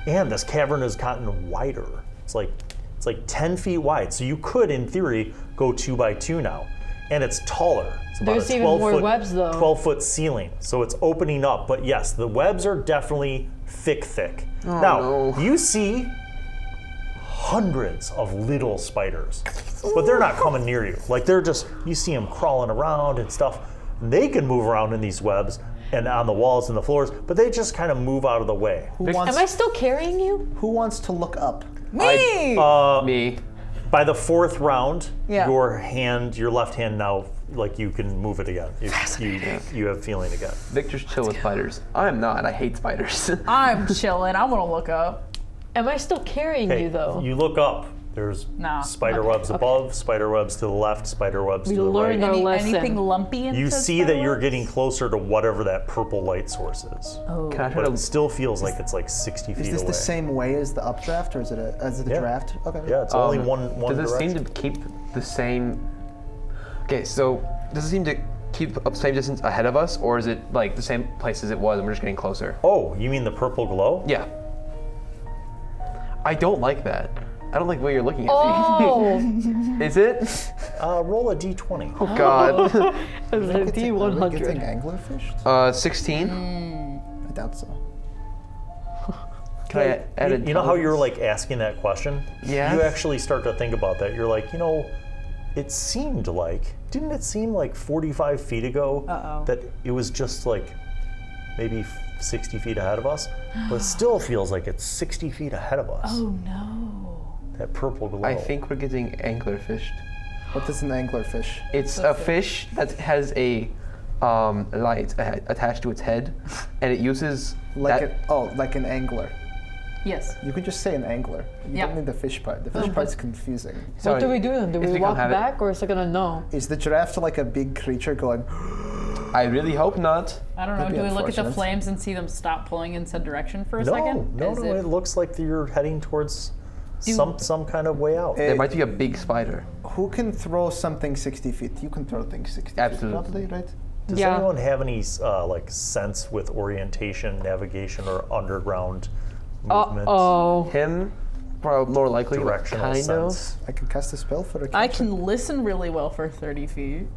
And this cavern has gotten wider. It's like 10 feet wide. So you could, in theory, go 2 by 2 now. And it's taller. It's about There's a even more 12-foot webs, though. 12-foot ceiling. So it's opening up. But yes, the webs are definitely thick. Now, no. you see hundreds of little spiders. But they're not coming near you. Like they're just, you see them crawling around and stuff. And they can move around in these webs and on the walls and the floors, but they just kind of move out of the way. Who wants, Am I still carrying you? who wants to look up? Me. Me. By the 4th round, Yeah. your left hand now, like you can move it again. You have feeling again. Victor's chill with spiders. I'm not. I hate spiders. I'm chilling. I want to look up. Am I still carrying Okay, you though? you look up. There's No, spider okay, webs above, spider webs to the left, spider webs We to the learned right. our lesson. Anything lumpy in You see that you're getting closer to whatever that purple light source is. Oh. Can I try But to it still feels like it's like 60 feet Is this away. the same way as the updraft, or is it a Yeah. draft? Okay. Yeah, it's only one Does it direction. seem to keep the same? Okay, so does it seem to keep up the same distance ahead of us, or is it like the same place as it was and we're just getting closer? Oh, you mean the purple glow? Yeah. I don't like that. I don't like the way you're looking at Oh, me. Is it? Roll a d20. Oh God. the Are we getting D100. anglerfish? 16. I doubt so. Can I add a? You know how you're like asking that question? Yeah. You actually start to think about that. You're like, it seemed like, didn't it seem like 45 feet ago that it was just like maybe 60 feet ahead of us? But it still feels like it's 60 feet ahead of us. Oh no. That purple glow. I think we're getting anglerfished. What is an anglerfish? It's a fish that has a light attached to its head, and it uses that. Like an angler. Yes. You could just say an angler. You Yeah. don't need the fish part. The fish part's confusing. What do we do then? Do It's we become walk habit. back or is it gonna know? Is the giraffe like a big creature going? I really hope not. I don't know. That'd Do be we look at the unfortunate. flames and see them stop pulling in said direction for a No, second? no, As no. if- It looks like you're heading towards some kind of way out. There might be a big spider. Who can throw something 60 feet? You can throw things 60 Absolutely. feet, probably, right? Does Yeah. anyone have any like sense with orientation, navigation, or underground movement? Oh. Him, probably more likely. Directional kind sense. I can cast a spell for a I creature. can listen really well for 30 feet.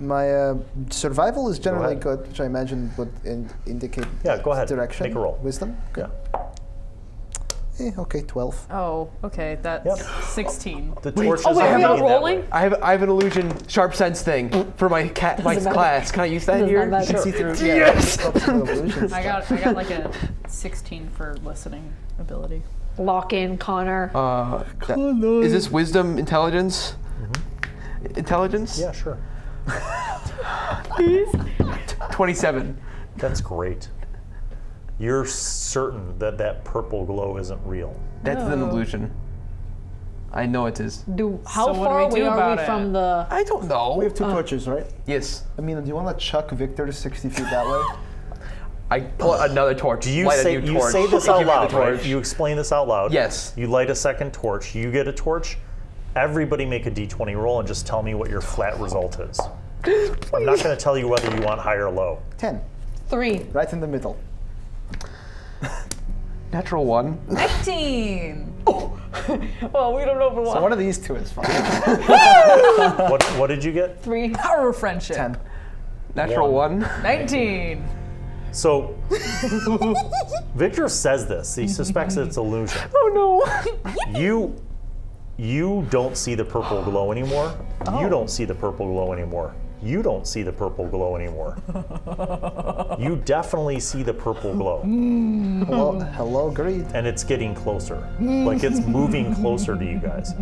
My survival is generally ahead. good, which I imagine would indicate Yeah, go ahead. direction. Make a roll. Wisdom? Yeah. Okay, 12. Oh, okay. That's Yep. 16. The torch Oh is wait, are we heading not that rolling? way. I have an illusion sharp sense thing for my matter. class. Can I use that Doesn't here? matter. See through, Yes! illusions. I got like a 16 for listening ability. Lock in, Connor. Is this wisdom intelligence? Intelligence? Yeah, sure. 27. That's great. You're certain that that purple glow isn't real. That's an illusion. I know it is. How So what do far we away do are about we it? from the? I don't know. We have two torches, right? Yes. Amina, do you want to chuck Victor 60 feet that way? I pull out another torch. Do you light say a new you torch, say this and out give me the loud, right? torch. You explain this out loud. Yes. You light a second torch. You get a torch. Everybody make a d20 roll and just tell me what your flat result is. I'm not going to tell you whether you want high or low. 10. 3. Right in the middle. Natural 1. 19. Well, we don't know if we So want. one of these two is fine. What did you get? 3. Power of friendship. 10. Natural 1. 19. So Victor says this. He suspects it's illusion. Oh no. You don't see the purple glow anymore. You don't see the purple glow anymore. You don't see the purple glow anymore. You definitely see the purple glow. Hello, greed. And it's getting closer. Like it's moving closer to you guys.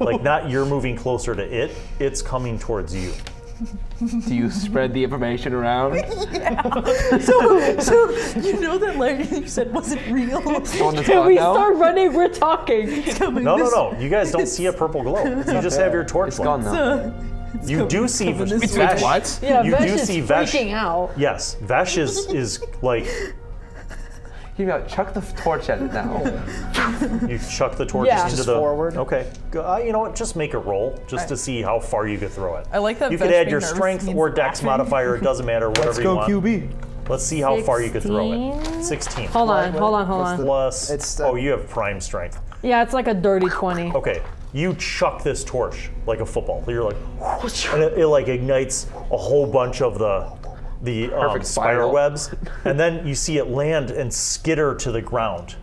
Like not you're moving closer to it, it's coming towards you. Do you spread the information around? So you know that light you said wasn't real? The one that's Can on we now? start running? We're talking. No. You guys don't see a purple glow. You just have your torch It's gone lit. now. You do see coming this Vesh. way. What? Yeah, You Vesh do is see Vesh. freaking out. Yes, Vesh is like You know, chuck the torch at it now. you chuck the torch Yeah. into Just the forward. Okay, you know what? Just make a roll just to see how far you could throw it. I like that You could Vesh add being your nervous strength means or dex laughing. modifier. It doesn't matter. Whatever Let's you go want. QB. Let's see how far you could throw it. 16? 16. Hold on. What's the- Plus. It's, oh, you have prime strength. Yeah, it's like a dirty 20. Okay, you chuck this torch like a football. You're like, and it like ignites a whole bunch of the spider spiral. webs, and then you see it land and skitter to the ground,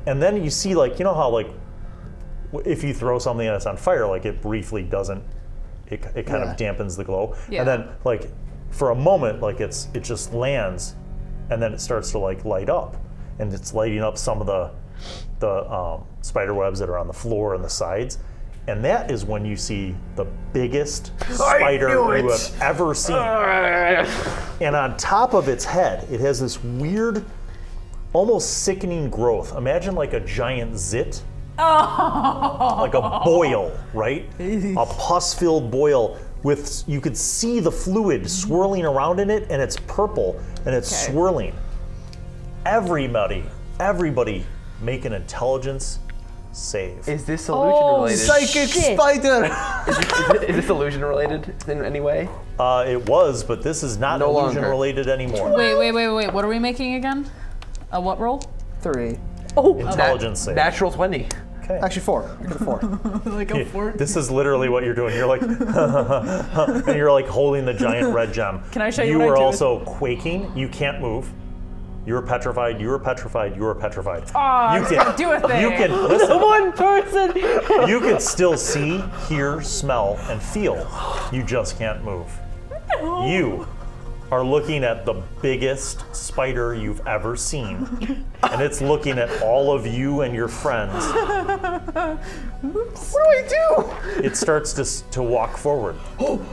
and then you see like how like if you throw something that's on fire, like it briefly doesn't, it kind of dampens the glow, Yeah. and then like for a moment like it just lands, and then it starts to like light up, and it's lighting up some of the spider webs that are on the floor and the sides, and that is when you see the biggest spider you have ever seen. And on top of its head, it has this weird almost sickening growth. Imagine like a giant zit, Oh. like a boil, right? A pus-filled boil with, you could see the fluid swirling around in it, and it's purple, and it's Okay. swirling. Everybody make an intelligence save. Is this illusion Oh, related? Psychic Shit. spider! Is this illusion related in any way? It was, but this is not No illusion longer. related anymore. Wait. What are we making again? A what roll? 3. Intelligence save. Natural 20. Okay. Actually 4. I got a 4. Like a fort. This is literally what you're doing. You're like, and you're like holding the giant red gem. Can I show you You what I were do? also quaking. You can't move. You were petrified. You were petrified. You were petrified. Aw, you it's gonna do a thing. You can listen. One person. You can still see, hear, smell, and feel. You just can't move. You are looking at the biggest spider you've ever seen, and it's looking at all of you and your friends. What do I do? It starts to walk forward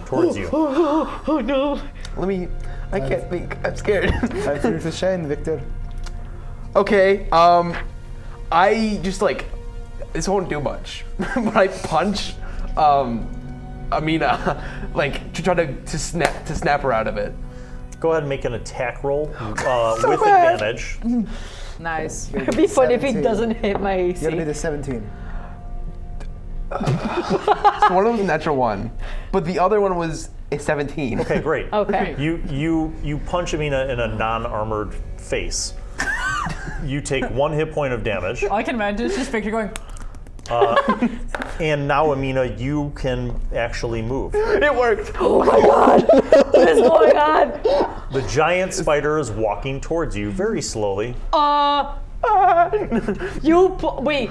towards you. Oh no. Let me. I can't think. I'm scared. I threw the shame, Victor. Okay. I just like. This won't do much, but I punch Amina, like to try to snap her out of it. Go ahead and make an attack roll with bad. advantage. Nice. It'd be fun if he 17. doesn't hit my AC. You gotta be the 17. So one of them was a natural 1, but the other one was a 17. Okay, great. Okay. You punch Amina in a non-armored face. You take 1 hit point of damage, All I can imagine is just Victor going, and now Amina, you can actually move. It worked. Oh my god. What is going on? The giant spider is walking towards you very slowly. Wait.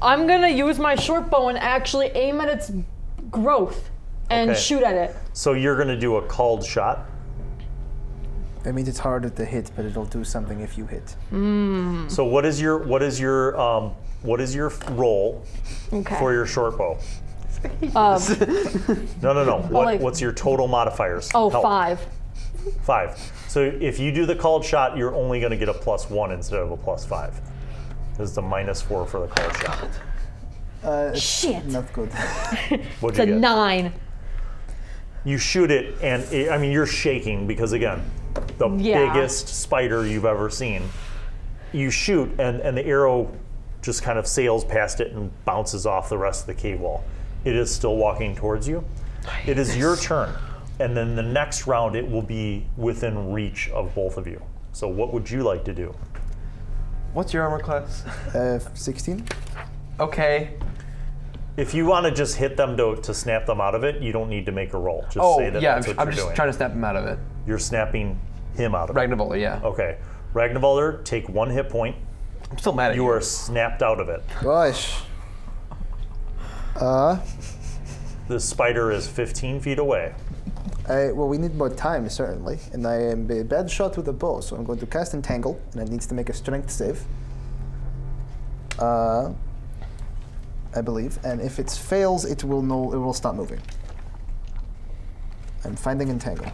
I'm gonna use my short bow and actually aim at its growth and Okay. shoot at it. So you're going to do a called shot. That means it's harder to hit, but it'll do something if you hit. So what is your roll Okay. for your short bow? No. What's your total modifiers? Oh, Help. 5. 5. So if you do the called shot, you're only going to get a +1 instead of a +5. This is the -4 for the called shot. It's Shit. not good. What'd It's a you get? 9. You shoot it, and you're shaking because again, the Yeah. biggest spider you've ever seen. You shoot, and the arrow just kind of sails past it and bounces off the rest of the cave wall. It is still walking towards you. It is your turn, and then the next round it will be within reach of both of you. So what would you like to do? What's your armor class? 16. Okay. If you want to just hit them to snap them out of it, you don't need to make a roll. Just Oh say that yeah, that's what I'm you're just doing. trying to snap him out of it. You're snapping him out of it. Ragnavola, yeah. Okay. Ragnvalder, take 1 hit point. I'm still mad at You are snapped out of it. Gosh. The spider is 15 feet away. Well, we need more time, certainly. And I am a bad shot with a bow, so I'm going to cast Entangle, and it needs to make a strength save. I believe. And if it fails, it will stop moving. I'm finding Entangle.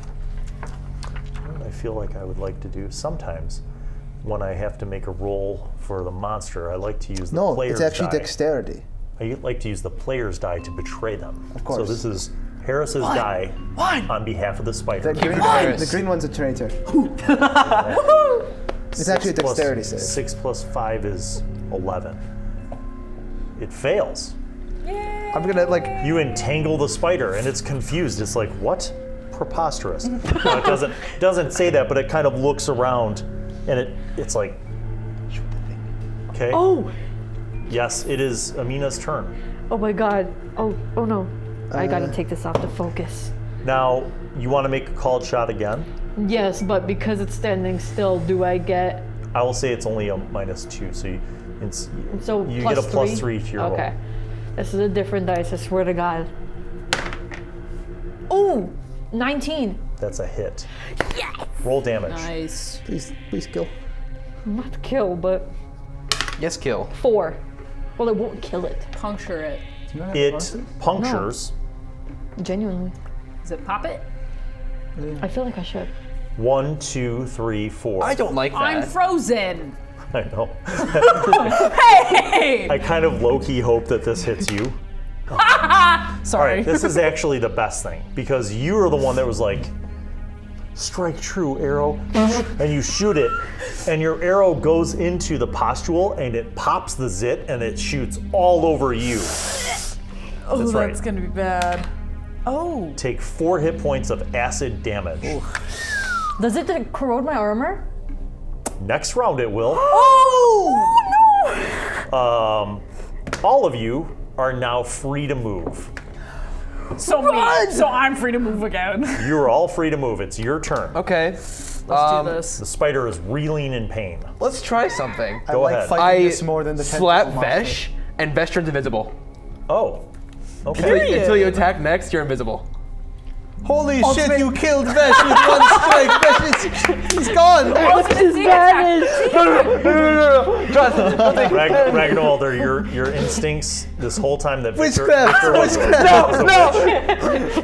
I feel like I would like to do sometimes when I have to make a roll for the monster, I like to use the No, player's it's actually die. dexterity. I like to use the player's die to betray them. Of course. So this is Harris's die on behalf of the spider. The green, Harris. the green one's a traitor. It's actually a dexterity save. 6 plus 5 is 11. It fails. I'm gonna You entangle the spider, and it's confused. It's like, what? Preposterous. No, it doesn't say that, but it kind of looks around, and it's like, okay. Oh! Yes, it is Amina's turn. Oh my god. Oh no. I gotta take this off to focus. Now, you want to make a called shot again? Yes, but because it's standing still, do I get I will say it's only a -2, so you plus get a +3 3? to your Okay. roll. This is a different dice, I swear to God. Ooh! 19. That's a hit. Yes! Roll damage. nice. please kill. Not kill, but Yes, kill. 4. Well, it won't kill it. Puncture it. It punctures Genuinely. Does it pop it? I feel like I should. 1, 2, 3, 4. I don't like that. I'm frozen. I know. Hey! I kind of low-key hope that this hits you. Sorry. Alright, this is actually the best thing because you are the one that was like, strike true, arrow, and you shoot it, and your arrow goes into the pustule and it pops the zit and it shoots all over you. Oh, That's that's right. gonna be bad. Oh. Take 4 hit points of acid damage. Does it corrode my armor? Next round it will. Oh All of you are now free to move. no! So I'm free to move again. You are all free to move. It's your turn. Okay. Let's do The this. spider is reeling in pain. Let's try something. I Go like ahead. fighting this more than the slap tentacle monster. Vesh, and Vesh turns invisible. Oh. Okay. Until you attack next, you're invisible. Holy shit, you killed Vesh with one strike. Vesh, he's gone. His damage! No. Jonathan, don't take Ragnwalder, your instincts this whole time that Victor Witchcraft, was witchcraft.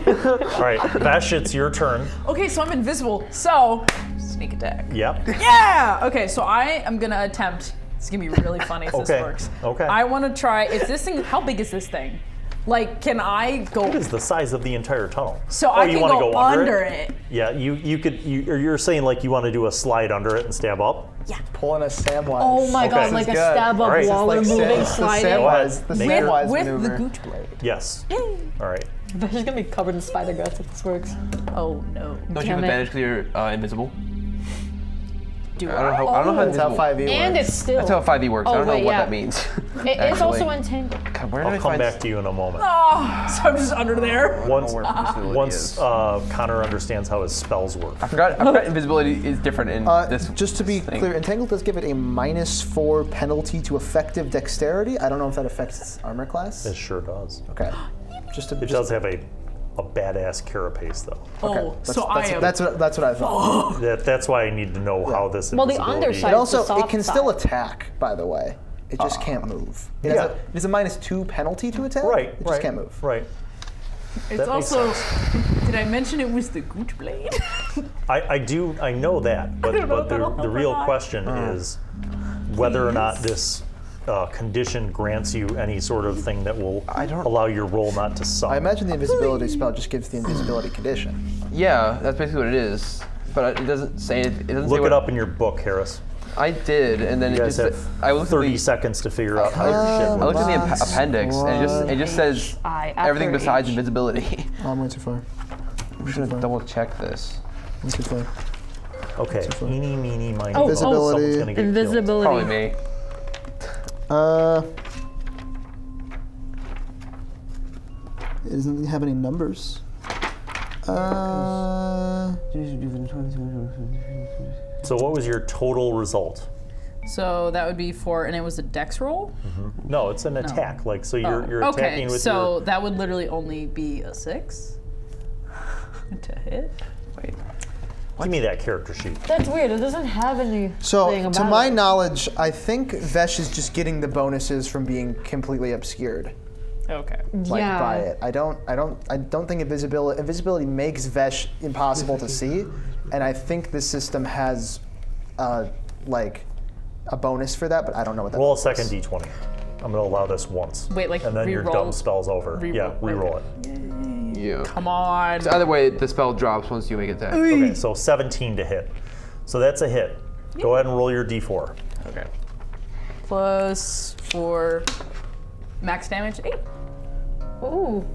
no. All right, Vesh, it's your turn. Okay, so I'm invisible. So sneak attack. Yep. Yeah. Okay, so I am gonna attempt. It's gonna be really funny if this Okay, works. okay. I want to try. Is this thing? How big is this thing? Like, can I go? It is the size of the entire tunnel. So Oh, I you can wanna go under it. Yeah, you could. You're saying like you want to do a slide under it and stab up. Pulling a Samwise. Oh my Okay. god, This like a is good. stab All up right. while we're Like moving, Sam- sliding. Go ahead. The Make Samwise your- With maneuver. the gooch blade. Yes. All right. Vesh is gonna be covered in spider guts if this works. Oh no. Don't you have Damn it. advantage because you're invisible? Do I don't know how That's how invisible. 5e And works. it's still. That's how 5e works. I Oh, don't know wait, what yeah. that means. It is actually. also entangled. God, where did I I'll come find back to you in a moment. Oh, so I'm just under there. Once where invisibility is. Connor understands how his spells work. I forgot invisibility is different in this. Just to be thing. clear, Entangled does give it a -4 penalty to effective dexterity. I don't know if that affects its armor class. It sure does. Okay. Just to It does have a badass carapace though. Oh, so I am. That's what I thought. That's why I need to know how this. Well, the invisibility- underside- It also the soft it can still side. attack, by the way. It just can't move. It Yeah. has a -2 penalty to attack. Right. It just can't move. Right. It's that makes also. Did I mention it was the gooch blade? I know that, but don't know if the that'll help real or not. question is whether or not this condition grants you any sort of thing that will allow your roll not to suck. I imagine the invisibility spell just gives the invisibility condition. Yeah, that's basically what it is. But it doesn't say it. Doesn't say Look what it up in your book, Harris. I did, and then You it guys just. have I looked 30 at the, seconds to figure out how your shit I works. looked at the Last appendix, and it just says I after everything besides H. invisibility. Oh, I'm way too far. I'm just gonna double check this. I'm too far. Okay, eeny, meeny, miny, Oh, moe. Invisibility. Someone's gonna get Invisibility. Probably me. It doesn't have any numbers. Killed. So what was your total result? So that would be 4, and it was a dex roll? No, it's an attack. Like so, you're okay, attacking with so your. that would literally only be a 6 to hit. Wait. Give me that character sheet. That's weird. It doesn't have any. So, thing to about my it. knowledge, I think Vesh is just getting the bonuses from being completely obscured, Okay. like yeah. by it. I don't think invisibility makes Vesh impossible to see, and I think this system has, like, a bonus for that, but I don't know what that Roll a is. second d20. I'm gonna allow this once. Wait, like, and then your re-roll- dumb spell's over. Yeah, re-roll- re-roll it. Yeah. Come on. So either way, the spell drops once you make attack. Okay, so 17 to hit. So that's a hit. Go ahead and roll your d4. Okay. Plus 4 max damage, 8. Ooh.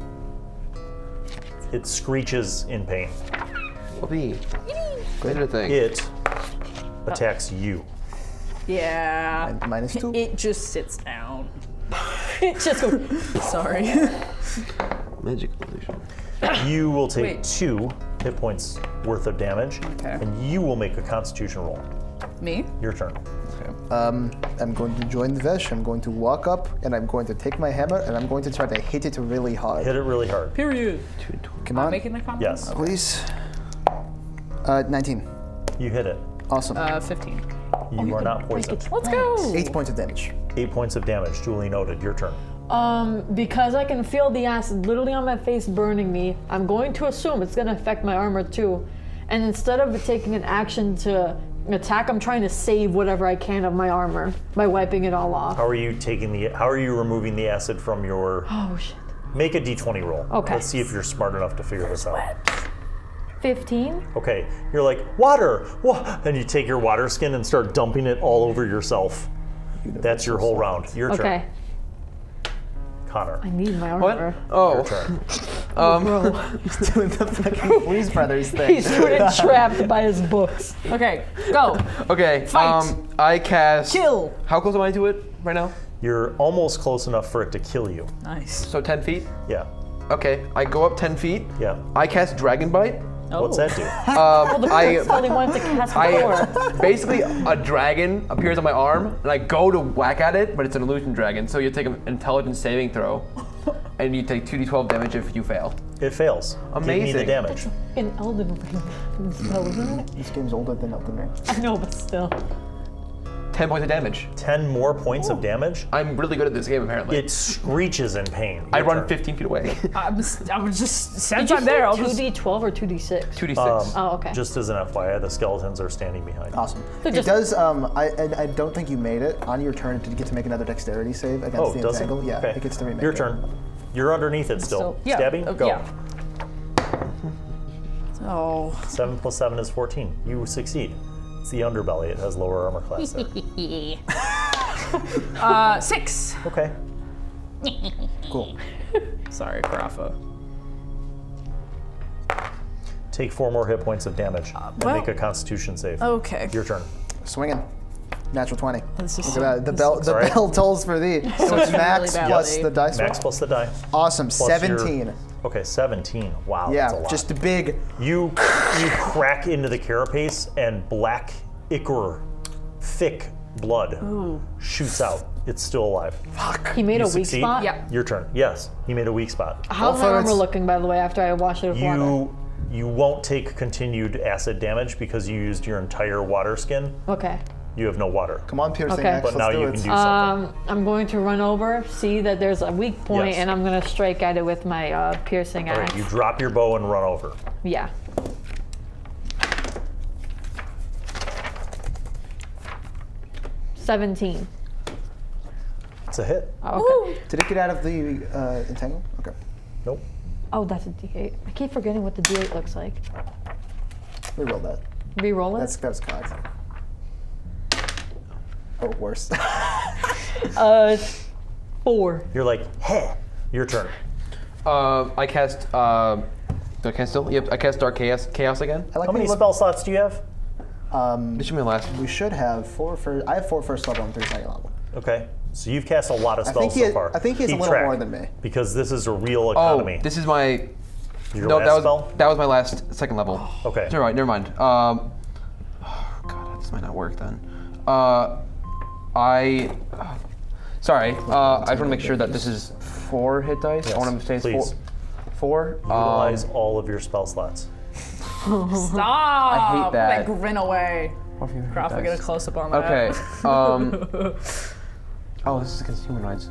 It screeches in pain. Whoopee. Greater thing. It attacks you. Yeah. And -2? It just sits down. It just goes. Sorry. Magic illusion. You will take Wait. 2 hit points worth of damage, Okay. and you will make a Constitution roll. Me? Your turn. I'm going to join the Vesh, I'm going to walk up, and I'm going to take my hammer, and I'm going to try to hit it really hard. Hit it really hard. Period. Come on, Making the comment? Yes, please. 19. you hit it. Awesome. 15. You are not poisoned. Let's go. 8 points of damage. 8 points of damage. Duly noted. Your turn. Because I can feel the acid literally on my face burning me, I'm going to assume it's gonna affect my armor too. and instead of taking an action to attack, I'm trying to save whatever I can of my armor by wiping it all off. How are you removing the acid from your? Oh shit. Make a d20 roll. Okay. Let's see if you're smart enough to figure this out. 15. Okay. You're like water, and you take your water skin and start dumping it all over yourself. That's your whole round. Your turn. Okay. Connor. I need my What? armor. Your Oh. turn. Bro, He's doing the fucking Blues Brothers thing. he's doing it trapped by his books. Okay, go. Okay. Fight. I cast. Kill. How close am I to it right now? You're almost close enough for it to kill you. Nice. So 10 feet. Yeah. Okay. I go up 10 feet. Yeah. I cast Dragon Bite. What's that do? Well, the first spell he wanted to cast before. Basically, a dragon appears on my arm, and I go to whack at it, but it's an illusion dragon. So you take an intelligence saving throw, and you take 2d12 damage if you fail. It fails. Give me the Amazing. damage. In Elden Ring spell, isn't it? This game's older than Elden Ring. I know, but still. 10 points of damage. 10 more points of damage. I'm really good at this game, apparently. It screeches in pain. I Your run turn. 15 feet away. I was just since Did you I'm there. I'll say just 2d12 or 2d6? 2d6. Oh, okay. Just as an FYI, the skeletons are standing behind. Awesome. So It just- does. I don't think you made it on your turn. Did you get to make another dexterity save against Oh, the does it? entangle? Yeah, Okay. it gets to remake. Your it. turn. You're underneath it still. yeah. Stabby, go. Yeah. Oh. 7 plus 7 is 14. You succeed. It's the underbelly. It has lower armor class there. 6. Okay. Cool. Sorry, Carafa. Take 4 more hit points of damage and well- make a Constitution save. Okay. Your turn. Swinging. Natural 20. This is Look at that. The alright. bell tolls for thee. So it's really max bad plus day. the dice roll. Max plus the die. Awesome. Plus your- 17. Okay, 17. Wow, Yeah, that's a lot. just a big. You crack into the carapace and black ichor, thick blood shoots out. It's still alive. He made You a weak succeed? spot? Yeah. Your turn. Yes, he made a weak spot. How's my Also, armor it's- looking, by the way, after I wash it with water? You won't take continued acid damage because you used your entire water skin. Okay. You have no water. Come on, piercing Okay. axe. But now Let's do you it. can do something. I'm going to run over, see that there's a weak point, Yes. and I'm going to strike at it with my piercing All axe. right, you drop your bow and run over. Yeah. $17. It's a hit. Oh, okay. Did it get out of the entangle? Okay. Nope. Oh, that's a D8. I keep forgetting what the D8 looks like. Reroll that. Reroll it. That was cocked. Oh, worse. 4. You're like, hey. Your turn. I cast. Do I cast still? Yep. I cast Dark Chaos again. I like How many when you look- spell slots do you have? This should be my last. We should have 4 first. I have 4 first level and 3 second level. Okay. So you've cast a lot of I spells think he so far. I think he has a Keep little track, more than me. Because this is a real Oh, economy. this is my. Your No, last spell? that was my last second level. Okay. Never mind. Oh, God, this might not work then. Sorry. I just want to make sure that this is 4 hit dice. Yes, I want to say it's please. 4. Utilize all of your spell slots. Stop! I hate that. Grin away. Carafa, get a close up on that. Okay. Oh, this is against human rights.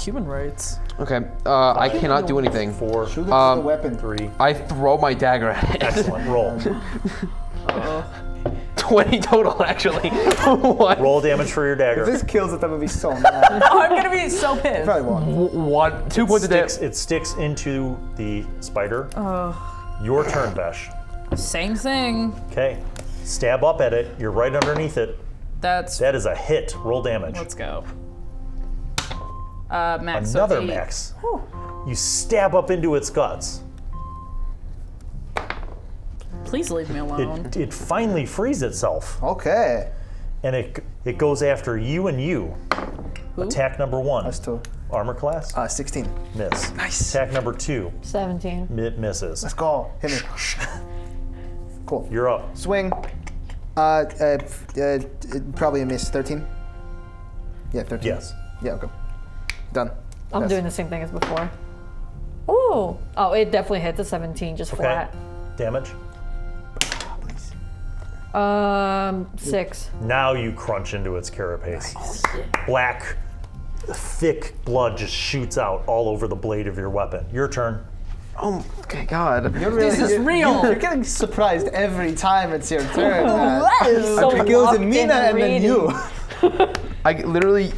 Human rights. Okay. I cannot do anything. 4, Shoot it with a weapon. 3. I throw my dagger at it. Excellent. Roll. 20 total, actually. What? Roll damage for your dagger. If this kills it, I'm gonna be so mad. Oh, I'm gonna be so pissed. Probably won't. 2 points of damage. It sticks into the spider. Your turn, Vesh. Same thing. Okay. Stab up at it. You're right underneath it. That's. That is a hit. Roll damage. Let's go. Max. Another of 8. max. You stab up into its guts. Please leave me alone. It finally frees itself, Okay. and it goes after you and you. Who? Attack number 1. That's 2. Armor class. 16. Miss. Nice. Attack number 2. 17. Misses. Let's go. Hit me. Cool. You're up. Swing. Probably a miss. 13. Yeah, 13. Yes. Yeah. Okay. Done. I'm Yes. doing the same thing as before. Ooh. Oh, it definitely hits a 17, just Okay. flat. Damage. 6. Now you crunch into its carapace. Black, thick blood just shoots out all over the blade of your weapon. Your turn. Oh, okay, God. This is real. You're getting surprised every time it's your turn. man. So It goes to locked Mina in and then you. I literally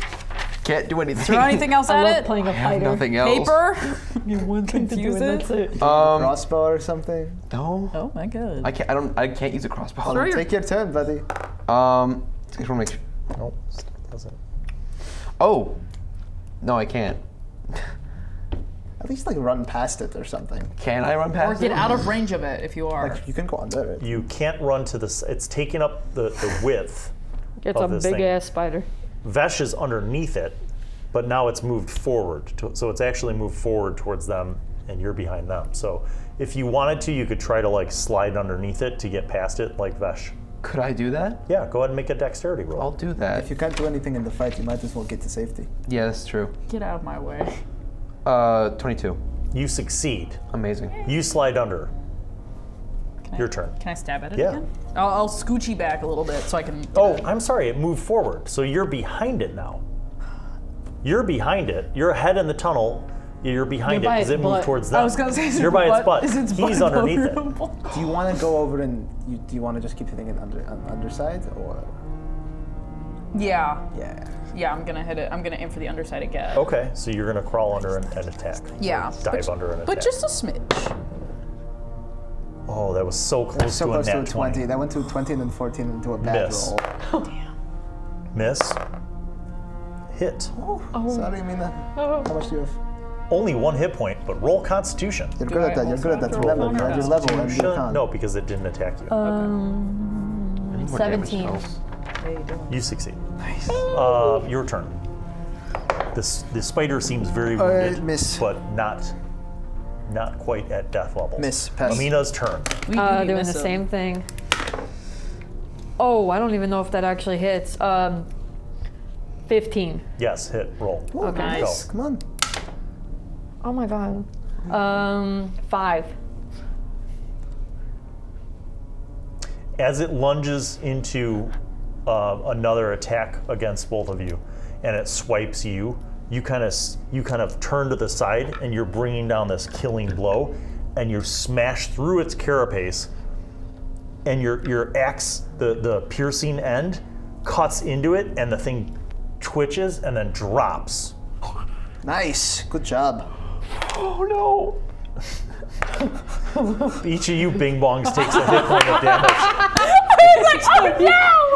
can't do anything. Is there anything else I at love it? playing a I have fighter. nothing else. Paper? You want to Confuse do it, it? that's it. Crossbow or something. No. Oh my god. I can't. I can't use a crossbow. Throw your- Take your turn, buddy. I just wanna make sure. Nope, doesn't. Oh. No, I can't. At least like run past it or something. Can I run Or past get it? out of range of it if you are. Like you can go under it. You can't run to this. It's taking up the width. It's of a this big thing. ass spider. Vesh is underneath it, but now it's moved forward. So it's actually moved forward towards them, and you're behind them. So if you wanted to, you could try to like slide underneath it to get past it, like Vesh. Could I do that? Yeah, go ahead and make a dexterity roll. I'll do that. If you can't do anything in the fight, you might as well get to safety. Yeah, that's true. Get out of my way. 22. You succeed. Amazing. You slide under. Your turn. Can I stab at it Yeah. again? I'll scoochy back a little bit so I can. Oh, I'm sorry, it moved forward. So you're behind it now. You're behind it. You're ahead in the tunnel. You're behind You're it by because its it moved butt. towards them. I was gonna say, is you're its by its butt- butt. is its He's butt underneath it. vulnerable? Do you want to go over and do you want to just keep hitting it on the underside or? Yeah. Yeah. Yeah, I'm gonna hit it. I'm gonna aim for the underside again. Okay, so you're gonna crawl under and attack. Yeah. Dive under and attack. But just a smidge. Oh, that was so close So to a close to a nat 20. That went to 20 and then 14 into a bad Miss. roll. Miss. Hit. Sorry, Mina. Oh. How much do you have? Only 1 hit point, but roll Constitution. You're good at that. You're good at that. Remember, you're at your level and you're con. No, because it didn't attack you. I need more damage 17. spells. You succeed. Nice. Your turn. The spider seems very wounded, miss. but not quite at death level. Miss. Pass. Amina's turn. We Doing miss the him. same thing. Oh, I don't even know if that actually hits. 15. Yes, hit. Roll. Oh, Okay. Nice. Come on. Oh my god. 5. As it lunges into another attack against both of you, and it swipes you, you kind of turn to the side, and you're bringing down this killing blow, and you smash through its carapace, and your axe, the piercing end, cuts into it, and the thing twitches and then drops. Nice. Good job. Oh no! Each of you bing bongs takes a hit point of damage.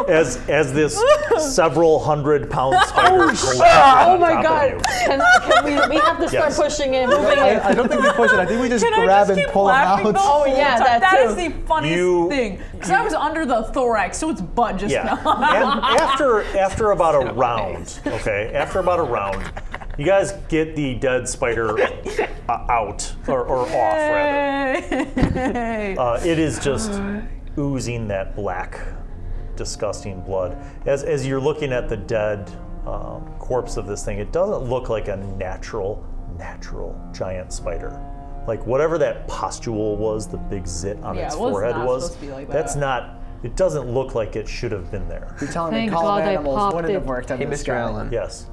As this several 100-pound spider collapses Oh on my top god. of you. Can we have to start Yes. pushing it, moving it. I don't think we push it. I think we just Can I grab just and keep pull him laughing out. the whole Oh, yeah, time? that That too. is the funniest You- thing. Because I was under the thorax, so it's butt just Yeah. now. And after about a round, okay, after about a round, you guys get the dead spider out or off rather. Hey. It is just oozing that black, disgusting blood. As you're looking at the dead corpse of this thing, it doesn't look like a natural giant spider. Like whatever that pustule was, the big zit on Yeah, its it was forehead not was, supposed to be like that's that. not. It doesn't look like it should have been there. You're telling me Thank column God I animals popped wouldn't have it. worked on Hey, this Mr. guy. Allen. Yes.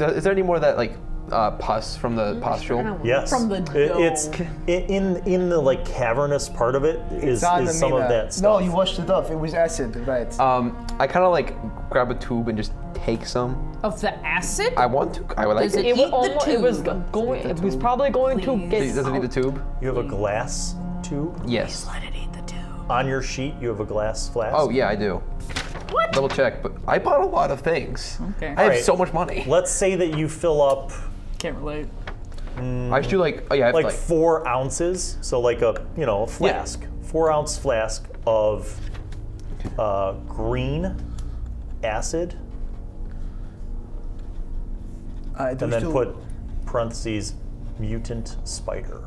Is there any more of that like pus from the pustule? Yes. From the It's dome. in the like cavernous part of it is on the some of Mina. that stuff. No, you washed it off. It was acid, right? I kind of like grab a tube and just take some. Of the acid? I want to. I would like Is it. it- Eat the It was tube. going. It was probably going to Please. get. Does it need the tube? You have a glass tube Yes. Let it eat the tube. on your sheet. You have a glass flask. Oh yeah, I do. What? Double check, but I bought a lot of things. Okay. I have Alright. so much money. Let's say that you fill up Can't relate. I should do like I have like 4 ounces, so like a a flask, 4-ounce flask of green acid, Do and then put parentheses mutant spider.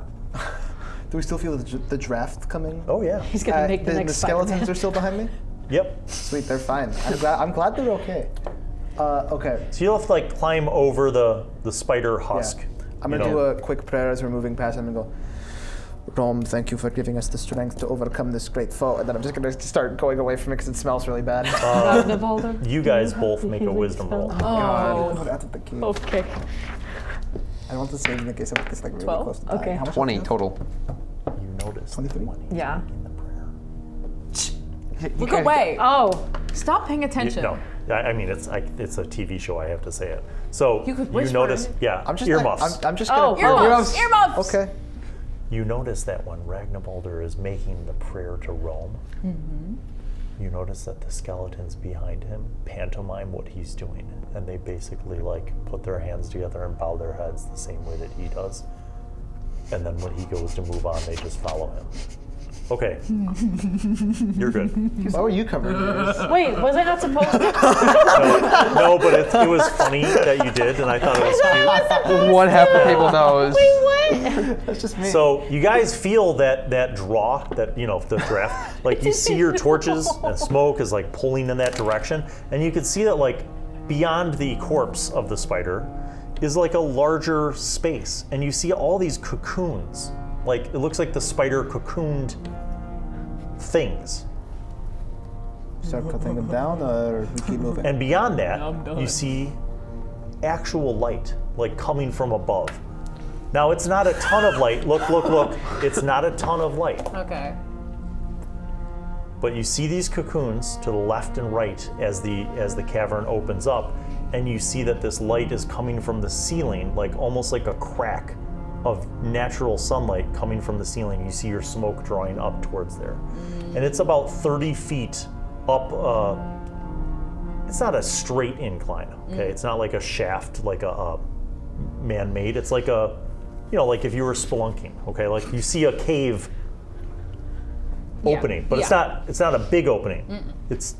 Do we still feel the draft coming? Oh yeah. He's gonna make the next the skeletons Spider-Man. are still behind me. Yep. Sweet, they're fine. I'm glad they're okay. Okay. So you'll have to like climb over the spider husk. Yeah. I'm gonna do a quick prayer as we're moving past him and go, Rome, thank you for giving us the strength to overcome this great foe. And then I'm just gonna start going away from it because it smells really bad. You guys both make a wisdom roll. Oh. Put out the key. Okay. I want to save in the case of this like really 12? close to dying. Okay. How much 20 health? total. You notice 23? 20 Yeah. in the prayer. Look away. Oh, Stop paying attention. No, I mean it's a TV show. I have to say it. So You could whisper notice, it. yeah, I'm just earmuffs. I'm just gonna. Earmuffs. Earmuffs. Okay. You notice that when Ragnavaldr is making the prayer to Rome, you notice that the skeletons behind him pantomime what he's doing, and they basically like put their hands together and bow their heads the same way that he does. And then when he goes to move on, they just follow him. Okay, you're good. Why were you covering yours? wait, was I not supposed to? No, but it was funny that you did, and I thought it was cute. One half the table knows. What? That's just me. So you guys feel that draw, that the draft. Like you see your torches, and smoke is like pulling in that direction, and you can see that like beyond the corpse of the spider is like a larger space, and you see all these cocoons. Like it looks like the spider cocooned things. Start cutting them down, or we keep moving. And beyond that, I'm done. you see actual light, like coming from above. Now it's not a ton of light. Look. It's not a ton of light. Okay. But you see these cocoons to the left and right as the cavern opens up, and you see that this light is coming from the ceiling, like almost like a crack of natural sunlight coming from the ceiling. You see your smoke drawing up towards there. And it's about 30 feet up. It's not a straight incline, okay? It's not like a shaft, like a man-made. It's like a, like if you were spelunking, okay? Like you see a cave opening, but it's not a big opening. It's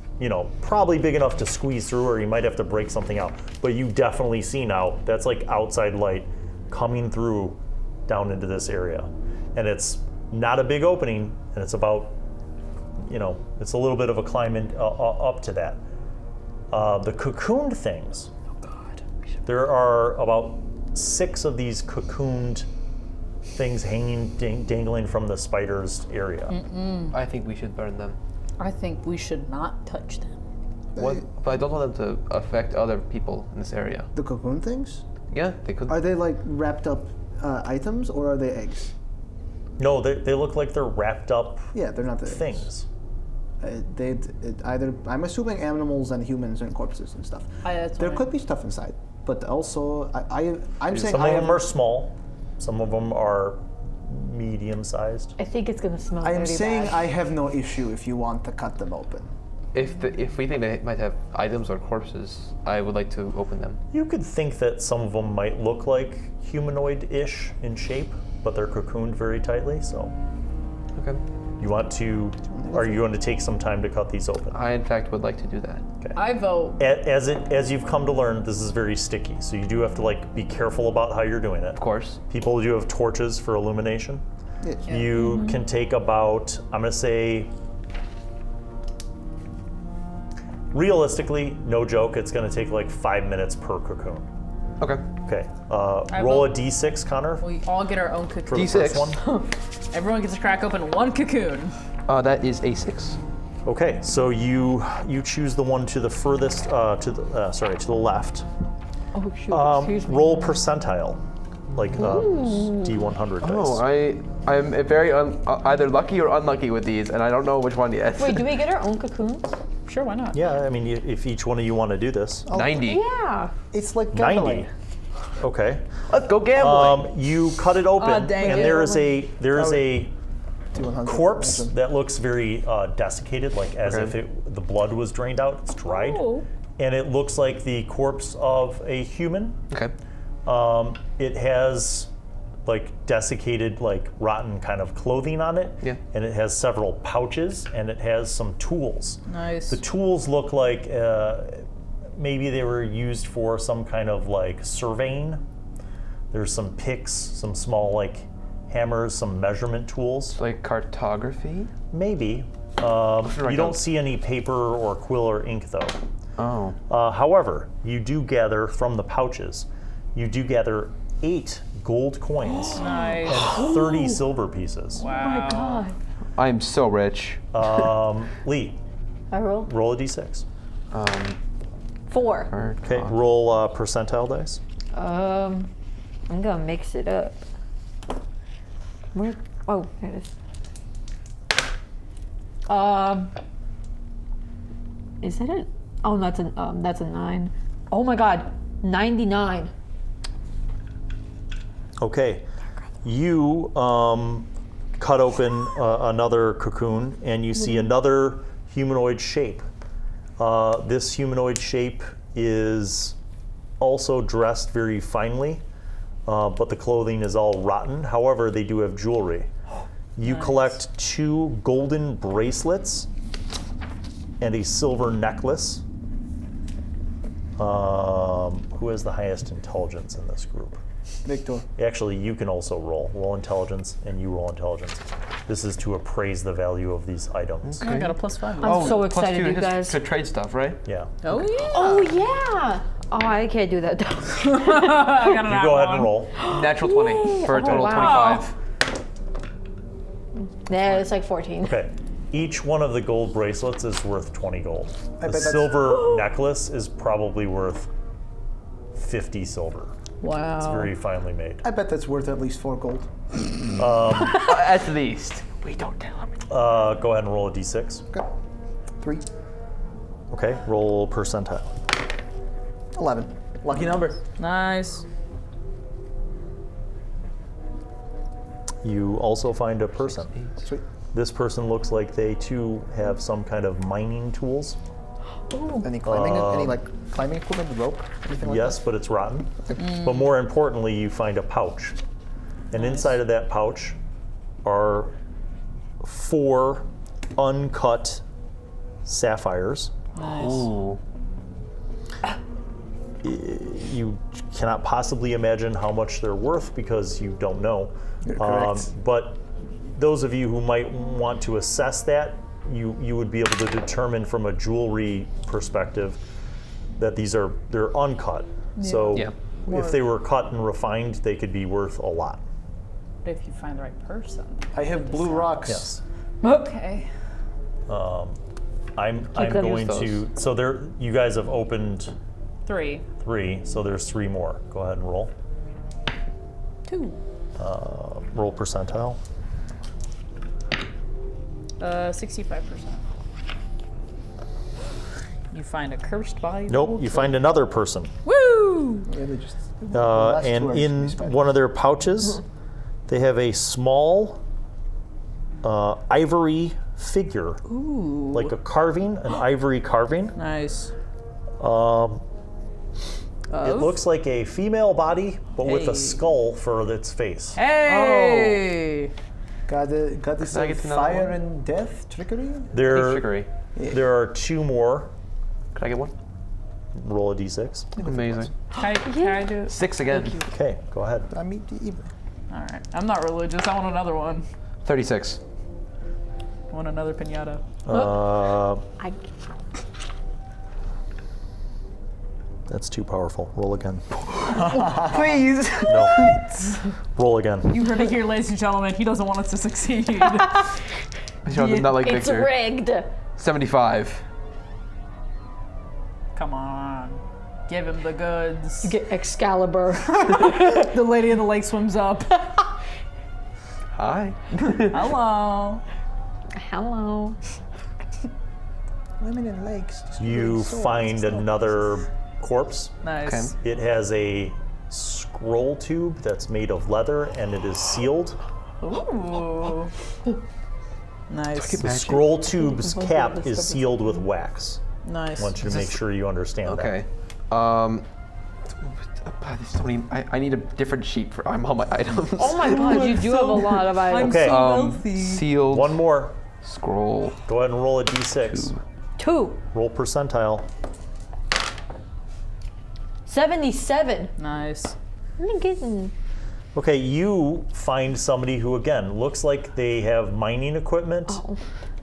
probably big enough to squeeze through, or you might have to break something out. But you definitely see now that's like outside light coming through down into this area, and it's not a big opening, and it's about it's a little bit of a climb up to that. The cocooned things. There are about 6 of these cocooned things hanging, dangling from the spider's area. I think we should burn them. I think we should not touch them. What? But I don't want them to affect other people in this area. The cocoon things? Yeah, they could. Are they like wrapped up items, or are they eggs? No, they look like they're wrapped up Yeah, they're not the eggs. things. Either I'm assuming animals and humans and corpses and stuff. That's There what could be stuff inside, but also I'm saying Some of them are small, some of them are medium-sized. I think it's gonna smell I am really saying bad. I have no issue if you want to cut them open. If we think they might have items or corpses, I would like to open them. You could think that some of them might look like humanoid-ish in shape, but they're cocooned very tightly, so Okay. are you going to take some time to cut these open? I in fact would like to do that. I vote. As you've come to learn, this is very sticky, so you do have to be careful about how you're doing it. Of course. People do have torches for illumination. Yes. You can take about, I'm going to say, realistically, no joke, it's going to take like 5 minutes per cocoon. Okay. Okay, roll a will- d6, Connor, for We all get our own cocoon. the D6. first one. Everyone gets to crack open one cocoon. That is a 6. Okay, so you choose the one to the furthest, to the left. Oh shoot! Excuse me. Roll percentile, like D100 dice. Oh, I'm very either lucky or unlucky with these, and I don't know which one yet. Wait, do we get our own cocoons? Sure, why not? Yeah, I mean, if each one of you want to do this. 90. Yeah. It's like 90. gambling. Okay. Let's go gambling. You cut it open, dang and it. there is a D100. corpse that looks very desiccated, like as if the blood was drained out. It's dried, Oh. and it looks like the corpse of a human. Okay. It has like desiccated, like rotten kind of clothing on it. Yeah. And it has several pouches, and it has some tools. Nice. The tools look like maybe they were used for some kind of like surveying. There's some picks, some small like hammers, some measurement tools. Like cartography? Maybe. write You down. don't see any paper or quill or ink though. Oh. However, you do gather from the pouches, you do gather 8 gold coins Nice. and 30 silver pieces. Wow. Oh my god. I am so rich. Lee, I roll roll a d6. 4. Okay, roll percentile dice. I'm gonna mix it up. Where? Oh, there it is. Is that it? Oh, that's a 9. Oh my God, 99. Okay, you cut open another cocoon and you see another humanoid shape. This humanoid shape is also dressed very finely, but the clothing is all rotten. However, they do have jewelry. You collect 2 golden bracelets and a silver necklace. Who has the highest intelligence in this group? Victor. Actually, you can also roll intelligence, and you roll intelligence. This is to appraise the value of these items. I got a +5. I'm so plus excited, 2 you just guys. to trade stuff, right? Yeah. Oh yeah. Oh yeah. Oh, I can't do that though. I got an You go ahead and roll. Natural 20 for a Oh, total of wow. 25. Yeah, it's like 14. Okay. Each one of the gold bracelets is worth 20 gold. I The bet that's- silver necklace is probably worth 50 silver. Wow. It's very finely made. I bet that's worth at least 4 gold. At least. We don't tell him. Go ahead and roll a d6. Okay. 3, Okay, roll percentile. 11. Lucky number. Nice. You also find a person. Sweet. This person looks like they too have some kind of mining tools. Any climbing? Any like climbing equipment, rope, anything like Yes, but it's rotten. But more importantly, you find a pouch. And inside of that pouch are 4 uncut sapphires. Nice. Ooh. You cannot possibly imagine how much they're worth because you don't know. You're correct. But those of you who might want to assess that, you would be able to determine from a jewelry perspective that they're uncut. So Yeah. if they were cut and refined, they could be worth a lot. But if you find the right person. I have blue rocks. Yes. Okay. I'm gonna going use to. So there, you guys have opened 3. 3. So there's 3 more. Go ahead and roll. 2. Roll percentile. 65%. You find a cursed body. Nope. You find another person. Woo! Yeah, they just, the last 2 And are in respect. one of their pouches, they have a small ivory figure, like a carving, an ivory carving. Nice. It looks like a female body, but with Hey. a skull for its face. Hey! Got this I get another fire one? and death trickery? There, Trickery. there are 2 more. Could I get one? Roll a d6. Amazing. Can I do it? 6 again. Okay, go ahead. I meet the evening. Alright. I'm not religious. I want another one. 36. I want another pinata. I, That's too powerful. Roll again. Please. No. Roll again. You heard it here, ladies and gentlemen. He doesn't want us to succeed. Not like it's Victor. rigged. 75. Come on. Give him the goods. Get Excalibur. The lady in the lake swims up. Hi. Hello. Hello. Women in lakes. just You great swords. find another corpse. Nice. It has a scroll tube that's made of leather and it is sealed. Ooh. Nice. The scroll tube's cap is sealed with wax. Nice. I want you to make sure you understand Okay. There's so many. I need a different sheet for all my items. Oh my God, you do have a lot of items. Okay. Sealed. that. One more. Scroll. Go ahead and roll a d6. 2. Roll percentile. 77. Nice. I'm getting. Okay, you find somebody who, again, looks like they have mining equipment.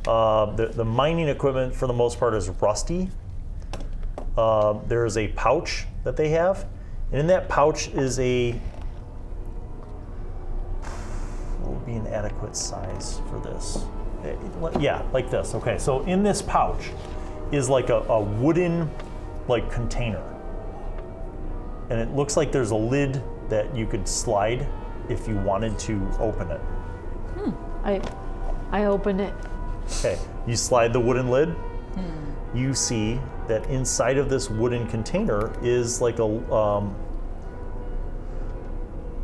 The mining equipment, for the most part, is rusty. There is a pouch that they have, and in that pouch is what would be an adequate size for this? Yeah, like this. Okay, so in this pouch is like a wooden, container, and it looks like there's a lid that you could slide if you wanted to open it. I open it. Okay, you slide the wooden lid. You see that inside of this wooden container is like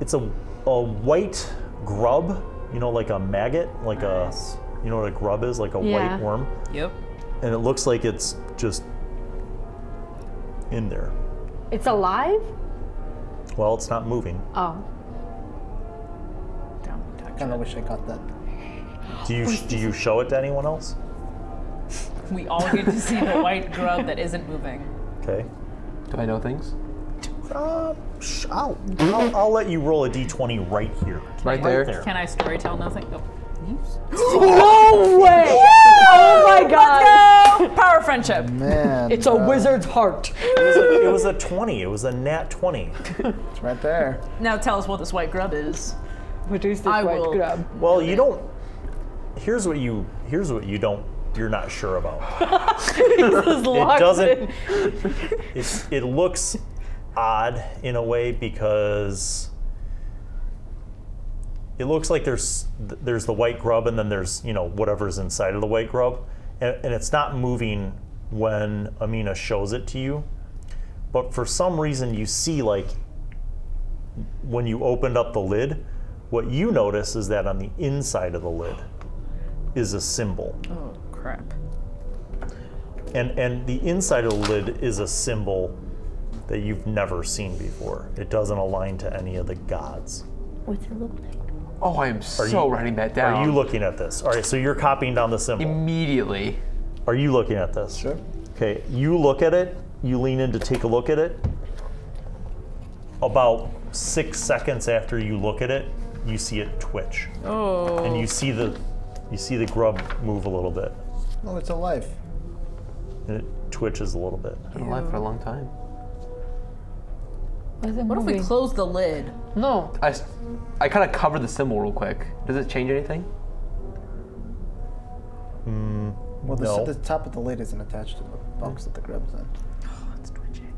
it's a white grub, you know, like a maggot, like you know what a grub is, like a white worm. Yep. And it looks like it's just in there. It's alive? Well, it's not moving. Oh. Don't touch Kind of it. wish I got that. Do you show it to anyone else? We all get to see the white grub that isn't moving. Okay. Do I know things? I'll let you roll a d20 right here. Right there. Can I storytell nothing? No way! Oh my god! Power of friendship. Man. It's a wizard's heart. It was a 20. It was a nat 20. It's right there. Now tell us what this white grub is. Produce this I white will- grub. Well, you don't. Here's what you don't. You're not sure about. It doesn't. It looks odd in a way because it looks like there's the white grub and then there's whatever's inside of the white grub, and it's not moving when Amina shows it to you, but for some reason you see, like, when you opened up the lid, what you notice is that on the inside of the lid is a symbol. Oh crap. And the inside of the lid is a symbol that you've never seen before. It doesn't align to any of the gods. What's it look like? Oh, I am so writing that down. Are you looking at this? All right, so you're copying down the symbol. Immediately. Are you looking at this? Sure. Okay, you look at it, you lean in to take a look at it. About 6 seconds after you look at it, you see it twitch. Oh. And you see the grub move a little bit. Oh, it's alive. And it twitches a little bit. Been alive for a long time. Why is it What if we moving? close the lid? No. I kind of covered the symbol real quick. Does it change anything? Well, No. the top of the lid isn't attached to the box that the grub's in. It's twitching.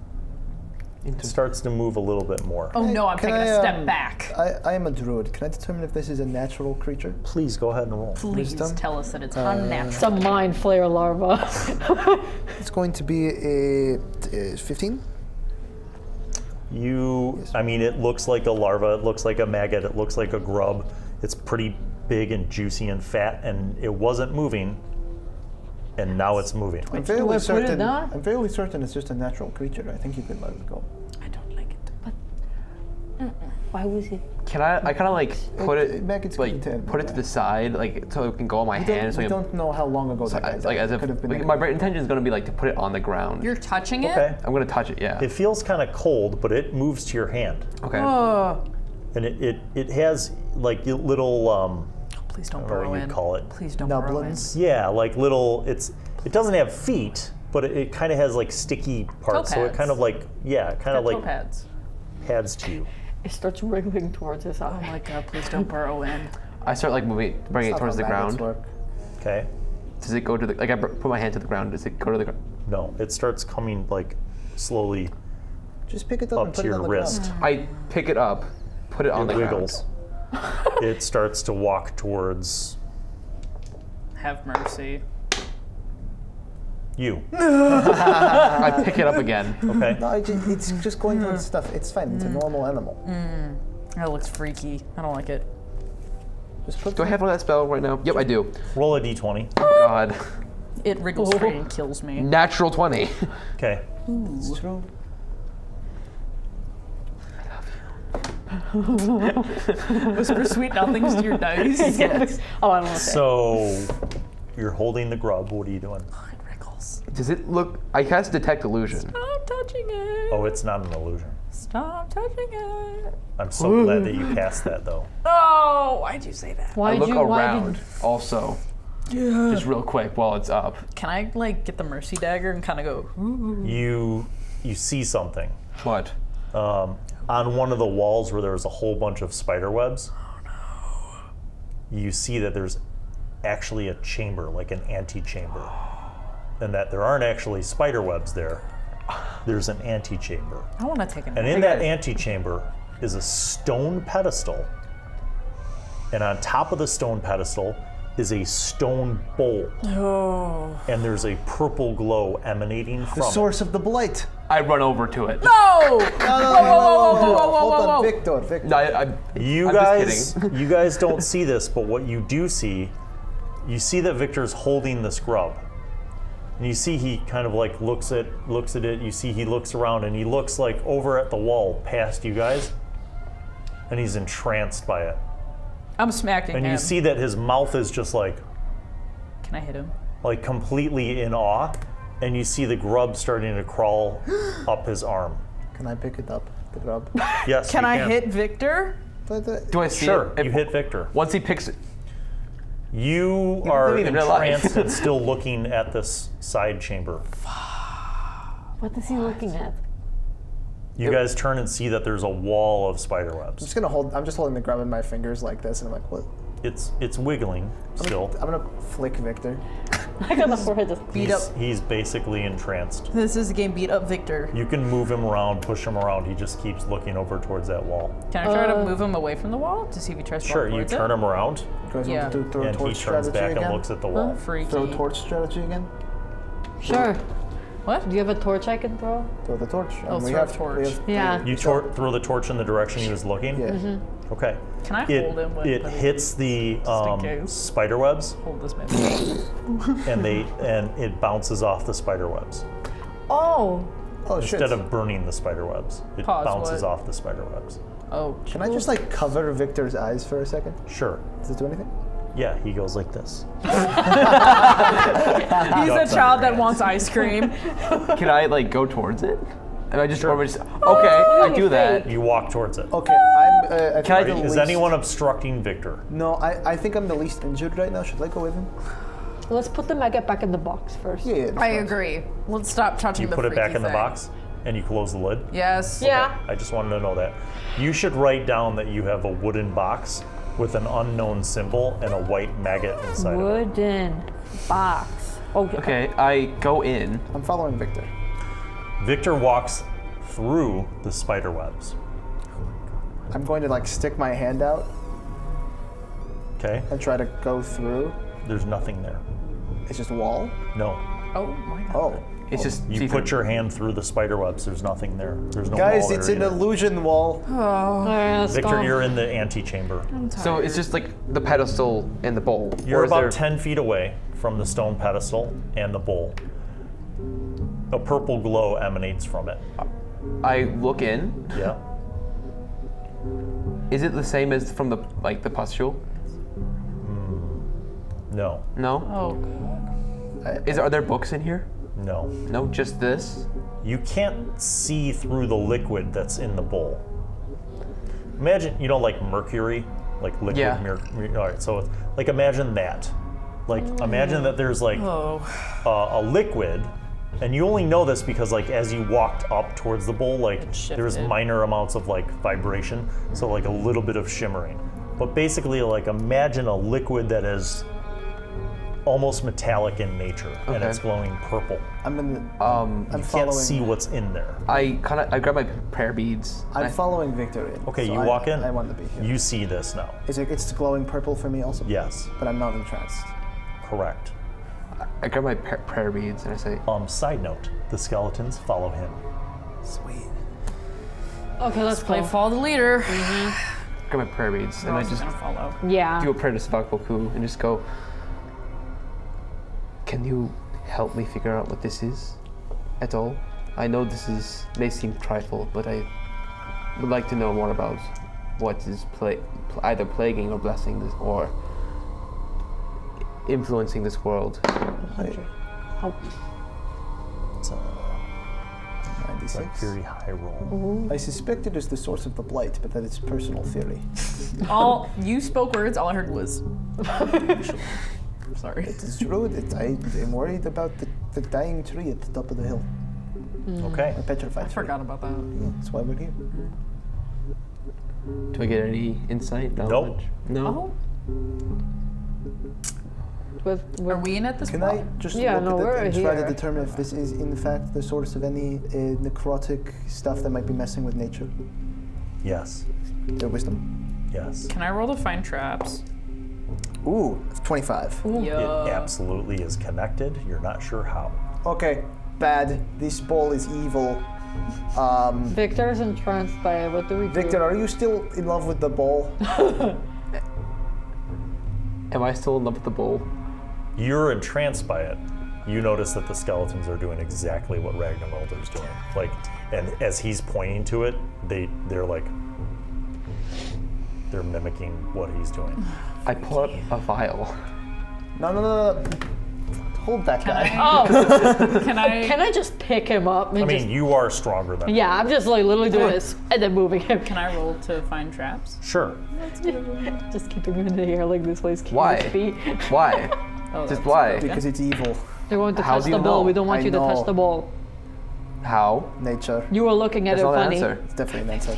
It starts to move a little bit more. Oh no, I'm Can taking I, a step um, back. I am a druid. Can I determine if this is a natural creature? Please go ahead and roll. Please wisdom? tell us that it's unnatural. It's a mind flayer larva. It's going to be a 15. I mean, it looks like a larva, it looks like a maggot, it looks like a grub. It's pretty big and juicy and fat, and it wasn't moving, and now it's moving. I'm Do I fairly put it certain. down? I'm fairly certain it's just a natural creature. I think you can let it go. I don't like it. Why was it? Can I kind of like put it, maggots like can contain- put it to the side, like so it can go on my hand, so We I can, don't know how long ago that guy died. like as if Could have been like, my intention is gonna be like to put it on the ground. You're touching it? Okay. I'm gonna touch it, yeah. It feels kind of cold, but it moves to your hand. Okay. Oh. And it has like little, Please don't I don't know burrow what in. you'd call it. Please don't burrow in. Nublins. Yeah, like little, it doesn't have feet, but it kind of has like sticky parts. So it pads. kind of like, yeah, kind of Toe like pads. pads to you. It starts wriggling towards his Oh eye. my god, please don't burrow in. I start like moving, bringing it That's towards how the maggots ground. work. Okay? Does it go to the, like I put my hand to the ground, does it go to the ground? No, it starts coming like slowly Just pick it up, up and put to it on your the wrist. ground. I pick it up, put it on It the wiggles. It starts to walk towards Have mercy. you. ground. I pick it up again. Okay? No, it's just going towards stuff. It's fine. It's a normal animal. That looks freaky. I don't like it. Just put Do I have that spell right now? Yep, I do. Roll a d20. God. It wriggles straight and kills me. Natural 20. Okay. It's true. Whisper sweet nothings to your dice. Yes. Oh, I don't want to say. So you're holding the grub. What are you doing? It wriggles. Does it look, I cast detect illusion. Stop touching it. Oh, it's not an illusion. Stop touching it. I'm so glad that you cast that, though. Oh, why'd you say that? I Why'd look you? Why around did? also. Just real quick while it's up. Can I like get the mercy dagger and kind of go? Ooh. You see something What? on one of the walls where there was a whole bunch of spider webs. Oh no! You see that there's actually a chamber, like an antechamber, and that there aren't actually spider webs there. There's an antechamber, I want to take a and nap. in that antechamber, is a stone pedestal, and on top of the stone pedestal is a stone bowl. Oh. And there's a purple glow emanating The from source of the blight. I run over to it. No! No, whoa, hold on, whoa. Victor. No, it. You I'm guys, just kidding. you guys don't see this, but what you do see, you see that Victor's holding this grub. And you see he kind of like looks at it. You see he looks around and he looks like over at the wall past you guys, and he's entranced by it. I'm smacking And him. you see that his mouth is just like Can I hit him? completely in awe, and you see the grub starting to crawl up his arm. Can I pick it up, the grub? Yes. Can you I hit Victor? Do I see Sure. it? You hit Victor. Once he picks it. You are didn't even realize. entranced and still looking at this side chamber. What is he looking at? You guys turn and see that there's a wall of spider I'm webs. just holding the grub in my fingers like this, and I'm like, what? It's wiggling still. I'm gonna flick Victor. I got the forehead just Beat up. He's basically entranced. This is the game. Beat up Victor. You can move him around, push him around. He just keeps looking over towards that wall. Can I try to move him away from the wall to see if he tries to Sure, walk you towards turn it? him around, You guys Yeah. want to do throw and he torch turns strategy back again? and looks at the wall. Freaky. Throw torch strategy again? Sure. What? Do you have a torch I can throw? Throw the torch. Oh, throw a torch. Yeah. You throw the torch in the direction he was looking. Yeah. Okay. Can I It, hold him with it the- hits the in case. spider webs, Hold this man. and it bounces off the spider webs. Oh. Oh shit. Instead of burning the spider webs, it Pause, bounces what? off the spider webs. Oh. Can I just like cover Victor's eyes for a second? Sure. Does it do anything? Yeah, he goes like this. He's Ducks a child under that wants ice cream. Can I like go towards it? And I just, or just okay, I do that. You walk towards it. Okay, I'm. I Can I think I'm the Is least- anyone obstructing Victor? No, I think I'm the least injured right now. Should I go with him? Let's put the maggot back in the box first. Yeah. that's I fine. agree. Let's stop touching You the put it back freaky in the thing. box and you close the lid? Yes. Yeah. I just wanted to know that. You should write down that you have a wooden box with an unknown symbol and a white maggot inside of it. Wooden box. Okay. Okay, I go in. I'm following Victor. Victor walks through the spider webs. I'm going to like stick my hand out Okay? and try to go through. There's nothing there. It's just a wall. No. Oh my god. Oh. It's just You see-through. put your hand through the spider webs. There's nothing there. There's no Guys, wall it's there an either. illusion wall. Alright, let's Victor, go. you're in the antechamber. So it's just like the pedestal and the bowl. You're Or is about there- 10 feet away from the stone pedestal and the bowl. A purple glow emanates from it. I look in. Yeah. Is it the same as from the the pustule? No. No. Oh god. Are there books in here? No. No, just this. You can't see through the liquid that's in the bowl. Imagine, like mercury, like liquid Yeah. mercury. All right, so it's, like imagine that. Like imagine that there's like Oh. a liquid, and you only know this because like as you walked up towards the bowl, like there's shifted. minor amounts of like vibration, so like a little bit of shimmering. But basically, like imagine a liquid that is almost metallic in nature, and Okay. it's glowing purple. I'm in. Um, I'm You following. can't see what's in there. I grab my prayer beads. and I'm I- following Victor in. Okay, so you I- walk in. I want to be here. You see this now. It's glowing purple for me also. Yes, But I'm not entranced. correct. I grab my prayer beads and I say, Side note, the skeletons follow him. Sweet. Okay, let's Play play. follow the leader. grab my prayer beads and I Ross is just gonna follow. Yeah. do a prayer to Svakboku and just go, can you help me figure out what this is at all? I know this may seem trifle, but I would like to know more about what is either plaguing or blessing this or influencing this world. Oh, It's a 96. very high roll. I suspect it is the source of the blight, but that is personal theory. All you spoke words. All I heard was. Sorry. It's true. I'm worried about the dying tree at the top of the hill. Okay. A petrified I tree. forgot about that. That's why we're here. Do I get any insight, knowledge? No. Are we in at this Can point? I just Yeah, look no, at we're it and try to here. determine if this is in fact the source of any necrotic stuff that might be messing with nature? Yes. Their wisdom. Yes. Can I roll to find traps? Ooh, 25. It absolutely is connected. You're not sure how. Okay, bad. This ball is evil. Victor's entranced by it. What do we do? Victor, are you still in love with the ball? Am I still in love with the bowl? You're entranced by it. You notice that the skeletons are doing exactly what Ragnaralder's doing. Like, and as he's pointing to it, they're mimicking what he's doing. I pull up a vial. No. Hold that guy. Oh, Can I? can I just pick him up? And I mean, you are stronger than yeah, I'm just like literally doing this and then moving him. Can I roll to find traps? Sure. Just keeping him in the air like this place. Why? His feet. Why? Oh, Just that's why? okay. Because it's evil. They're going to How touch do the you ball. know? We don't want I you to touch know. the ball. How? Nature. You were looking at That's it not an funny. answer. It's definitely an answer.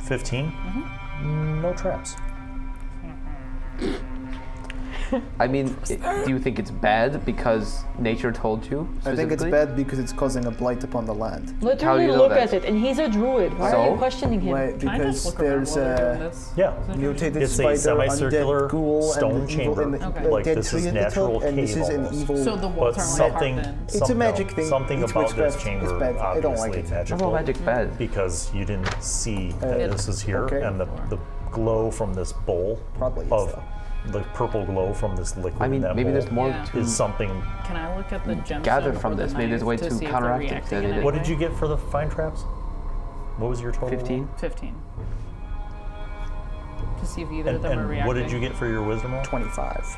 15? No traps. I mean, do you think it's bad because nature told you? I think it's specifically? bad because it's causing a blight upon the land. How do Literally you know look that? at it, and he's a druid. Why are So? you questioning him? Why? Can I just Because look around there's while they're doing a this? Yeah. mutated It's a spider, semicircular undead ghoul, stone and the evil, chamber. and the, Okay. Like, dead this tree is at the natural top, and this cave is an almost. evil. So the walls But aren't like something, carved in. It's a magic thing. Something It's about this witchcraft. chamber It's bad. I don't like obviously it. I magical. thought magic's bad. Because you didn't see that this is here, okay. and the glow from this bowl Probably is, of though. the purple glow from this liquid I mean, in that maybe bowl there's more Yeah. to is something. Can I look at the gemstone gather or from the this. Maybe there's a knife way to to see if counteract they're it. reacting in What any What did way? you get for the find traps? What was your total? 15. 15. To see if either And, of them are and reacting. what did you get for your wisdom roll? 25.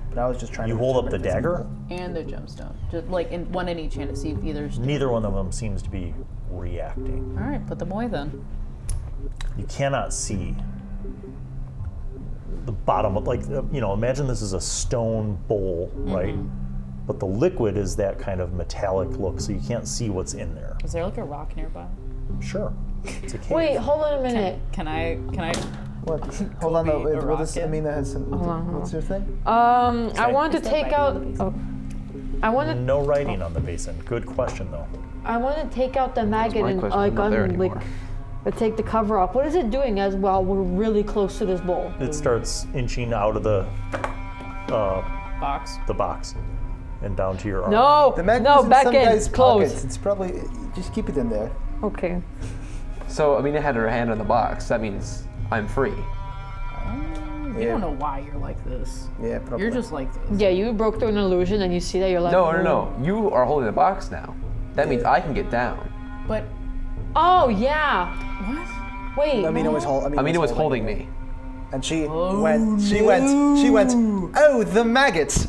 But I was just trying You to. hold up the determine if it's dagger. evil. And the gemstone. Just like one in each hand to see if either's. Neither one of them seems to be reacting. All right, put them away then. You cannot see the bottom of, like, imagine this is a stone bowl, right? But the liquid is that kind of metallic look, so you can't see what's in there. Is there like a rock nearby? Sure. It's a cave. Wait, hold on a minute. Can I? What? Hold on, no, Kobe wait, a what is rocket? Amina has some. What's your thing? I want to Is that take writing out. on the basin? Oh, I want to. No writing on the basin. Good question, though. I want to take out the maggot my and question. like I'm not there like, anymore. take the cover off. What is it doing as well? We're really close to this bowl. It starts inching out of the Box. box and down to your arm. No, The magnet no, is in back some in, guy's close. pockets. It's probably just keep it in there. Okay. So Amina had her hand on the box. That means I'm free. You don't know why you're like this. Yeah, probably. You're just like this. Yeah, you broke through an illusion and you see that you're like. No. You are holding the box now. That means I can get down. But Oh yeah. what? Wait. Amina was, Amina was holding me. And she went. She went. Oh, the maggots!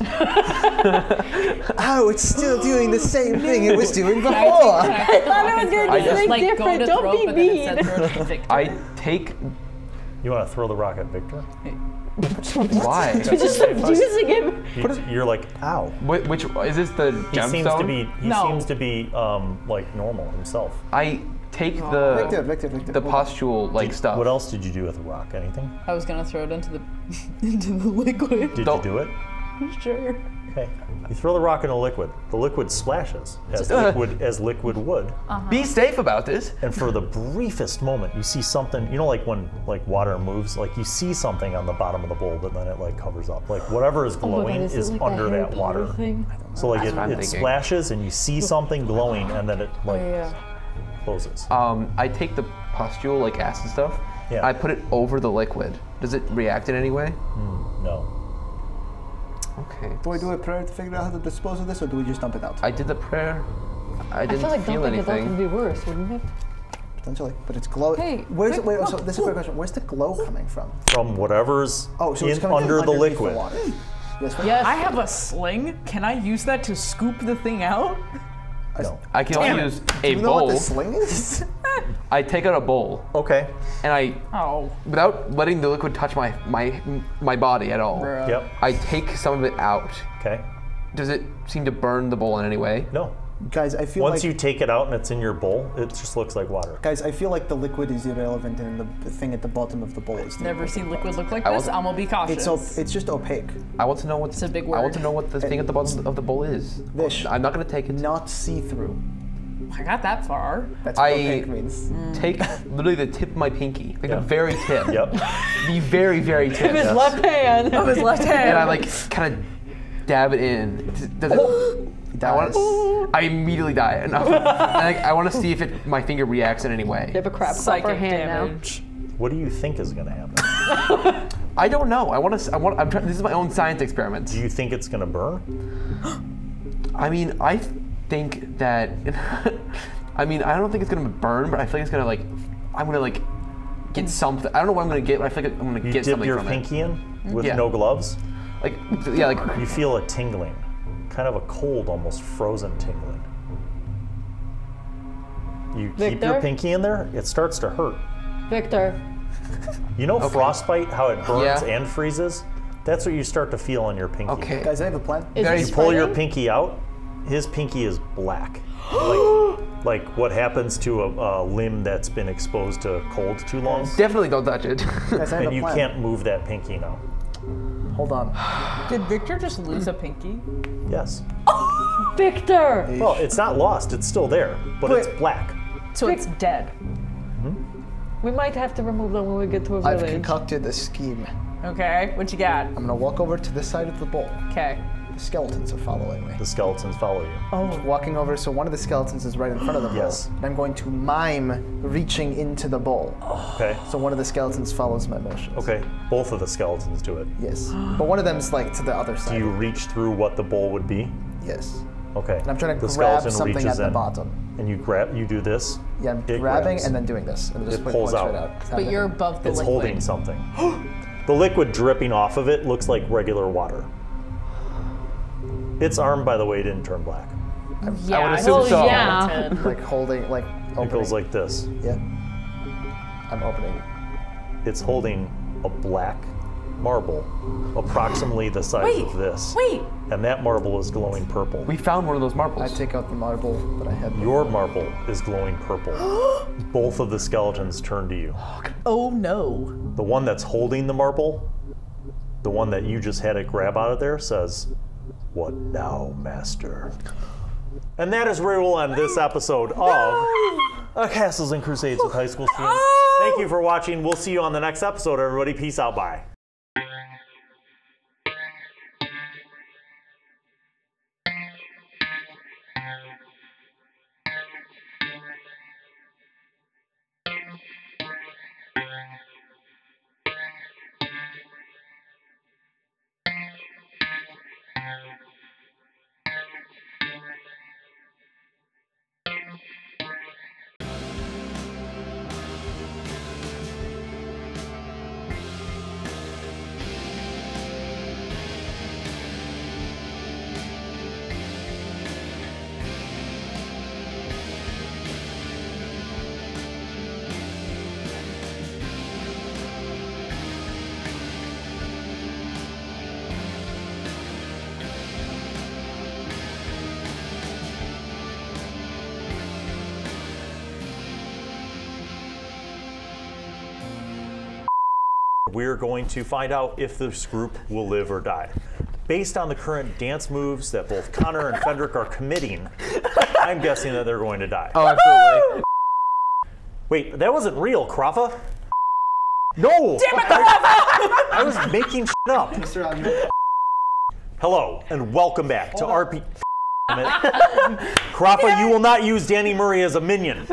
Oh, it's still doing the same thing it was doing before. I thought it was gonna I be just- something Like different. go to Don't throw, be but then mean. it said throw to Victor. I take. You want to throw the rock at Victor? Why? You're just abusing him. You're like, ow. Which is this the He gemstone? seems to be like normal himself. I take the Victor. the pustule like stuff. What else did you do with the rock? Anything? I was gonna throw it into the into the liquid. Did Don't- you do it? Sure. Okay. You throw the rock in a liquid. The liquid splashes as liquid would. Be safe about this. And for the briefest moment, you see something. You know, like when water moves, like you see something on the bottom of the bowl, but then it like covers up. Like whatever is glowing is like under Harry that water. Potter thing? So like That's what I'm it thinking. splashes, and you see something glowing, and then it like closes. I take the pustule like acid stuff. Yeah. I put it over the liquid. Does it react in any way? No. Okay. Do we do a prayer to figure out how to dispose of this, or do we just dump it out? I did the prayer. I I didn't feel like feel dumping it out anything. would be worse, wouldn't it? Potentially, but it's glowing. Hey, where's quick wait? look, So this is a quick question. Where's the glow coming from? From whatever's Oh, so it's coming under from the underneath liquid. water. Yes. Yes. I have a sling. Can I use that to scoop the thing out? No. I can only use a You know what bowl. the sling is? I take out a bowl Okay. and I, Oh. without letting the liquid touch my body at all, Bruh. Yep. I take some of it out. Okay. Does it seem to burn the bowl in any way? No. Guys, I feel Once like you take it out and it's in your bowl, it just looks like water. guys, I feel like the liquid is irrelevant, and the thing at the bottom of the bowl is. the Never important seen part. liquid look like I this. wasn't- I'm gonna be cautious. It's just opaque, I want to know what. It's a big I want word. to know what the thing at the bottom of the bowl is. This. I'm not gonna take it. not see-through. I got that far. That's what I- opaque means. Take literally the tip of my pinky, like the very tip. Yep. The very, very tip. His left hand. Of his left hand. And I like kind of dab it in. Does it? I immediately die. And I want to see if my finger reacts in any way. You have a crap claw Psychic for hand damage. What do you think is going to happen? I don't know. I'm trying. This is my own science experiment. Do you think it's going to burn? I mean, I think that. I mean, I don't think it's gonna burn, but I feel like it's gonna like. I'm gonna like get something. I don't know what I'm gonna get, but I feel like I'm gonna You get dip something your from pinky in with Yeah. no gloves. it. Like, yeah, like. You feel a tingling, kind of a cold, almost frozen tingling. You keep your Victor? pinky in there, it starts to hurt. Victor. You know frostbite, how it burns Yeah. and freezes? That's what you start to feel on your pinky. Okay. Guys, I have a plan. Is Very- it You pull your spreading? pinky out, his pinky is black. like what happens to a limb that's been exposed to cold too long. Definitely don't touch it. Guys, I have And a you plan. can't move that pinky now. Hold on. Did Victor just lose a pinky? Yes. Victor! Well, it's not lost, it's still there, but it's black. So it's dead. We might have to remove them when we get to a I've village. concocted a scheme. Okay, what you got? I'm gonna walk over to this side of the bowl. Okay. The skeletons are following me. The skeletons follow you. Walking over, so one of the skeletons is right in front of the bowl. Yes. And I'm going to mime reaching into the bowl. Okay. So one of the skeletons follows my motions. Okay. Both of the skeletons do it. Yes. But one of them's like to the other side. Do you reach through what the bowl would be? Yes. Okay. And I'm trying to the grab skeleton something reaches at the in, bottom. And you do this. Yeah, I'm It grabbing grabs. and then doing this. And just It put pulls points out. right But you're above the It's liquid. holding something. The liquid dripping off of it looks like regular water. Its arm, by the way, didn't turn black. Yeah, I would I assume think so. it Yeah. did. like holding, like opening. It goes like this. Yeah. I'm opening. It's holding a black marble, approximately the size Wait, of this. wait. And that marble is glowing purple. We found one of those I marbles. take out the marble that I had. Your marble is glowing purple. Both of the skeletons turn to you. Oh no. The one that's holding the marble, the one that you just had it grab out of there, says, "What now, master?" And that is where we'll end this episode of Castles and Crusades with High School Students. Thank you for watching. We'll see you on the next episode, everybody. Peace out. Bye. We're going to find out if this group will live or die. Based on the current dance moves that both Connor and Fendrick are committing, I'm guessing that they're going to die. Oh, absolutely. Wait, that wasn't real, Krafa? No! Damn it, Krafa! I was making shit up. Hello, and welcome back to RP. Damn it. Krafa, you will not use Danny Murray as a minion.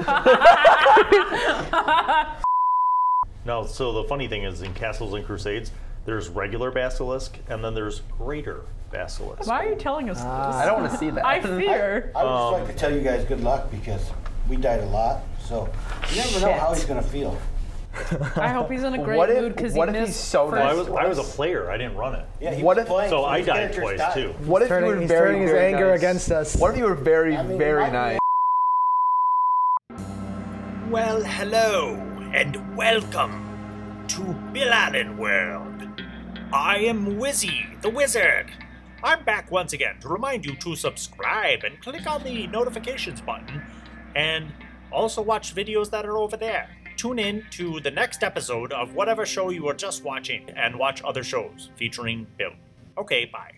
No, so the funny thing is in Castles and Crusades, there's regular basilisk, and then there's greater basilisk. Why are you telling us this? I don't want to see that. I fear. I would just like to tell you guys good luck because we died a lot. So you never know how he's gonna feel. I hope he's in a great What if- mood because he what if missed he's so first Well, nice? I was a player, I didn't run it. Yeah, he What was if- playing, So I his died characters twice died. too. What if you were He's very, turning his very anger nice? against us. What if you were very, I mean, very it might nice? Well, hello, and welcome to Bill Allen World. I am Wizzy, the Wizard. I'm back once again to remind you to subscribe and click on the notifications button, and also watch videos that are over there. Tune in to the next episode of whatever show you were just watching, and watch other shows featuring Bill. Okay, bye.